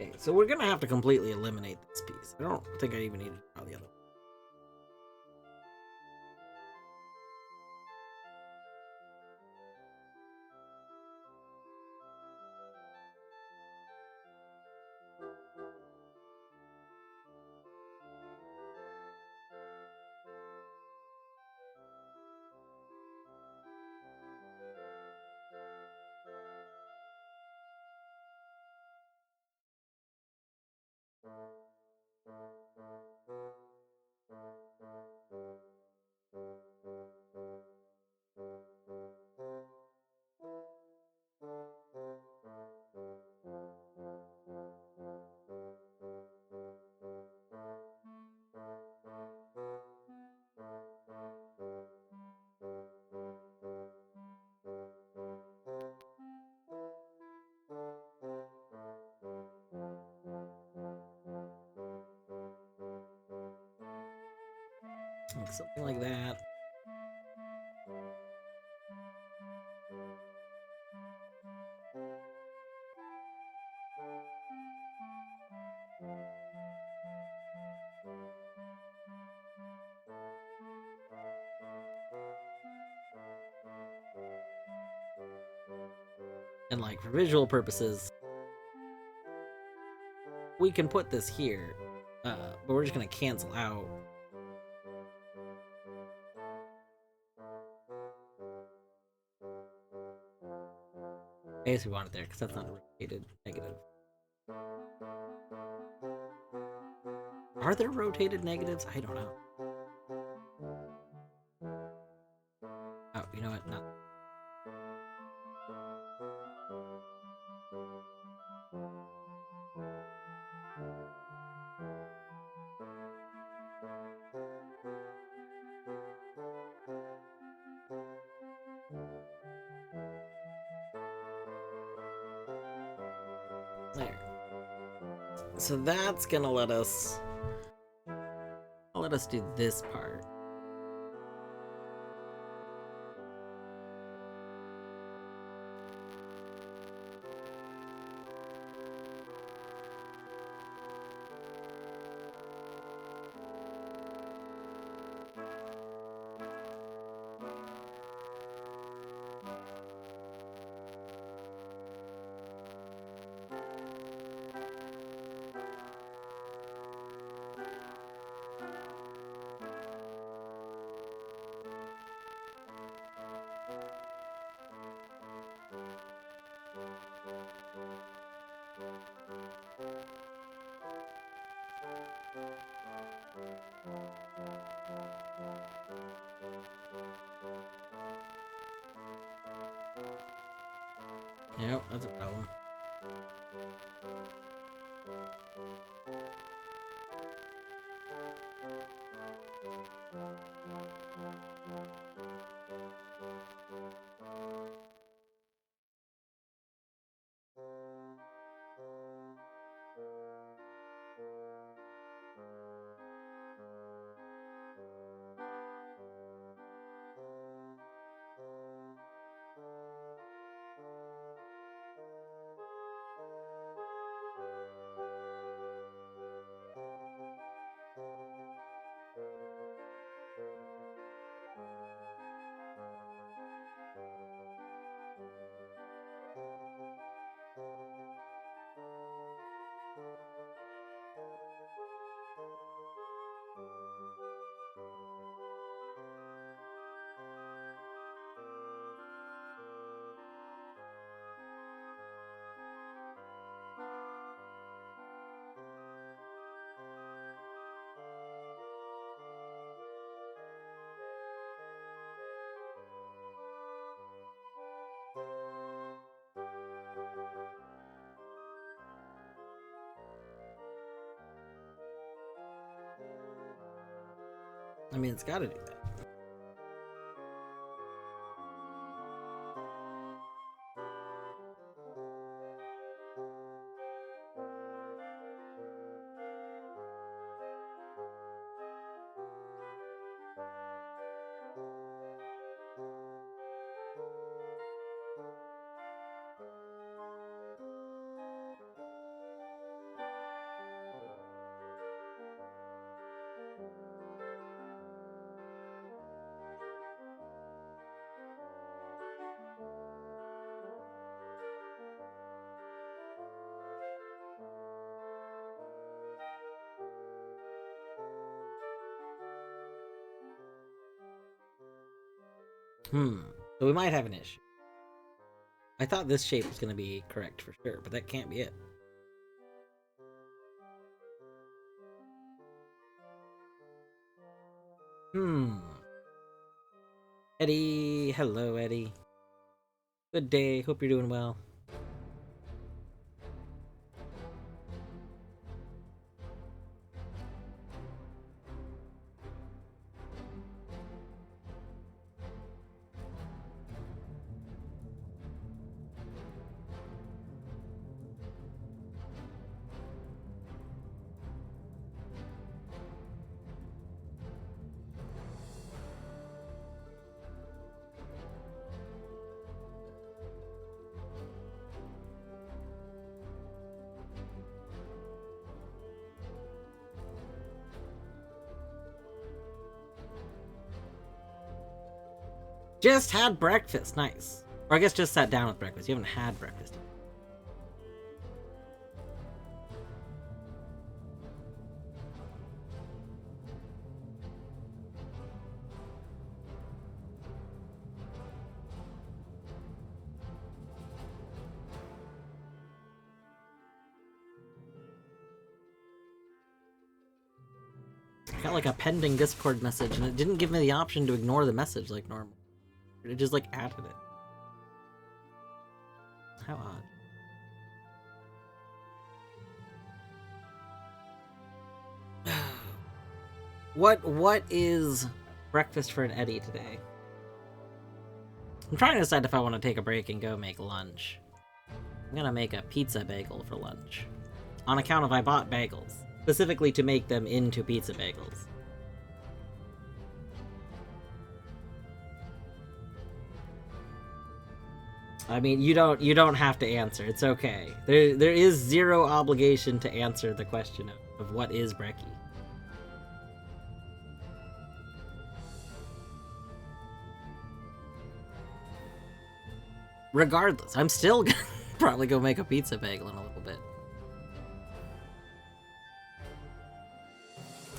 Okay, so we're gonna have to completely eliminate this piece. I don't think I even need to draw the other one. Like something like that. And like for visual purposes, we can put this here, but we're just gonna cancel out. I guess we want it there because that's not a rotated negative. Are there rotated negatives? I don't know. Oh, you know what? Not. There. So that's gonna let us do this part. Yep, that's a problem. I mean, it's gotta do that. So we might have an issue. I thought this shape was going to be correct for sure, but that can't be it. Eddie, hello Eddie. Good day, hope you're doing well. Just had breakfast, nice. Or I guess just sat down with breakfast. You haven't had breakfast. I got like a pending Discord message and it didn't give me the option to ignore the message like normal. It just like added it. How odd. What is breakfast for an Eddie today? I'm trying to decide if I want to take a break and go make lunch. I'm gonna make a pizza bagel for lunch. On account of I bought bagels. Specifically to make them into pizza bagels. I mean, you don't have to answer. It's okay. There is zero obligation to answer the question of what is brekkie. Regardless, I'm still gonna probably go make a pizza bagel in a little bit.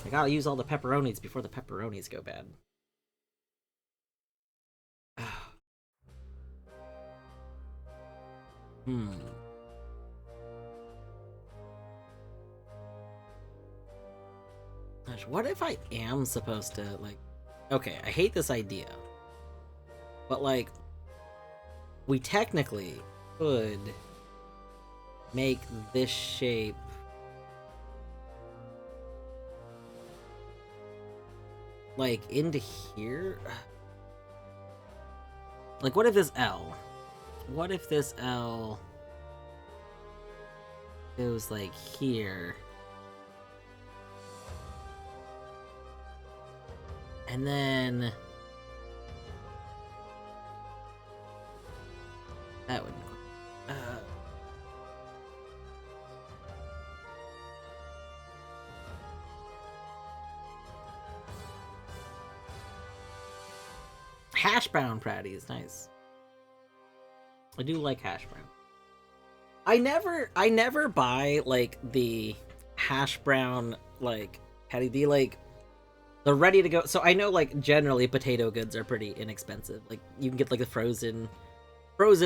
I gotta use all the pepperonis before the pepperonis go bad. Gosh, what if I am supposed to, like... Okay, I hate this idea. But, like... We technically could make this shape... like, into here? Like, what if this L? What if this L goes, like, here? And then... that would... hash brown patty is nice. I do like hash brown. I never buy like the hash brown like patty, the ready to go. So I know like generally potato goods are pretty inexpensive. Like you can get like the frozen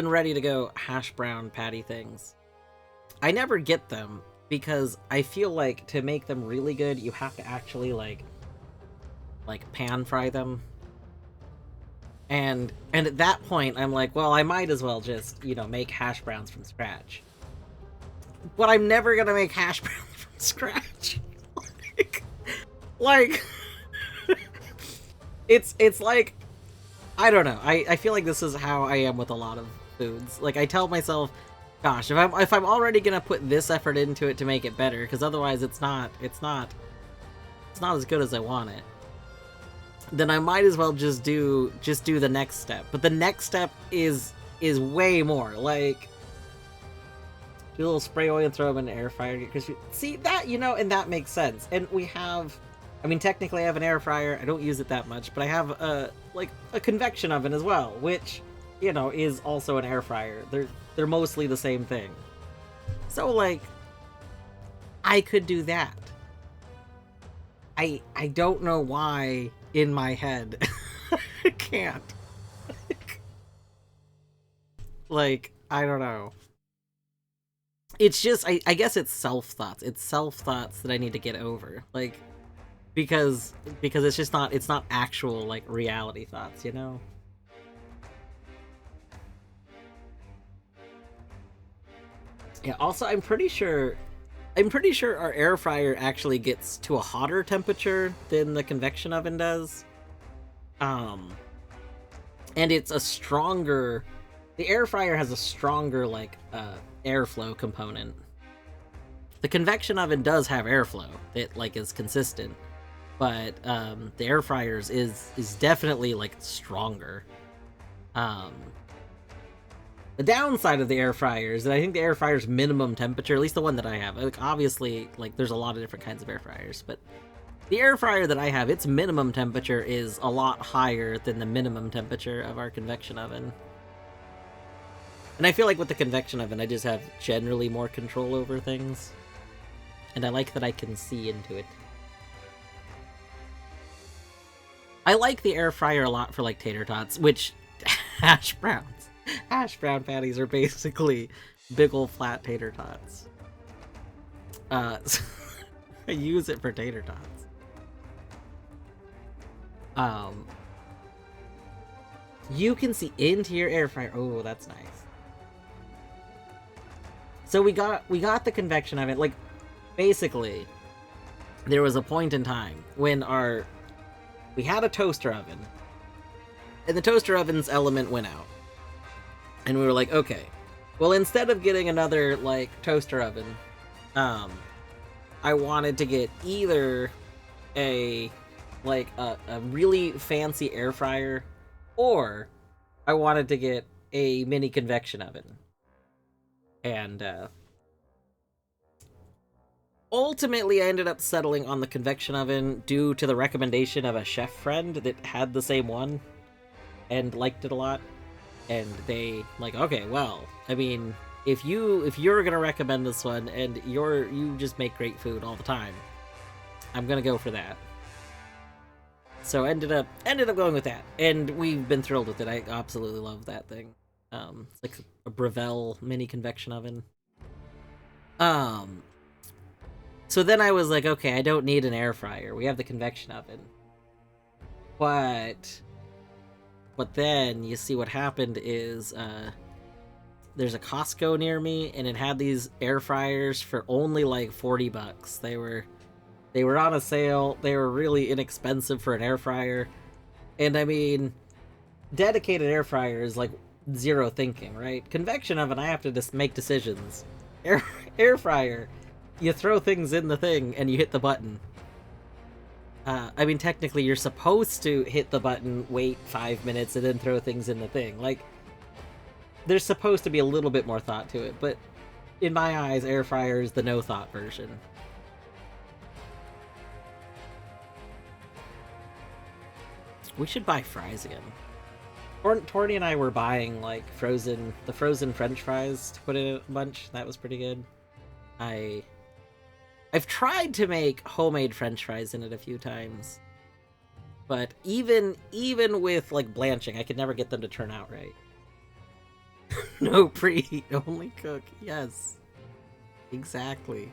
ready to go hash brown patty things. I never get them because I feel like to make them really good you have to actually like pan fry them. And at that point, I'm like, well, I might as well just, you know, make hash browns from scratch. But I'm never gonna make hash browns from scratch. like it's like, I don't know. I feel like this is how I am with a lot of foods. Like, I tell myself, gosh, if I'm already gonna put this effort into it to make it better, because otherwise it's not as good as I want it, then I might as well just do the next step. But the next step is way more. Like, do a little spray oil and throw them in an air fryer. Because see that, you know, and that makes sense. And we have, I mean, technically I have an air fryer. I don't use it that much, but I have a convection oven as well, which, you know, is also an air fryer. They're mostly the same thing. So like, I could do that. I don't know why in my head I can't. Like, I don't know. It's just, I guess it's self-thoughts. It's self-thoughts that I need to get over. Like, because it's just not, it's not actual, like, reality thoughts, you know? Yeah, also, I'm pretty sure our air fryer actually gets to a hotter temperature than the convection oven does. Um, and it's a stronger. The air fryer has a stronger like airflow component. The convection oven does have airflow. It like is consistent, but the air fryers is definitely like stronger. Um, The downside of the air fryer is that I think the air fryer's minimum temperature, at least the one that I have, like obviously, like there's a lot of different kinds of air fryers, but the air fryer that I have, its minimum temperature is a lot higher than the minimum temperature of our convection oven. And I feel like with the convection oven, I just have generally more control over things. And I like that I can see into it. I like the air fryer a lot for like tater tots, which hash browns. Hash brown patties are basically big ol' flat tater tots. So I use it for tater tots. You can see into your air fryer. Oh, that's nice. So we got the convection oven. Like, basically, there was a point in time when we had a toaster oven, and the toaster oven's element went out. And we were like, okay, well, instead of getting another, like, toaster oven, I wanted to get either a really fancy air fryer, or I wanted to get a mini convection oven. And, ultimately, I ended up settling on the convection oven due to the recommendation of a chef friend that had the same one and liked it a lot. And they like, okay, well, I mean, if you're gonna recommend this one and you just make great food all the time, I'm gonna go for that. So ended up going with that, and we've been thrilled with it. I absolutely love that thing. It's like a Breville mini convection oven. So then I was like, okay, I don't need an air fryer. We have the convection oven. But then you see what happened is there's a Costco near me, and it had these air fryers for only like $40. They were on a sale. They were really inexpensive for an air fryer. And I mean, dedicated air fryer is like zero thinking, right? Convection oven, I have to just make decisions. Air fryer, you throw things in the thing and you hit the button. I mean, technically, you're supposed to hit the button, wait 5 minutes, and then throw things in the thing. Like, there's supposed to be a little bit more thought to it, but in my eyes, air fryer is the no-thought version. We should buy fries again. Torny and I were buying, like, the frozen French fries to put in a bunch. That was pretty good. I've tried to make homemade French fries in it a few times, but even with like blanching, I could never get them to turn out right. No preheat, only cook. Yes, exactly.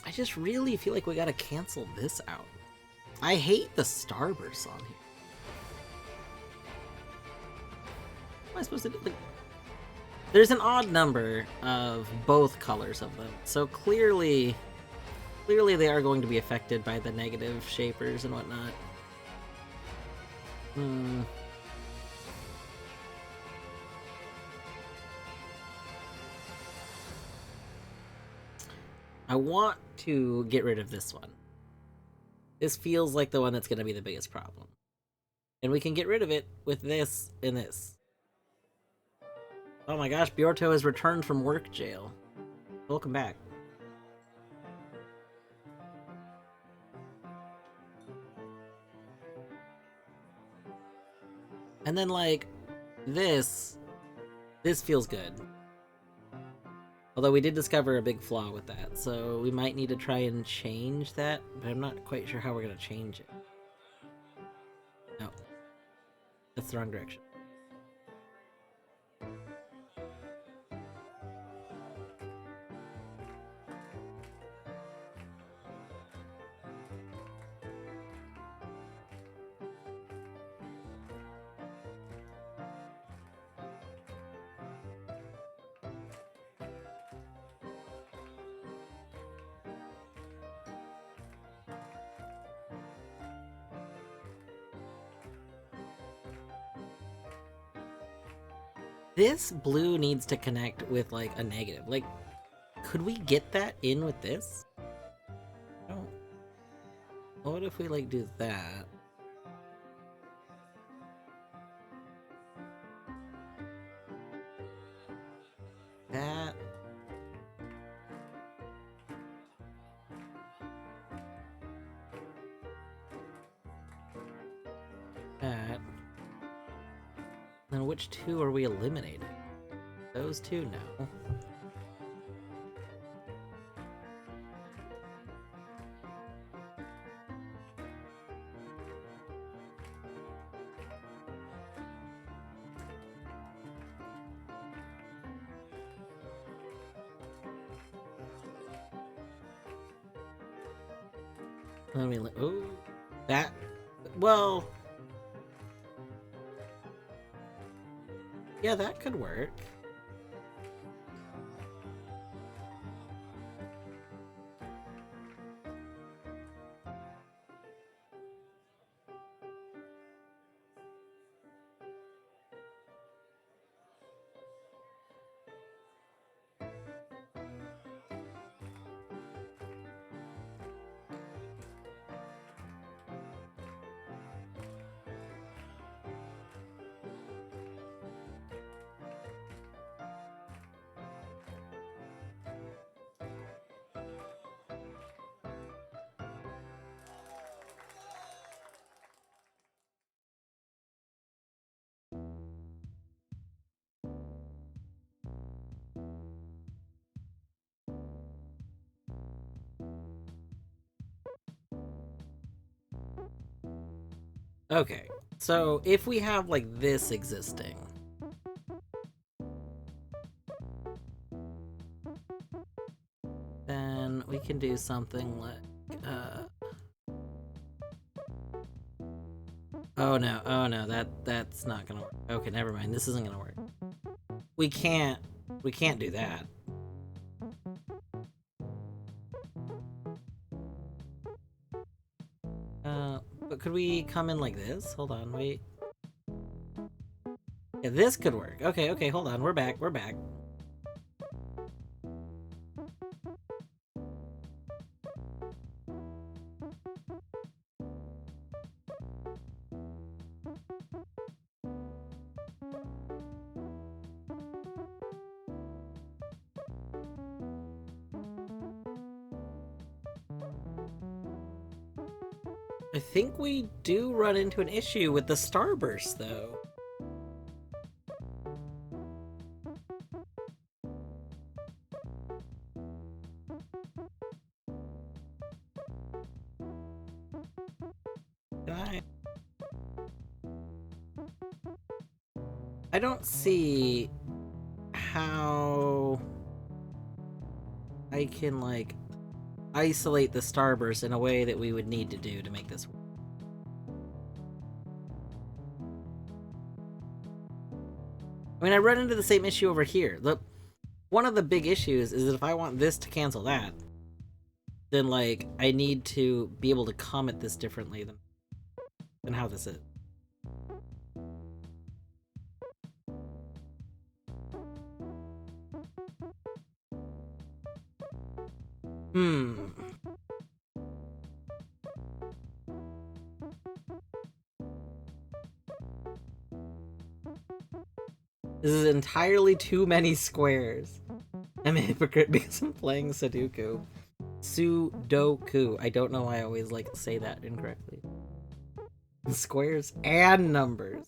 I just really feel like we gotta cancel this out. I hate the starbursts on here. What am I supposed to do? Like, there's an odd number of both colors of them, so clearly they are going to be affected by the negative shapers and whatnot. I want to get rid of this one. This feels like the one that's going to be the biggest problem. And we can get rid of it with this and this. Oh my gosh, Bjorto has returned from work jail. Welcome back. And then, like, this feels good. Although we did discover a big flaw with that, so we might need to try and change that, but I'm not quite sure how we're going to change it. No. That's the wrong direction. This blue needs to connect with, like, a negative. Like, could we get that in with this? Oh. What if we, like, do that? That. That. Then which two are we eliminating? Those two? No. Let me. Oh, that. Well. Yeah, that could work. Okay, so if we have, like, this existing, then we can do something like, oh no, that's not gonna work. Okay, never mind, this isn't gonna work. We can't do that. But could we come in like this? Hold on, wait. Yeah, this could work. Okay, hold on, we're back. I think we do run into an issue with the starburst, though. I don't see how I can, like, isolate the starburst in a way that we would need to do to make this work. I mean, I run into the same issue over here. Look, one of the big issues is that if I want this to cancel that, then, like, I need to be able to comment this differently than how this is. This is entirely too many squares. I'm a hypocrite because I'm playing Sudoku. Sudoku. I don't know why I always like say that incorrectly. Squares and numbers.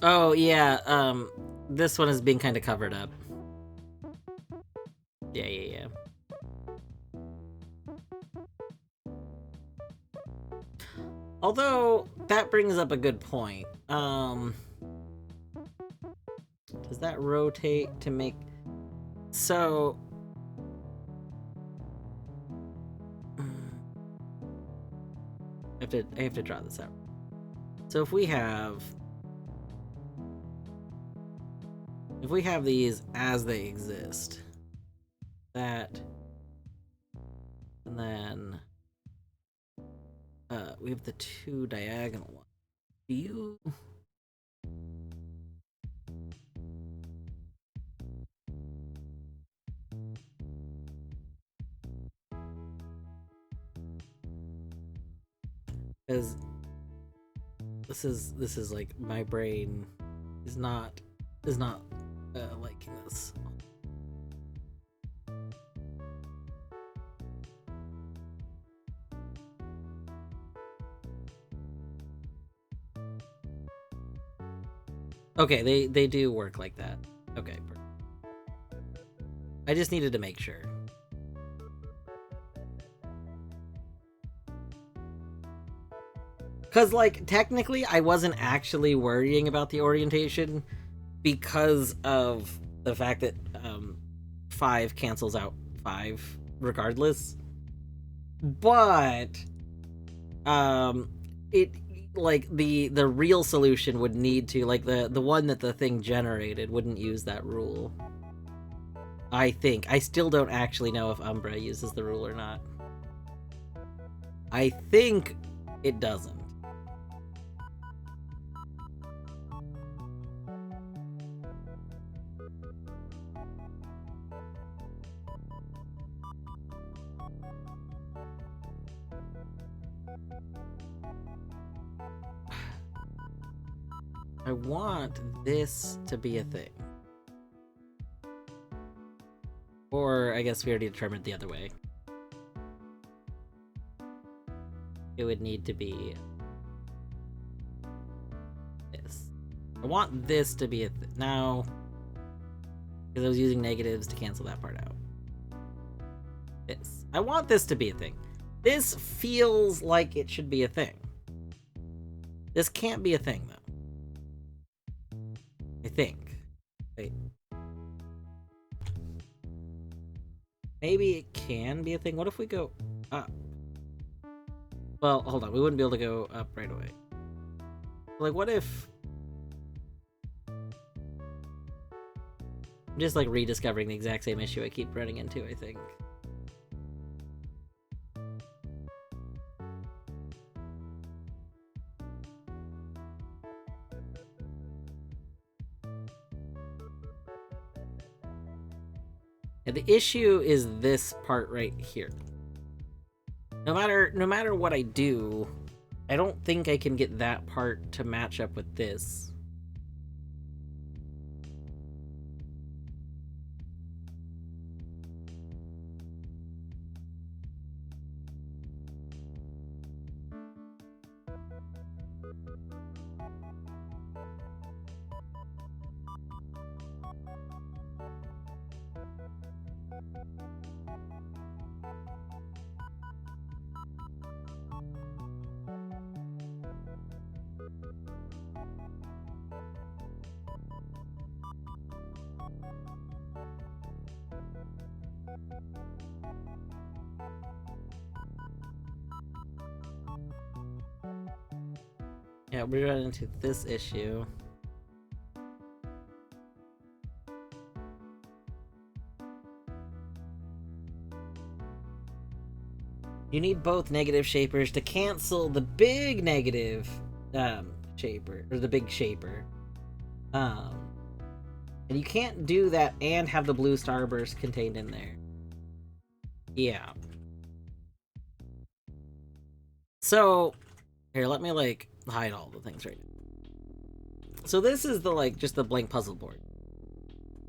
Oh yeah, this one is being kind of covered up. Yeah. Although that brings up a good point. Does that rotate to make so? I have to draw this out. So if we have these as they exist, that, and then we have the two diagonal ones. Do you? Because this is like my brain is not liking this. Okay, they do work like that. Okay. I just needed to make sure. Because, like, technically, I wasn't actually worrying about the orientation because of the fact that 5 cancels out 5 regardless. But, it, like, the real solution would need to, like, the one that the thing generated wouldn't use that rule. I think. I still don't actually know if Umbra uses the rule or not. I think it doesn't. I want this to be a thing. Or I guess we already determined the other way. It would need to be this. I want this to be a thing. Now, because I was using negatives to cancel that part out. This. I want this to be a thing. This feels like it should be a thing. This can't be a thing, though. I think. Wait. Maybe it can be a thing. What if we go up? Well, hold on. We wouldn't be able to go up right away. Like, what if... I'm just, like, rediscovering the exact same issue I keep running into, I think. And the issue is this part right here. No matter what I do, I don't think I can get that part to match up with this. Yeah, we run into this issue. You need both negative shapers to cancel the big negative shaper, or the big shaper. And you can't do that and have the blue starburst contained in there. Yeah. So, here, let me, like, hide all the things right now. So this is the, like, just the blank puzzle board.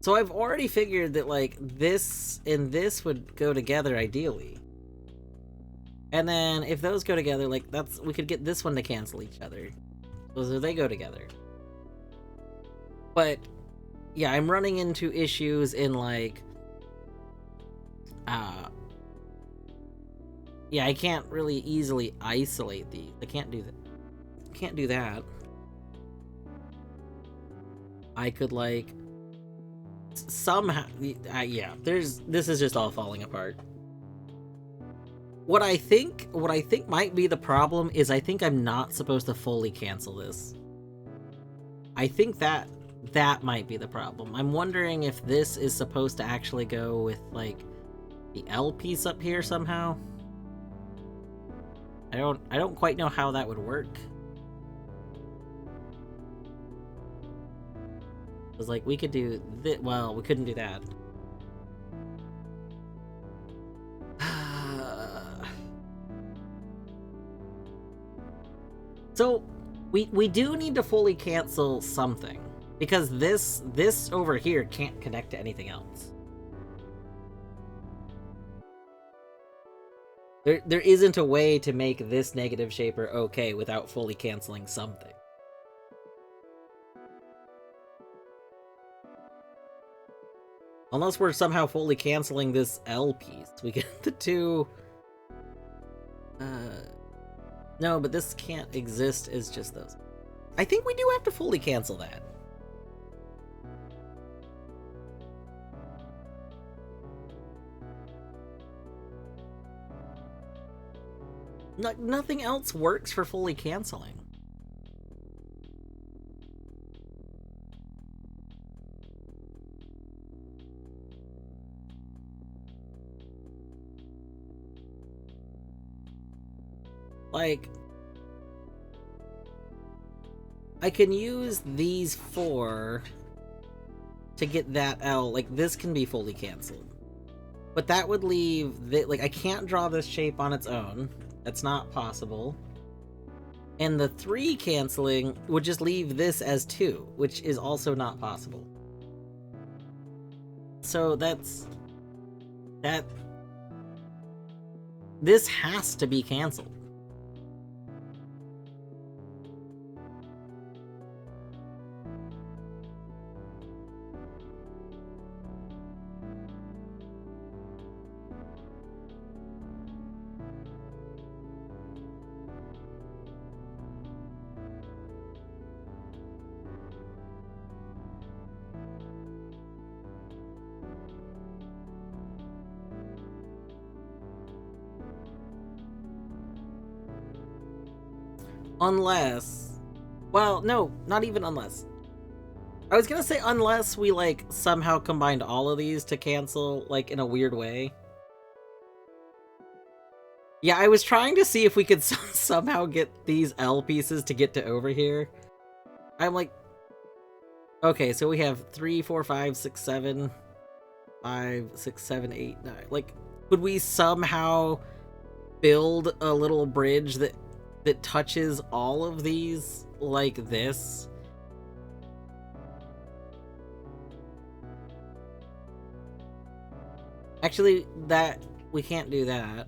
So I've already figured that, like, this and this would go together ideally. And then if those go together, like, we could get this one to cancel each other. So they go together. But, yeah, I'm running into issues in, like, yeah, I can't really easily isolate these. I can't do that. Can't do that. I could, like, somehow, yeah, this is just all falling apart. What I think might be the problem is I think I'm not supposed to fully cancel this. I think that might be the problem. I'm wondering if this is supposed to actually go with, like, the L piece up here somehow. I don't quite know how that would work. Because, like, we could do this. Well, we couldn't do that. So, we do need to fully cancel something. Because this over here can't connect to anything else. There isn't a way to make this negative shaper okay without fully canceling something. Unless we're somehow fully canceling this L piece. We get the two... No, but this can't exist as just those. I think we do have to fully cancel that. Nothing else works for fully canceling. Like, I can use these four to get that L. Like, this can be fully canceled. But that would leave... like, I can't draw this shape on its own. That's not possible. And the 3 canceling would just leave this as 2, which is also not possible. So that's... This has to be canceled. Unless... Well, no, not even unless. I was gonna say unless we, like, somehow combined all of these to cancel, like, in a weird way. Yeah, I was trying to see if we could somehow get these L pieces to get to over here. I'm like... Okay, so we have 3, 4, 5, 6, 7... 5, 6, 7, 8, 9... Like, would we somehow build a little bridge that touches all of these like this? Actually, we can't do that.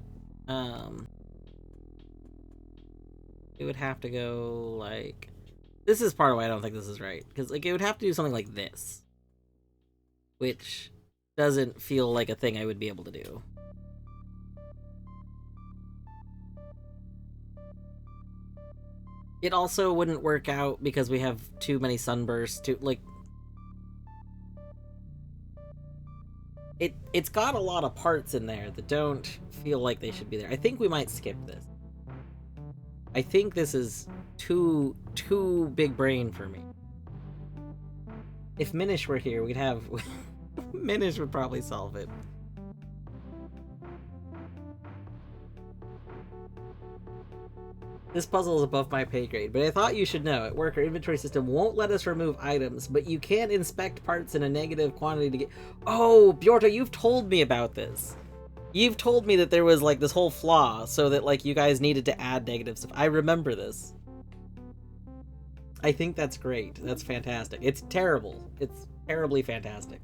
It would have to go like... This is part of why I don't think this is right. Because, like, it would have to do something like this. Which doesn't feel like a thing I would be able to do. It also wouldn't work out because we have too many sunbursts to, like... It's got a lot of parts in there that don't feel like they should be there. I think we might skip this. I think this is too big brain for me. If Minish were here, we'd have... Minish would probably solve it. This puzzle is above my pay grade, but I thought you should know. At work, our inventory system won't let us remove items, but you can inspect parts in a negative quantity to get... Oh, Bjorto, you've told me about this. You've told me that there was, like, this whole flaw, so that, like, you guys needed to add negative stuff. I remember this. I think that's great. That's fantastic. It's terrible. It's terribly fantastic.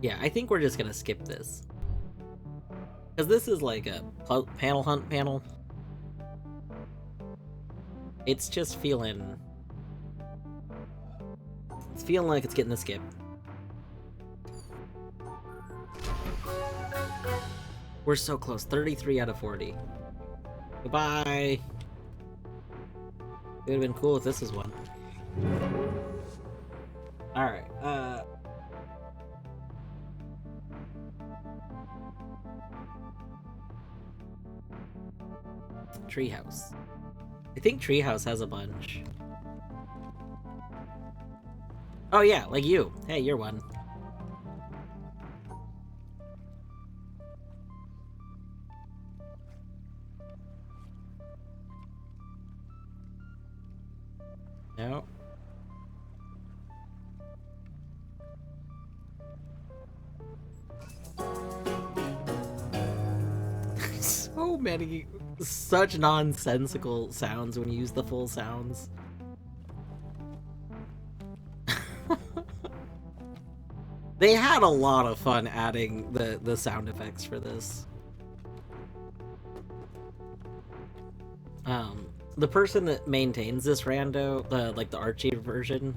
Yeah, I think we're just gonna skip this. Because this is like a panel hunt panel. It's just feeling... It's feeling like it's getting the skip. We're so close. 33 out of 40. Goodbye! It would have been cool if this was one. Alright, Treehouse. I think Treehouse has a bunch. Oh yeah, like you. Hey, you're one. No. So many, such nonsensical sounds when you use the full sounds. They had a lot of fun adding the sound effects for this. The person that maintains this rando, the Archie version,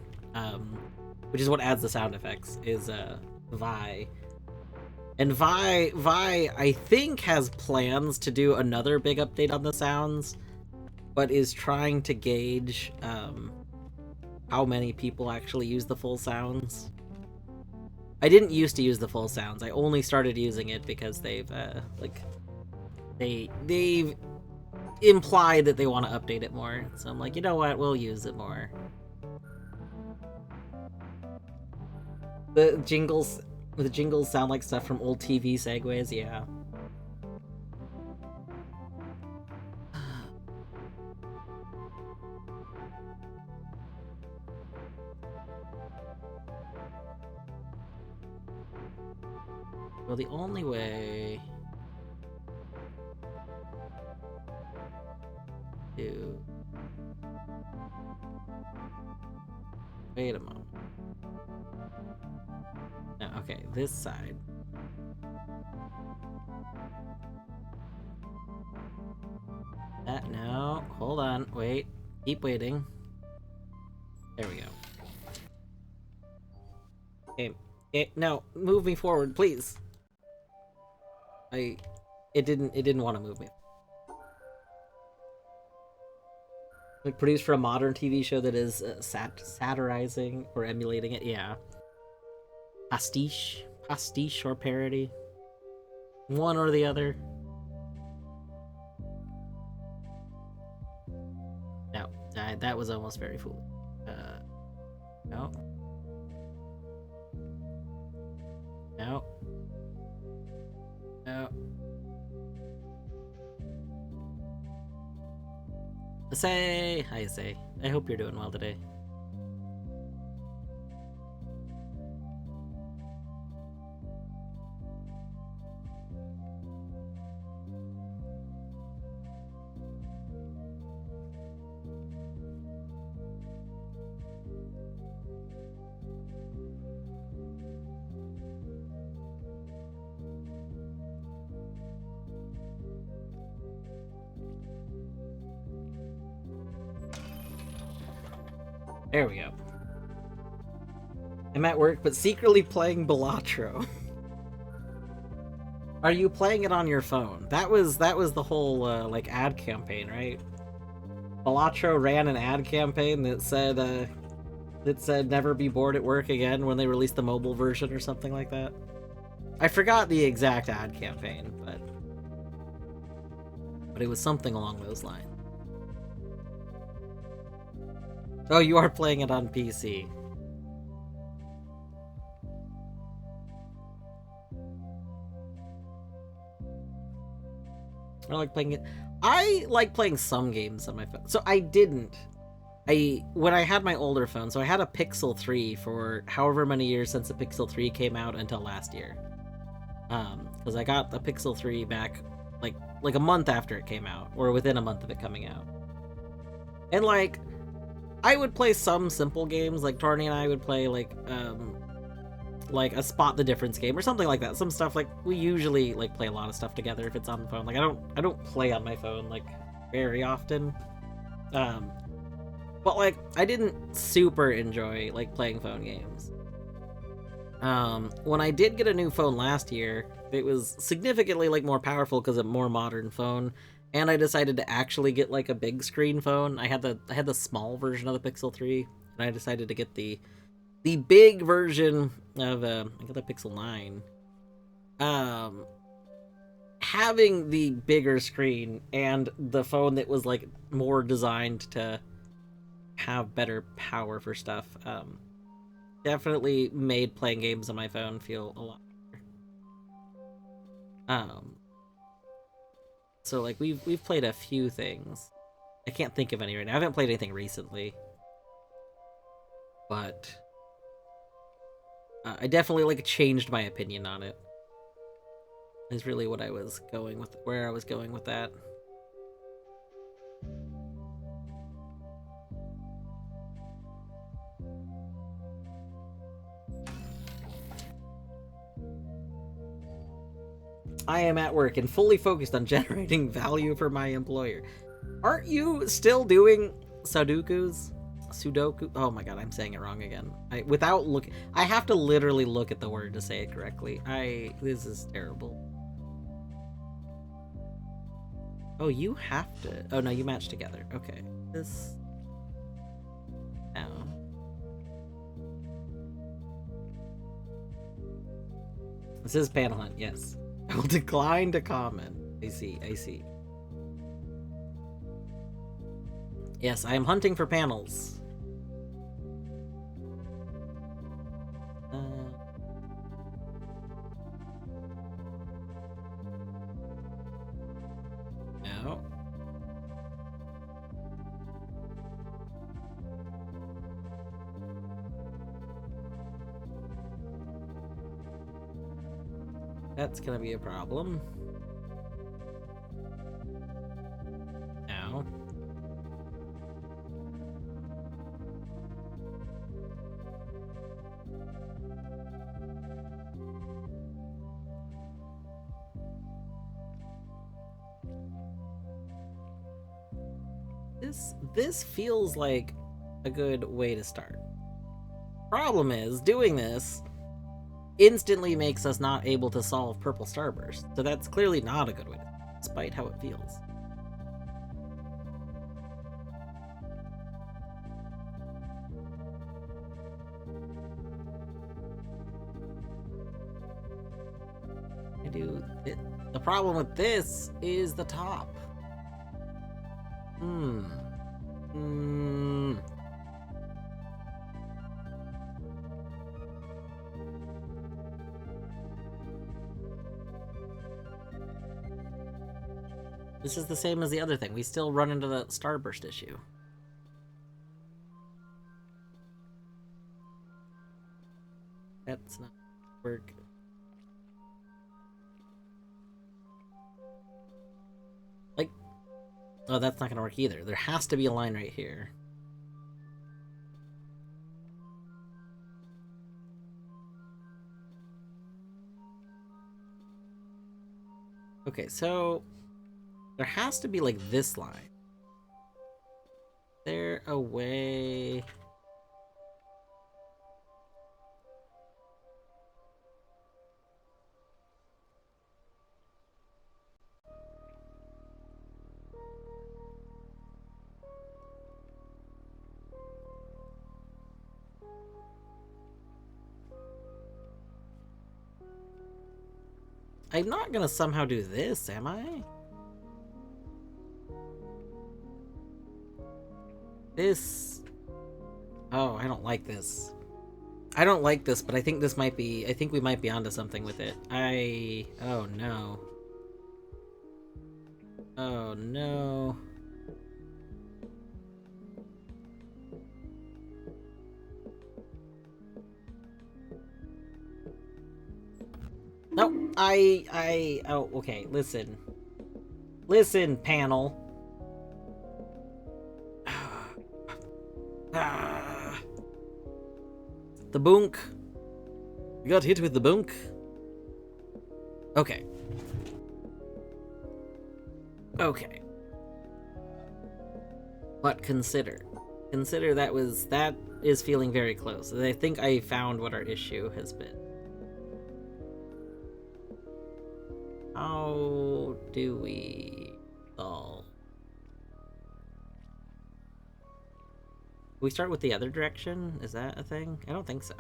which is what adds the sound effects, is Vi. And Vi, I think, has plans to do another big update on the sounds, but is trying to gauge how many people actually use the full sounds. I didn't used to use the full sounds. I only started using it because they've they've implied that they want to update it more. So I'm like, you know what? We'll use it more. The jingles sound like stuff from old TV segues, yeah. Well, the only way to... Wait a moment. No, okay, this side. No, hold on, wait. Keep waiting. There we go. Okay, no, move me forward, please. It didn't want to move me. Like, produced for a modern TV show that is satirizing or emulating it, yeah. Pastiche or parody. One or the other. No, that was almost very foolish. No. No. No. Say, hi Say. I hope you're doing well today. There we go. I'm at work, but secretly playing Balatro. Are you playing it on your phone? That was the whole like ad campaign, right? Balatro ran an ad campaign that said never be bored at work again when they released the mobile version or something like that. I forgot the exact ad campaign, but it was something along those lines. Oh, you are playing it on PC. I like playing it. I like playing some games on my phone. So I didn't. When I had my older phone, so I had a Pixel 3 for however many years since the Pixel 3 came out until last year. Because I got the Pixel 3 back like a month after it came out, or within a month of it coming out. And like, I would play some simple games, like Torny and I would play like a spot the difference game or something like that. Some stuff like we usually like play a lot of stuff together if it's on the phone. Like I don't play on my phone like very often. But like I didn't super enjoy like playing phone games. When I did get a new phone last year, it was significantly like more powerful because of a more modern phone, and I decided to actually get like a big screen phone. I had the small version of the Pixel 3, and I decided to get the big version of I got the Pixel 9. Having the bigger screen and the phone that was like more designed to have better power for stuff, definitely made playing games on my phone feel a lot better. So like we've played a few things. I can't think of any right now. I haven't played anything recently, but I definitely like changed my opinion on it. Is really what I was going with, where I was going with that. I am at work and fully focused on generating value for my employer. Aren't you still doing Sudokus? Sudoku? Oh my god, I'm saying it wrong again. I have to literally look at the word to say it correctly. This is terrible. Oh, you have to. Oh no, you match together. Okay. This. Now. This is panel hunt, yes. I will decline to comment. I see. Yes, I am hunting for panels. No. That's gonna be a problem. No. This feels like a good way to start. Problem is, doing this instantly makes us not able to solve purple starburst, so that's clearly not a good way to start, despite how it feels. The problem with this is the top. This is the same as the other thing. We still run into the starburst issue. That's not work. Like, oh, that's not gonna work either. There has to be a line right here. Okay, so there has to be like this line. Is there a way? I'm not gonna somehow do this, am I? This... Oh, I don't like this. I don't like this, but I think this might be... I think we might be onto something with it. Oh, no. Oh no. No, oh, okay, listen. Listen, panel. The boonk. You got hit with the boonk? Okay. Okay. But consider that is feeling very close. I think I found what our issue has been. How do we solve? We start with the other direction? Is that a thing? I don't think so.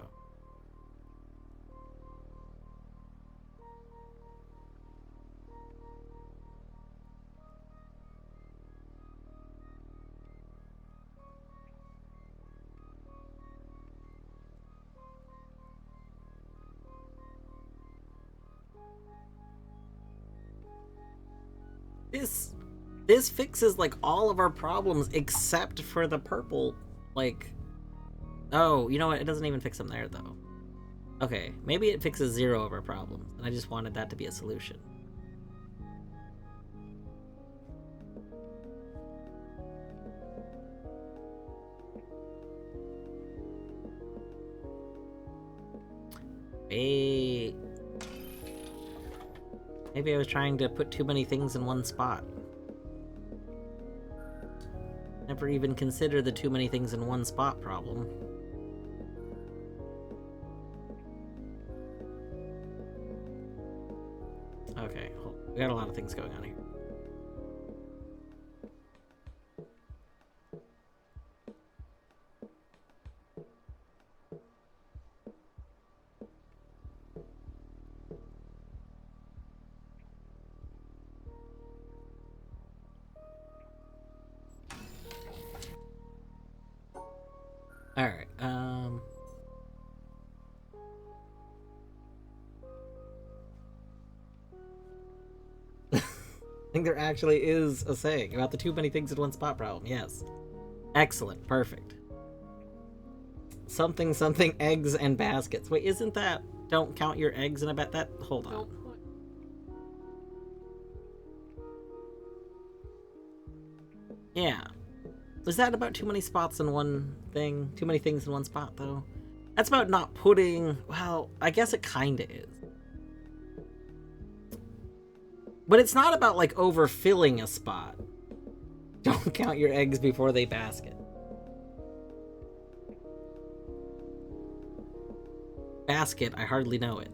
This fixes like all of our problems except for the purple, like, oh, you know what, it doesn't even fix them there though. Okay, maybe it fixes 0 of our problems, and I just wanted that to be a solution. Wait. Maybe I was trying to put too many things in one spot. Never even considered the too many things in one spot problem. Okay, we got a lot of things going on here. Alright, I think there actually is a saying about the too many things in one spot problem, yes. Excellent, perfect. Something, something, eggs and baskets. Wait, isn't that, don't count your eggs in a bet that? Hold on. Don't put. Yeah. Is that about too many spots in one thing? Too many things in one spot, though? That's about not putting... Well, I guess it kinda is. But it's not about, like, overfilling a spot. Don't count your eggs before they basket. Basket, I hardly know it.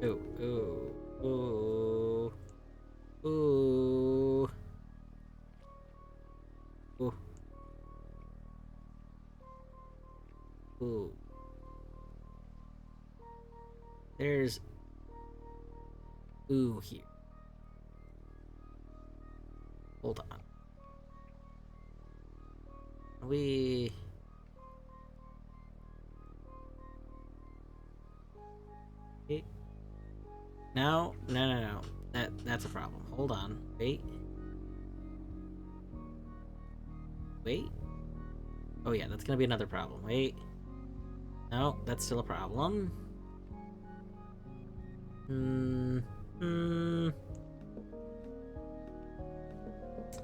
Ooh, ooh, ooh, ooh, ooh, ooh. There's ooh here. Hold on. We... No, no, no, no. That's a problem. Hold on. Wait. Wait. Oh yeah, that's gonna be another problem. Wait. No, that's still a problem.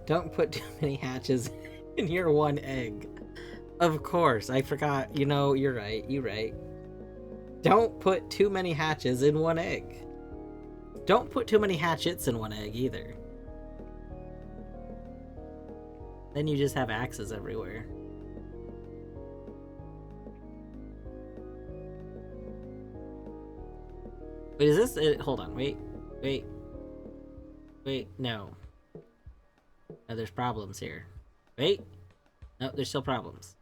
Don't put too many hatches in your one egg. Of course, I forgot. You know, you're right. You're right. Don't put too many hatches in one egg. Don't put too many hatchets in one egg either. Then you just have axes everywhere. Wait, is this it? Hold on, wait. Wait. Wait, no. No, there's problems here. Wait. No, there's still problems.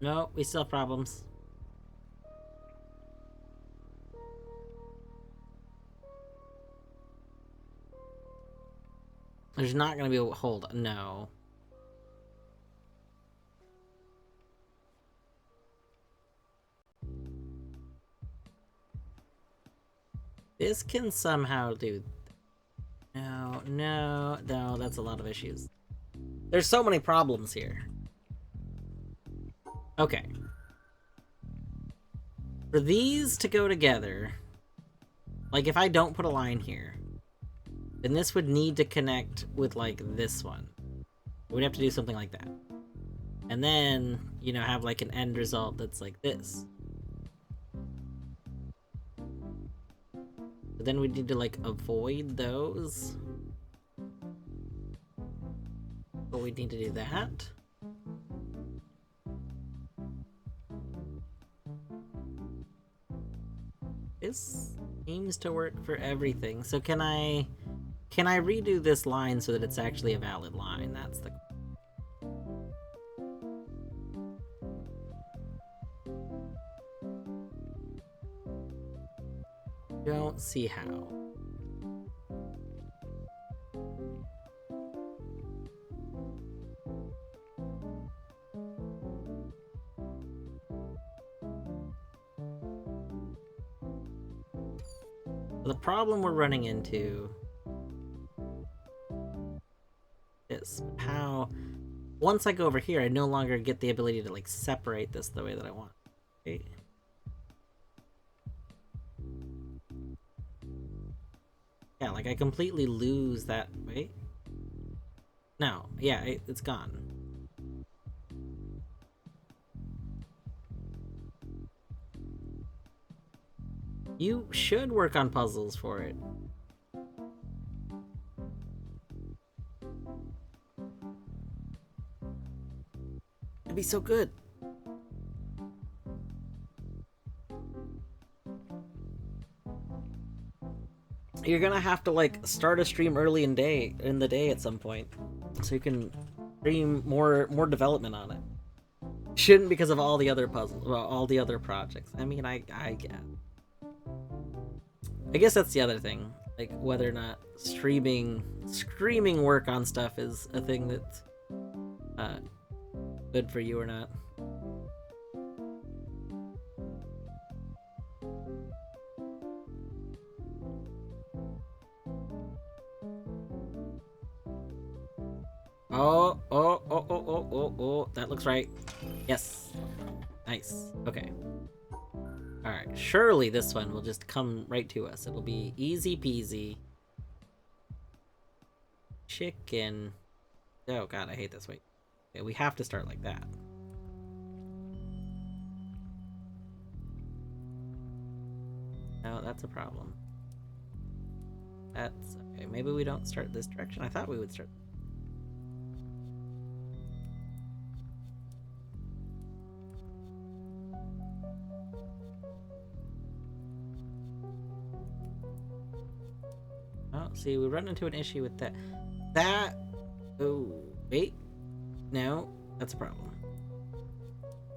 No, we still have problems. There's not gonna be a hold. No. This can somehow do... No, no, no, that's a lot of issues. There's so many problems here. Okay. For these to go together, like if I don't put a line here, then this would need to connect with like this one. We'd have to do something like that. And then, you know, have like an end result that's like this. But then we need to like avoid those. But we need to do that. This seems to work for everything. So can I redo this line so that it's actually a valid line? That's the... Don't see how. The problem we're running into is how once I go over here, I no longer get the ability to like separate this the way that I want. Okay. Yeah, like I completely lose that. Wait. No, yeah, it's gone. You should work on puzzles for it. It'd be so good. You're gonna have to like start a stream early in the day at some point, so you can stream more development on it. Shouldn't because of all the other puzzles, well, all the other projects. I mean, I guess that's the other thing, like whether or not streaming work on stuff is a thing that's good for you or not. Oh, that looks right. Yes. Nice. Okay. Alright, surely this one will just come right to us. It'll be easy peasy. Chicken. Oh god, I hate this. Wait. Okay, we have to start like that. No, that's a problem. That's... okay, maybe we don't start this direction. I thought we would start... oh, see, we run into an issue with that. Oh, wait. No, that's a problem.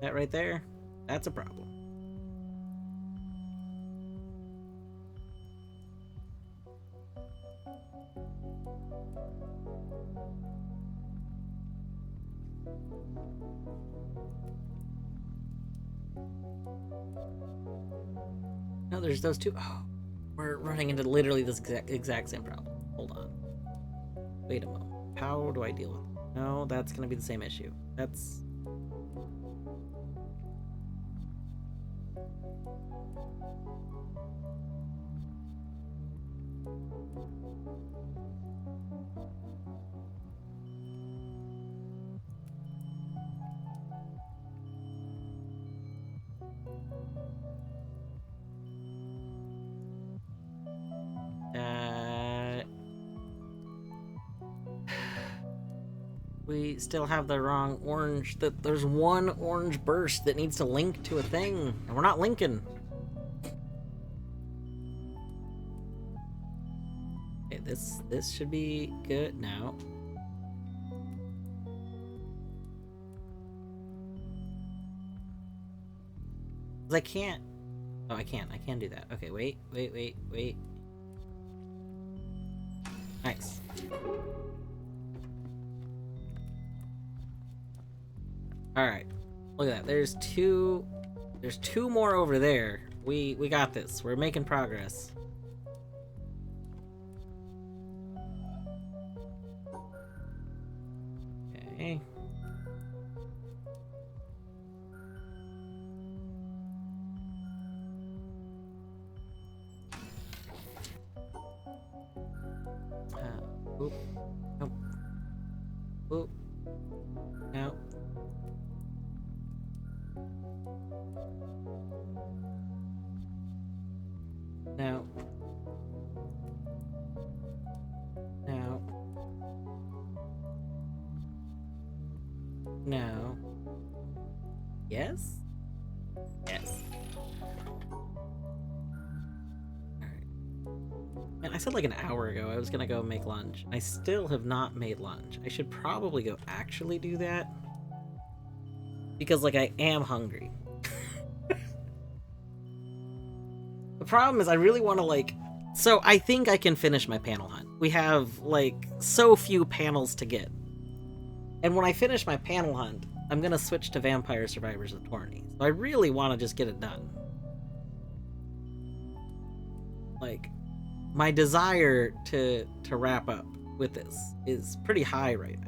That right there, that's a problem. No, there's those two. Oh, we're running into literally this exact same problem. Hold on. Wait a moment. How do I deal with it? No, that's gonna be the same issue. That's... we still have the wrong orange. There's one orange burst that needs to link to a thing, and we're not linking. Okay, this should be good now. 'Cause I can't... Oh, I can't. I can do that. Okay, wait. Nice. Alright. Look at that. There's two more over there. We got this. We're making progress. Okay. Oop. Nope. Oop. No. No. No. No. Yes? Yes. Alright. Man, I said like an hour ago I was gonna go make lunch. I still have not made lunch. I should probably go actually do that. Because, like, I am hungry. The problem is I really want to, like... So, I think I can finish my panel hunt. We have, like, so few panels to get. And when I finish my panel hunt, I'm gonna switch to Vampire Survivors of Tourney. So I really want to just get it done. Like, my desire to wrap up with this is pretty high right now.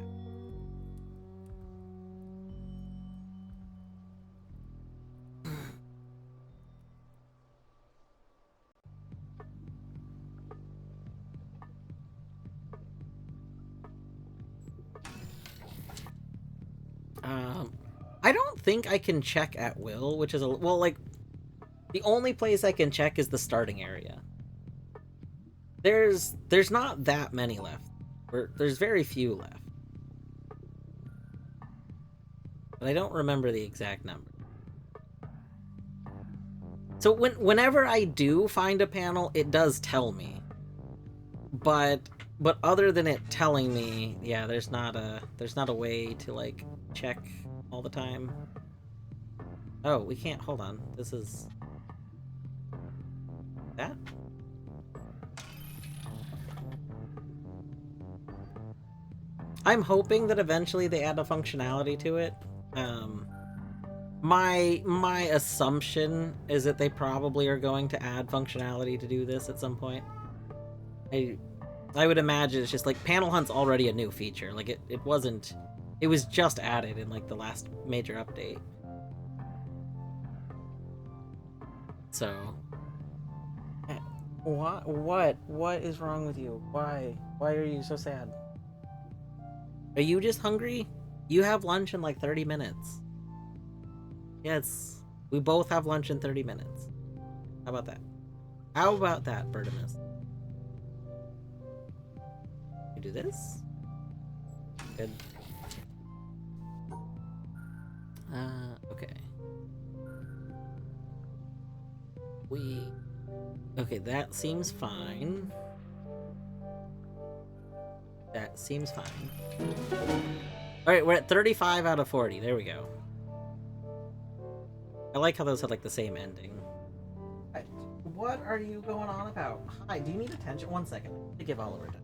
I don't think I can check at will, which is well, like, the only place I can check is the starting area. There's not that many left. There's very few left. But I don't remember the exact number. So whenever I do find a panel, it does tell me. But other than it telling me, yeah, there's not a way to, like, check all the time. Oh, we can't. Hold on. This is that? I'm hoping that eventually they add a functionality to it. My assumption is that they probably are going to add functionality to do this at some point. I would imagine it's just like panel hunt's already a new feature. Like it wasn't. It was just added in like the last major update. So, what is wrong with you? Why are you so sad? Are you just hungry? You have lunch in like 30 minutes. Yes, we both have lunch in 30 minutes. How about that? How about that, Bertimus? You do this? Good. Okay. Okay, that seems fine. That seems fine. Alright, we're at 35 out of 40. There we go. I like how those had, like, the same ending. What are you going on about? Hi, do you need attention? 1 second. To give Oliver time.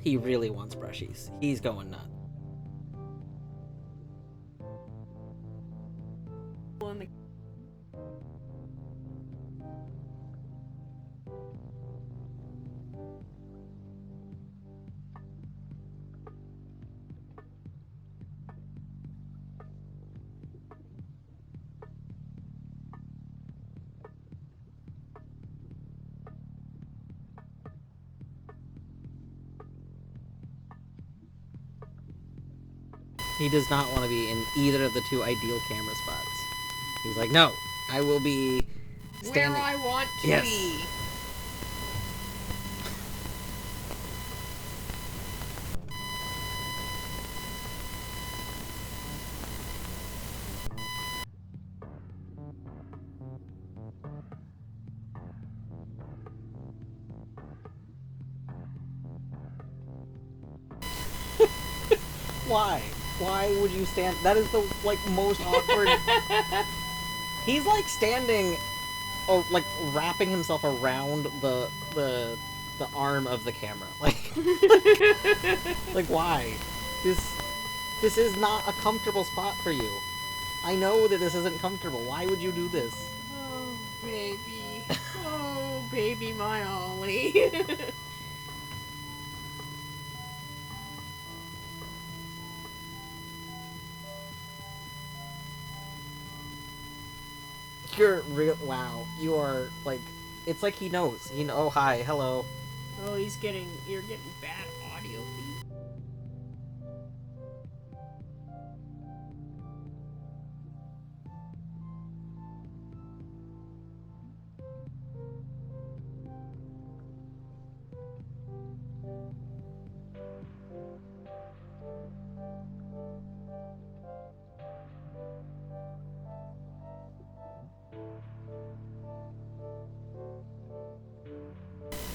He really wants brushies. He's going nuts. He does not want to be in either of the two ideal camera spots. He's like, no, I will be standing... Where I want to Yes. be. Why? Why would you stand? That is the like most awkward. He's like standing, or like wrapping himself around the arm of the camera. Like why? This is not a comfortable spot for you. I know that this isn't comfortable. Why would you do this? Oh, baby. Oh, baby, my Ollie. You're real. Wow. You are like. It's like he knows. Oh, hi, hello. Oh, you're getting bad audio feed.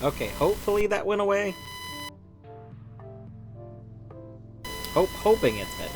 Okay, hopefully that went away. Hoping it's better.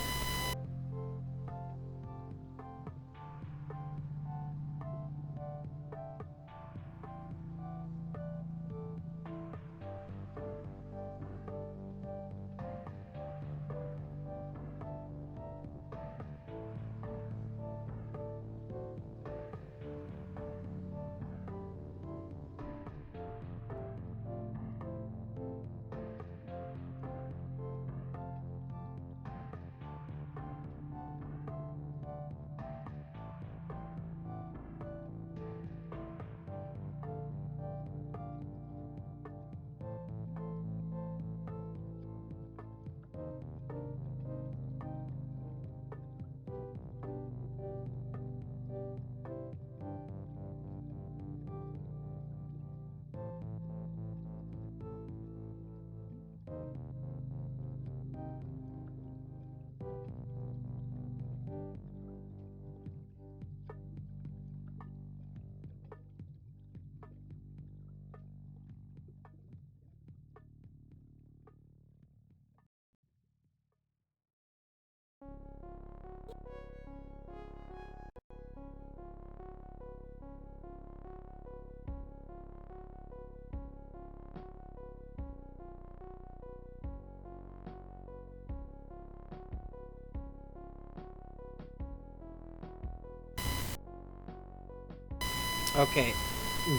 Okay,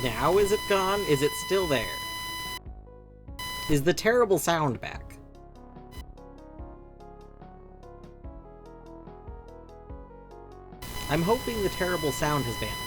now is it gone? Is it still there? Is the terrible sound back? I'm hoping the terrible sound has vanished.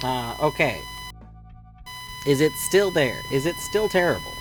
Okay. Is it still there? Is it still terrible?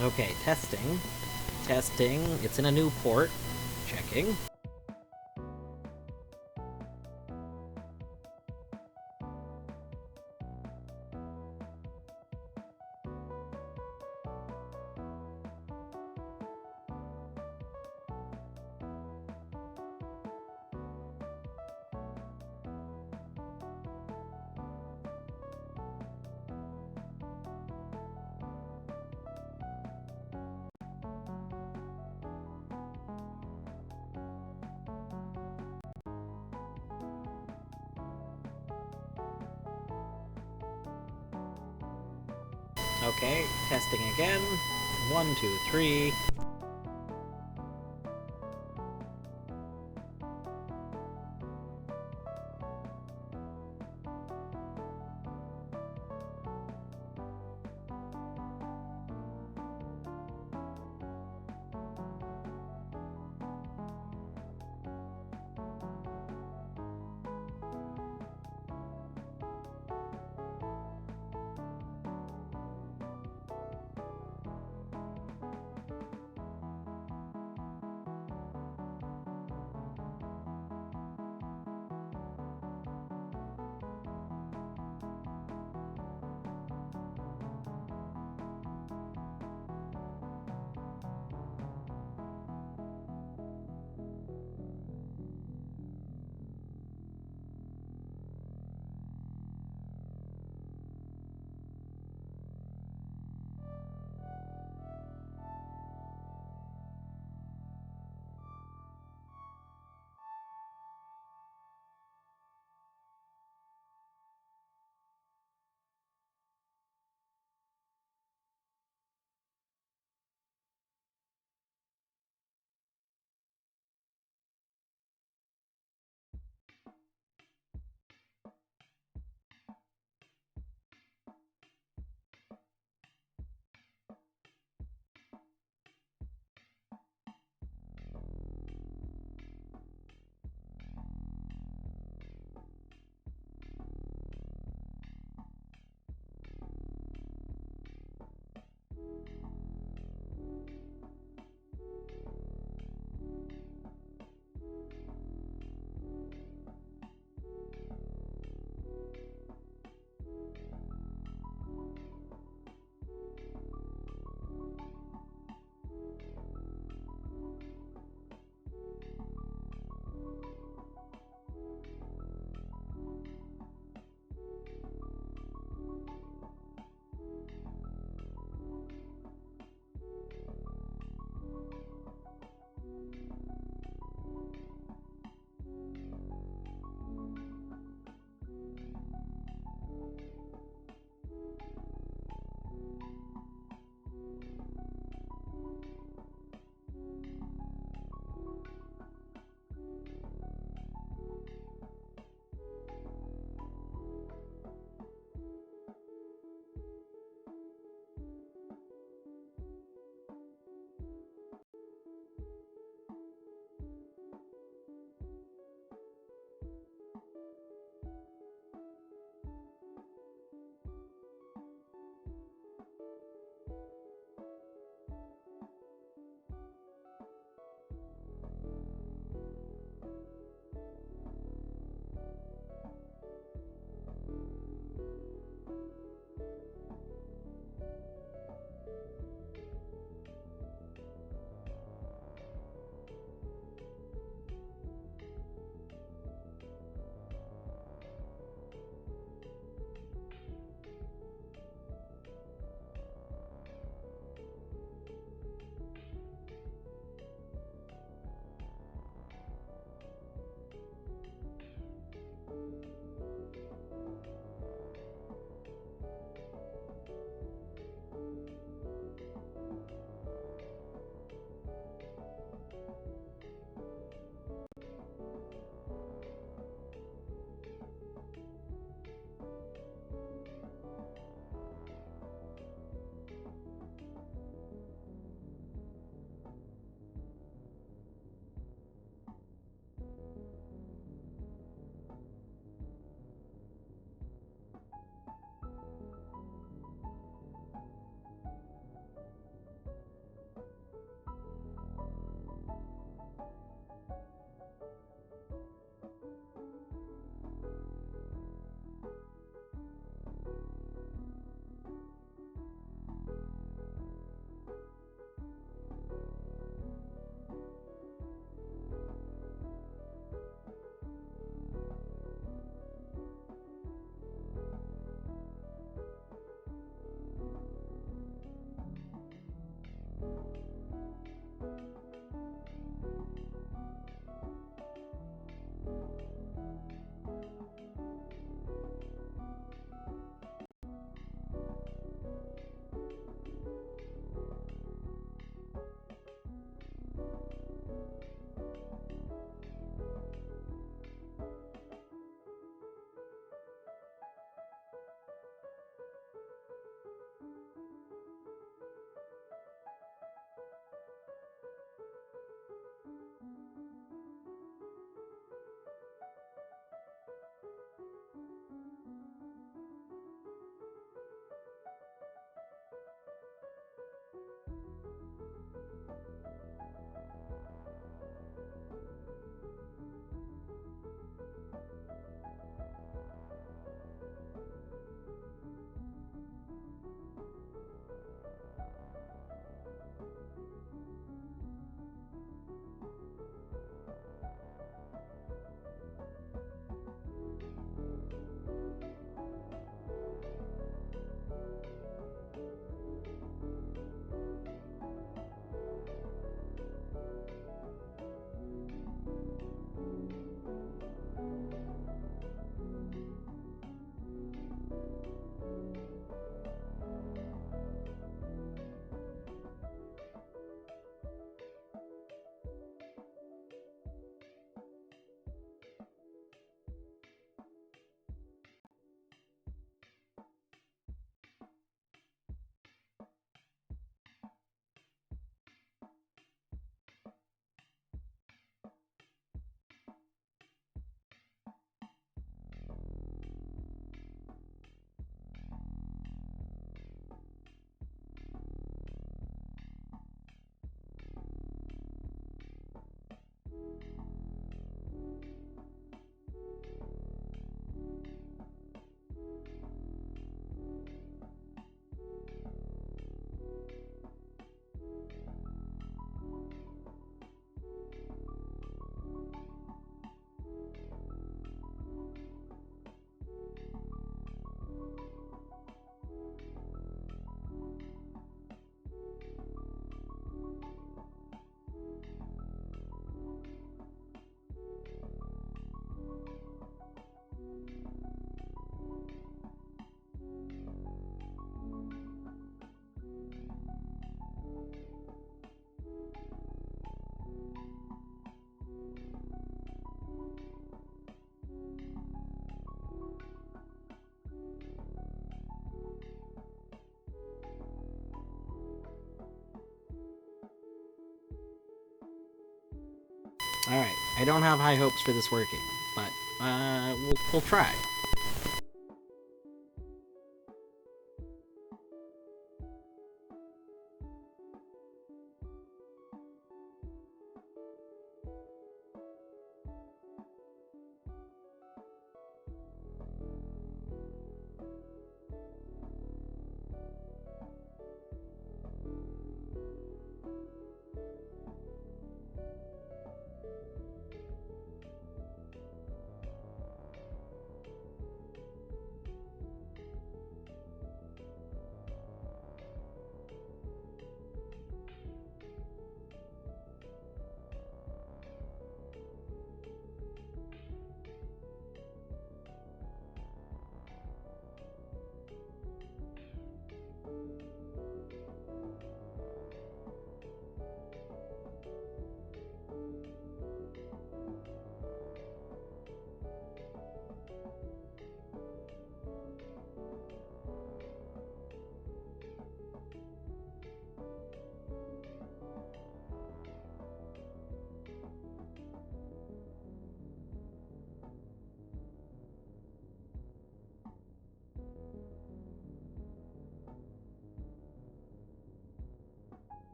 Okay, testing. Testing. It's in a new port. Checking. Okay, testing again. 1, 2, 3. Alright, I don't have high hopes for this working, but we'll try.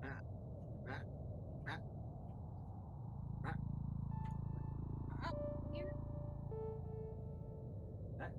Ah, ah, ah, ah, Oh, here. ah.